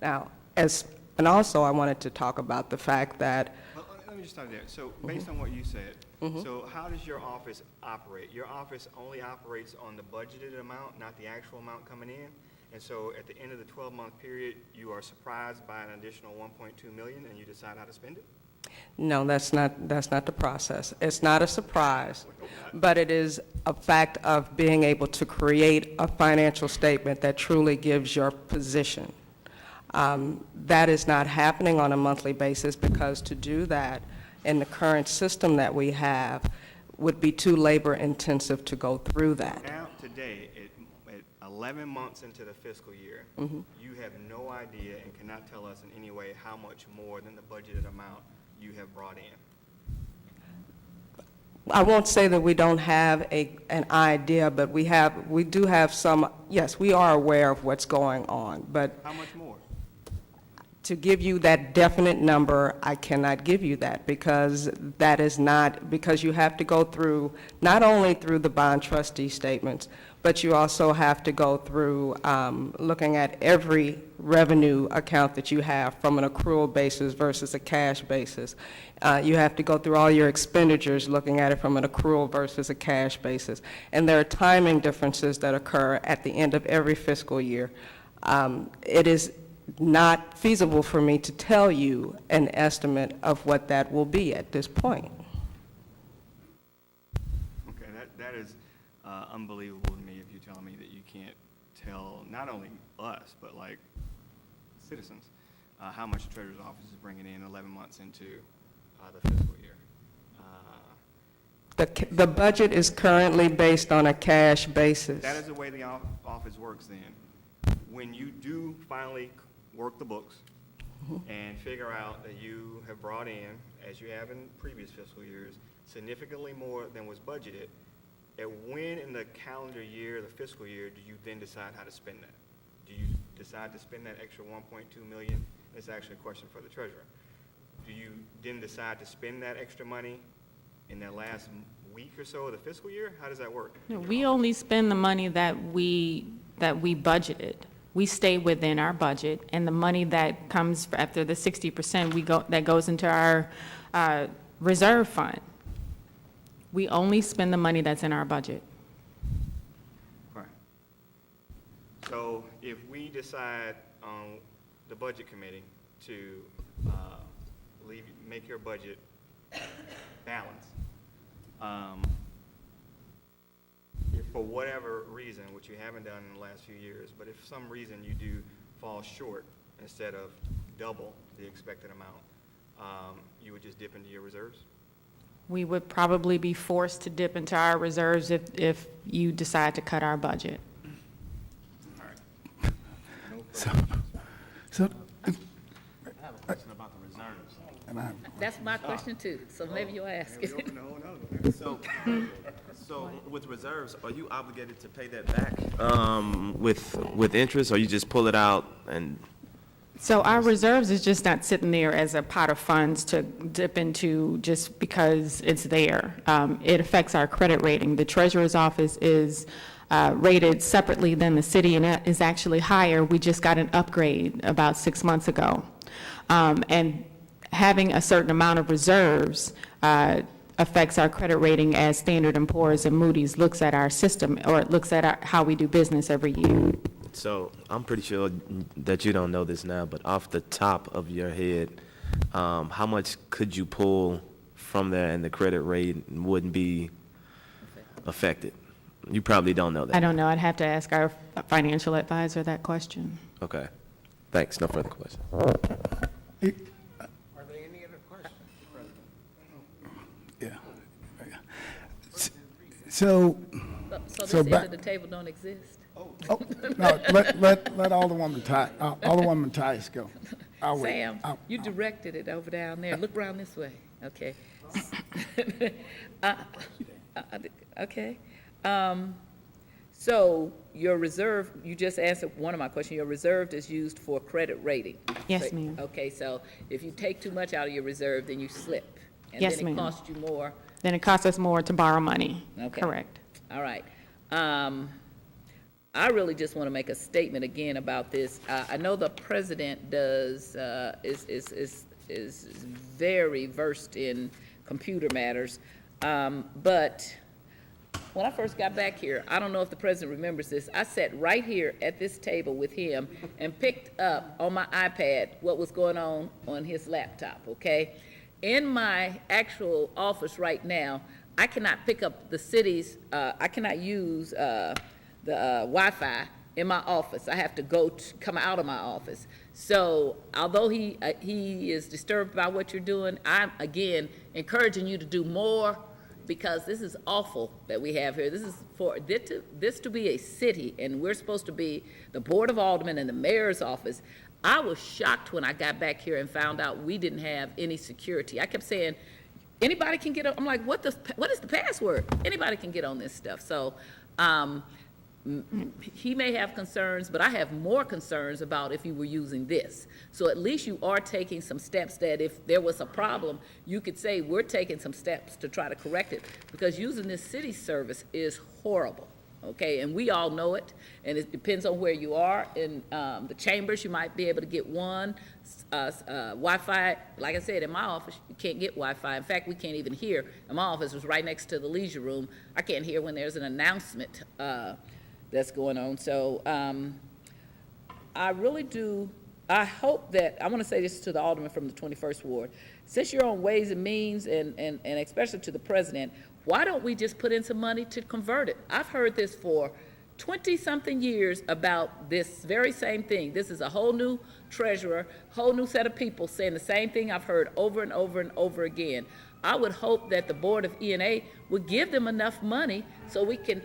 Now, and also I wanted to talk about the fact that Well, let me just start there. So based on what you said, so how does your office operate? Your office only operates on the budgeted amount, not the actual amount coming in? And so at the end of the 12-month period, you are surprised by an additional 1.2 million and you decide how to spend it? no, that's not the process. It's not a surprise, but it is a fact of being able to create a financial statement that truly gives your position. That is not happening on a monthly basis because to do that in the current system that we have would be too labor-intensive to go through that. Now, today, at 11 months into the fiscal year, you have no idea and cannot tell us in any way how much more than the budgeted amount you have brought in. I won't say that we don't have an idea, but we do have some, yes, we are aware of what's going on, but How much more? to give you that definite number, I cannot give you that because that is not, because you have to go through, not only through the bond trustee statements, but you also have to go through looking at every revenue account that you have from an accrual basis versus a cash basis. You have to go through all your expenditures, looking at it from an accrual versus a cash basis. And there are timing differences that occur at the end of every fiscal year. It is not feasible for me to tell you an estimate of what that will be at this point. Okay, that is unbelievable to me if you're telling me that you can't tell not only us, but like citizens, how much the Treasurer's Office is bringing in 11 months into the fiscal year. The budget is currently based on a cash basis. That is the way the office works then. When you do finally work the books and figure out that you have brought in, as you have in previous fiscal years, significantly more than was budgeted, at when in the calendar year, the fiscal year, do you then decide how to spend that? Do you decide to spend that extra 1.2 million? It's actually a question for the treasurer. Do you then decide to spend that extra money in that last week or so of the fiscal year? How does that work? No, we only spend the money that we budgeted. We stay within our budget, and the money that comes after the 60% that goes into our reserve fund. We only spend the money that's in our budget. Right. So if we decide on the budget committee to make your budget balance, if for whatever reason, which you haven't done in the last few years, but if for some reason you do fall short instead of double the expected amount, you would just dip into your reserves? We would probably be forced to dip into our reserves if you decide to cut our budget. So, I have a question about the reserves. That's my question too, so maybe you'll ask it. So with reserves, are you obligated to pay that back with interest, or you just pull it out and? So our reserves is just not sitting there as a pot of funds to dip into just because it's there. It affects our credit rating. The treasurer's office is rated separately than the city, and it is actually higher. We just got an upgrade about 6 months ago. And having a certain amount of reserves affects our credit rating as Standard & Poor's and Moody's looks at our system, or it looks at how we do business every year. So I'm pretty sure that you don't know this now, but off the top of your head, how much could you pull from there and the credit rate wouldn't be affected? You probably don't know that. I don't know. I'd have to ask our financial advisor that question. Okay. Thanks. No further questions. Are there any other questions? Yeah. So So this back- end of the table don't exist? Oh, no, let Alderwoman Tice go. I'll wait. Sam, you directed it over down there. Look around this way. Okay. Okay. So your reserve, you just answered one of my questions. Your reserve is used for credit rating. Yes, So- ma'am. Okay, so if you take too much out of your reserve, then you slip. Yes, And then ma'am. it costs you more. Then it costs us more to borrow money. Okay. Correct. All right. I really just want to make a statement again about this. I know the president does, is very versed in computer matters. But when I first got back here, I don't know if the president remembers this, I sat right here at this table with him and picked up on my iPad what was going on his laptop, okay? In my actual office right now, I cannot pick up the city's, I cannot use the Wi-Fi in my office. I have to come out of my office. So although he is disturbed by what you're doing, I'm, again, encouraging you to do more, because this is awful that we have here. This is for this to be a city, and we're supposed to be the Board of Aldermen and the mayor's office. I was shocked when I got back here and found out we didn't have any security. I kept saying, anybody can get on. I'm like, what is the password? Anybody can get on this stuff. So he may have concerns, but I have more concerns about if you were using this. So at least you are taking some steps that if there was a problem, you could say, we're taking some steps to try to correct it, because using this city service is horrible, okay? And we all know it, and it depends on where you are. In the chambers, you might be able to get one. Wi-Fi, like I said, in my office, you can't get Wi-Fi. In fact, we can't even hear. And my office was right next to the leisure room. I can't hear when there's an announcement that's going on. So I really do, I hope that, I want to say this to the alderman from the 21st Ward. Since you're on Ways and Means, and especially to the president, why don't we just put in some money to convert it? I've heard this for 20-something years about this very same thing. This is a whole new treasurer, whole new set of people saying the same thing I've heard over and over and over again. I would hope that the Board of E&A would give them enough money so we can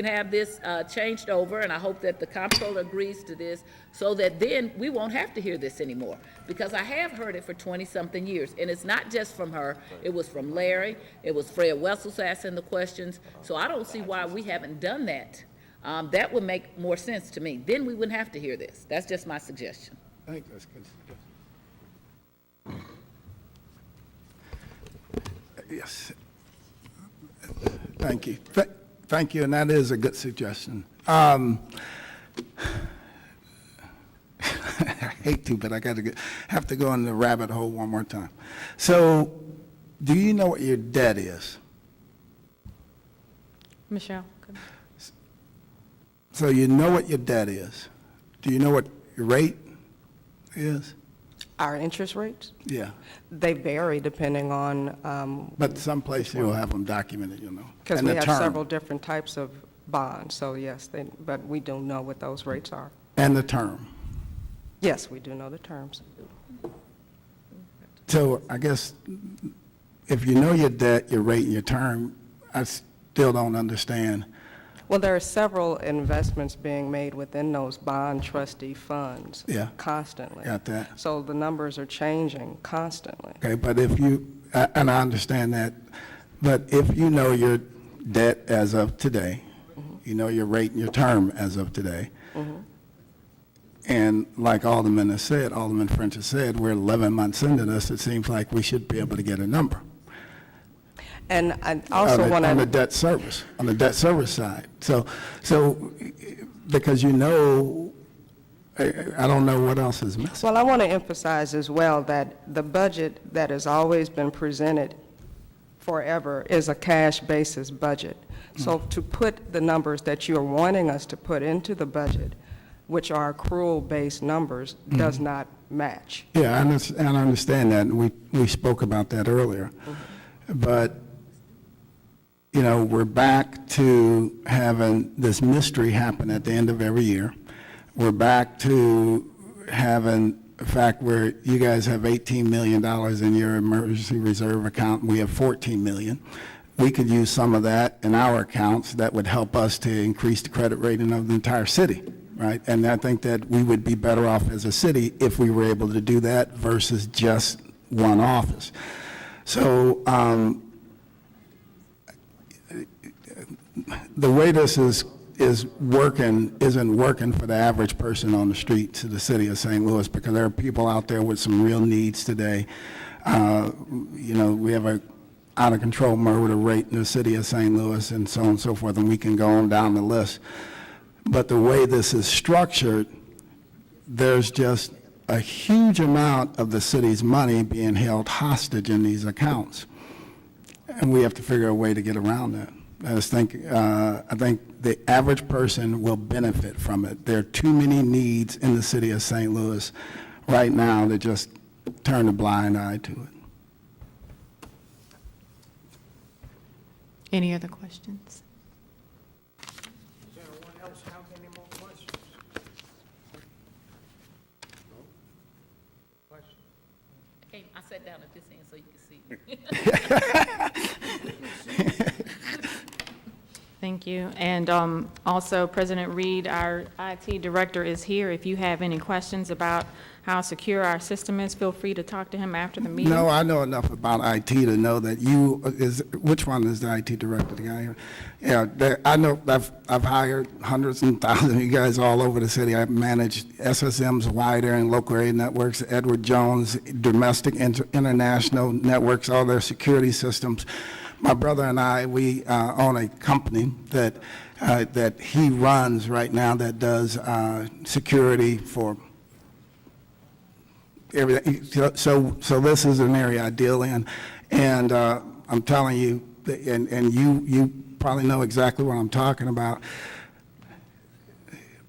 have this changed over, and I hope that the comptroller agrees to this, so that then we won't have to hear this anymore. Because I have heard it for 20-something years, and it's not just from her. It was from Larry. It was Fred Wessels asking the questions. So I don't see why we haven't done that. That would make more sense to me. Then we wouldn't have to hear this. That's just my suggestion. I think that's good. Yes. Thank you. Thank you, and that is a good suggestion. I hate to, but I have to go in the rabbit hole one more time. So, do you know what your debt is? Michelle? So you know what your debt is. Do you know what your rate is? Our interest rates, Yeah. they vary depending on, But someplace you'll have them documented, you know. because And we the have term. several different types of bonds, so yes, but we do know what those rates are. And the term. Yes, we do know the terms. So I guess if you know your debt, your rate, and your term, I still don't understand. Well, there are several investments being made within those bond trustee funds. Yeah. Constantly. Got that. So the numbers are changing constantly. Okay, but if you, and I understand that, but if you know your debt as of today, you know your rate and your term as of today, and like Alderman has said, Alderman French has said, we're 11 months into this, it seems like we should be able to get a number. And I also want On the to, debt service, on the debt service side. So, because you know, I don't know what else is missing. well, I want to emphasize as well that the budget that has always been presented forever is a cash basis budget. So to put the numbers that you're wanting us to put into the budget, which are accrual-based numbers, does not match. Yeah, I understand that, and we spoke about that earlier. But, you know, we're back to having this mystery happen at the end of every year. We're back to having a fact where you guys have $18 million in your emergency reserve account, and we have $14 million. We could use some of that in our accounts that would help us to increase the credit rating of the entire city, right? And I think that we would be better off as a city if we were able to do that versus just one office. So the way this is working isn't working for the average person on the streets of the city of St. Louis, because there are people out there with some real needs today. You know, we have a out-of-control murder rate in the city of St. Louis and so on and so forth, and we can go on down the list. But the way this is structured, there's just a huge amount of the city's money being held hostage in these accounts. And we have to figure a way to get around that. I think the average person will benefit from it. There are too many needs in the city of St. Louis right now to just turn a blind eye to it. Any other questions? Does anyone else have any more questions? No? Questions? Hey, I sat down at this end so you can see. Thank you. And also, President Reed, our IT director, is here. If you have any questions about how secure our system is, feel free to talk to him after the meeting. No, I know enough about IT to know that which one is the IT director, the guy here? Yeah, I know, I've hired hundreds and thousands of you guys all over the city. I've managed SSM's wide area and local area networks, Edward Jones, domestic, international networks, all their security systems. My brother and I, we own a company that he runs right now that does security for everything. So this is an area I deal in, and I'm telling you, and you probably know exactly what I'm talking about.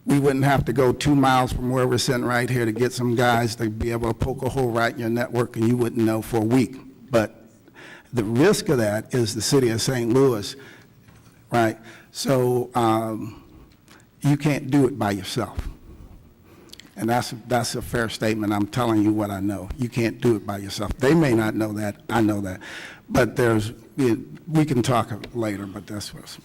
We wouldn't have to go 2 miles from where we're sitting right here to get some guys to be able to poke a hole right in your network, and you wouldn't know for a week. But the risk of that is the city of St. Louis, right? So you can't do it by yourself. And that's a fair statement. I'm telling you what I know. You can't do it by yourself. They may not know that. I know that. But we can talk later, but that's what's.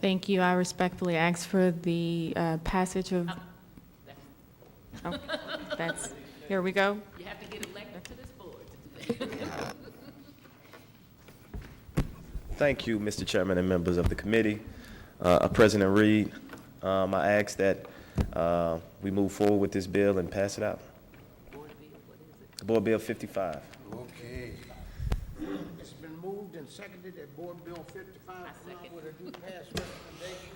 Thank you. I respectfully ask for the passage of, oh, that's, here we go. You have to get elected to this board to do that. Thank you, Mr. Chairman and members of the committee. President Reed, I ask that we move forward with this bill and pass it out. Board Bill 55. Okay. It's been moved and seconded that Board Bill 55 come out with a due pass recommendation.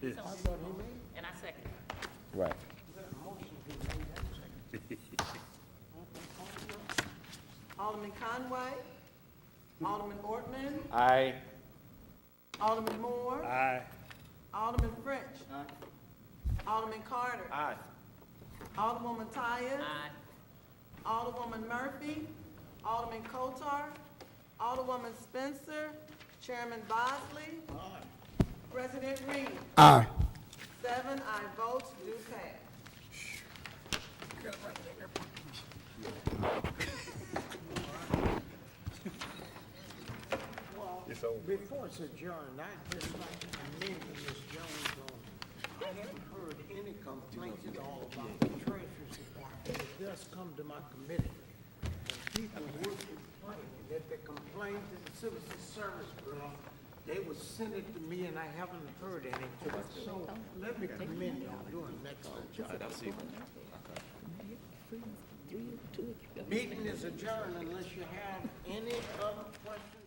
Yes. I thought he made. And I second. Right. Motion to be made and seconded. Alderman Conway. Alderman Ortman. Aye. Alderman Moore. Aye. Alderman French. Alderman Carter. Aye. Alderwoman Tyus. Alderwoman Murphy. Alderman Coatar. Alderwoman Spencer. Chairman Bosley. President Reed. Aye. 7 aye votes do pass. Before it's adjourned, I'd just like to commend Ms. Jones on, I haven't heard any complaints at all about the treasurer's department. It does come to my committee, and people would complain, and if they complain to the Citizen Service Bureau, they would send it to me, and I haven't heard any. So let me commend you on doing an excellent job. Meeting is adjourned unless you have any other questions.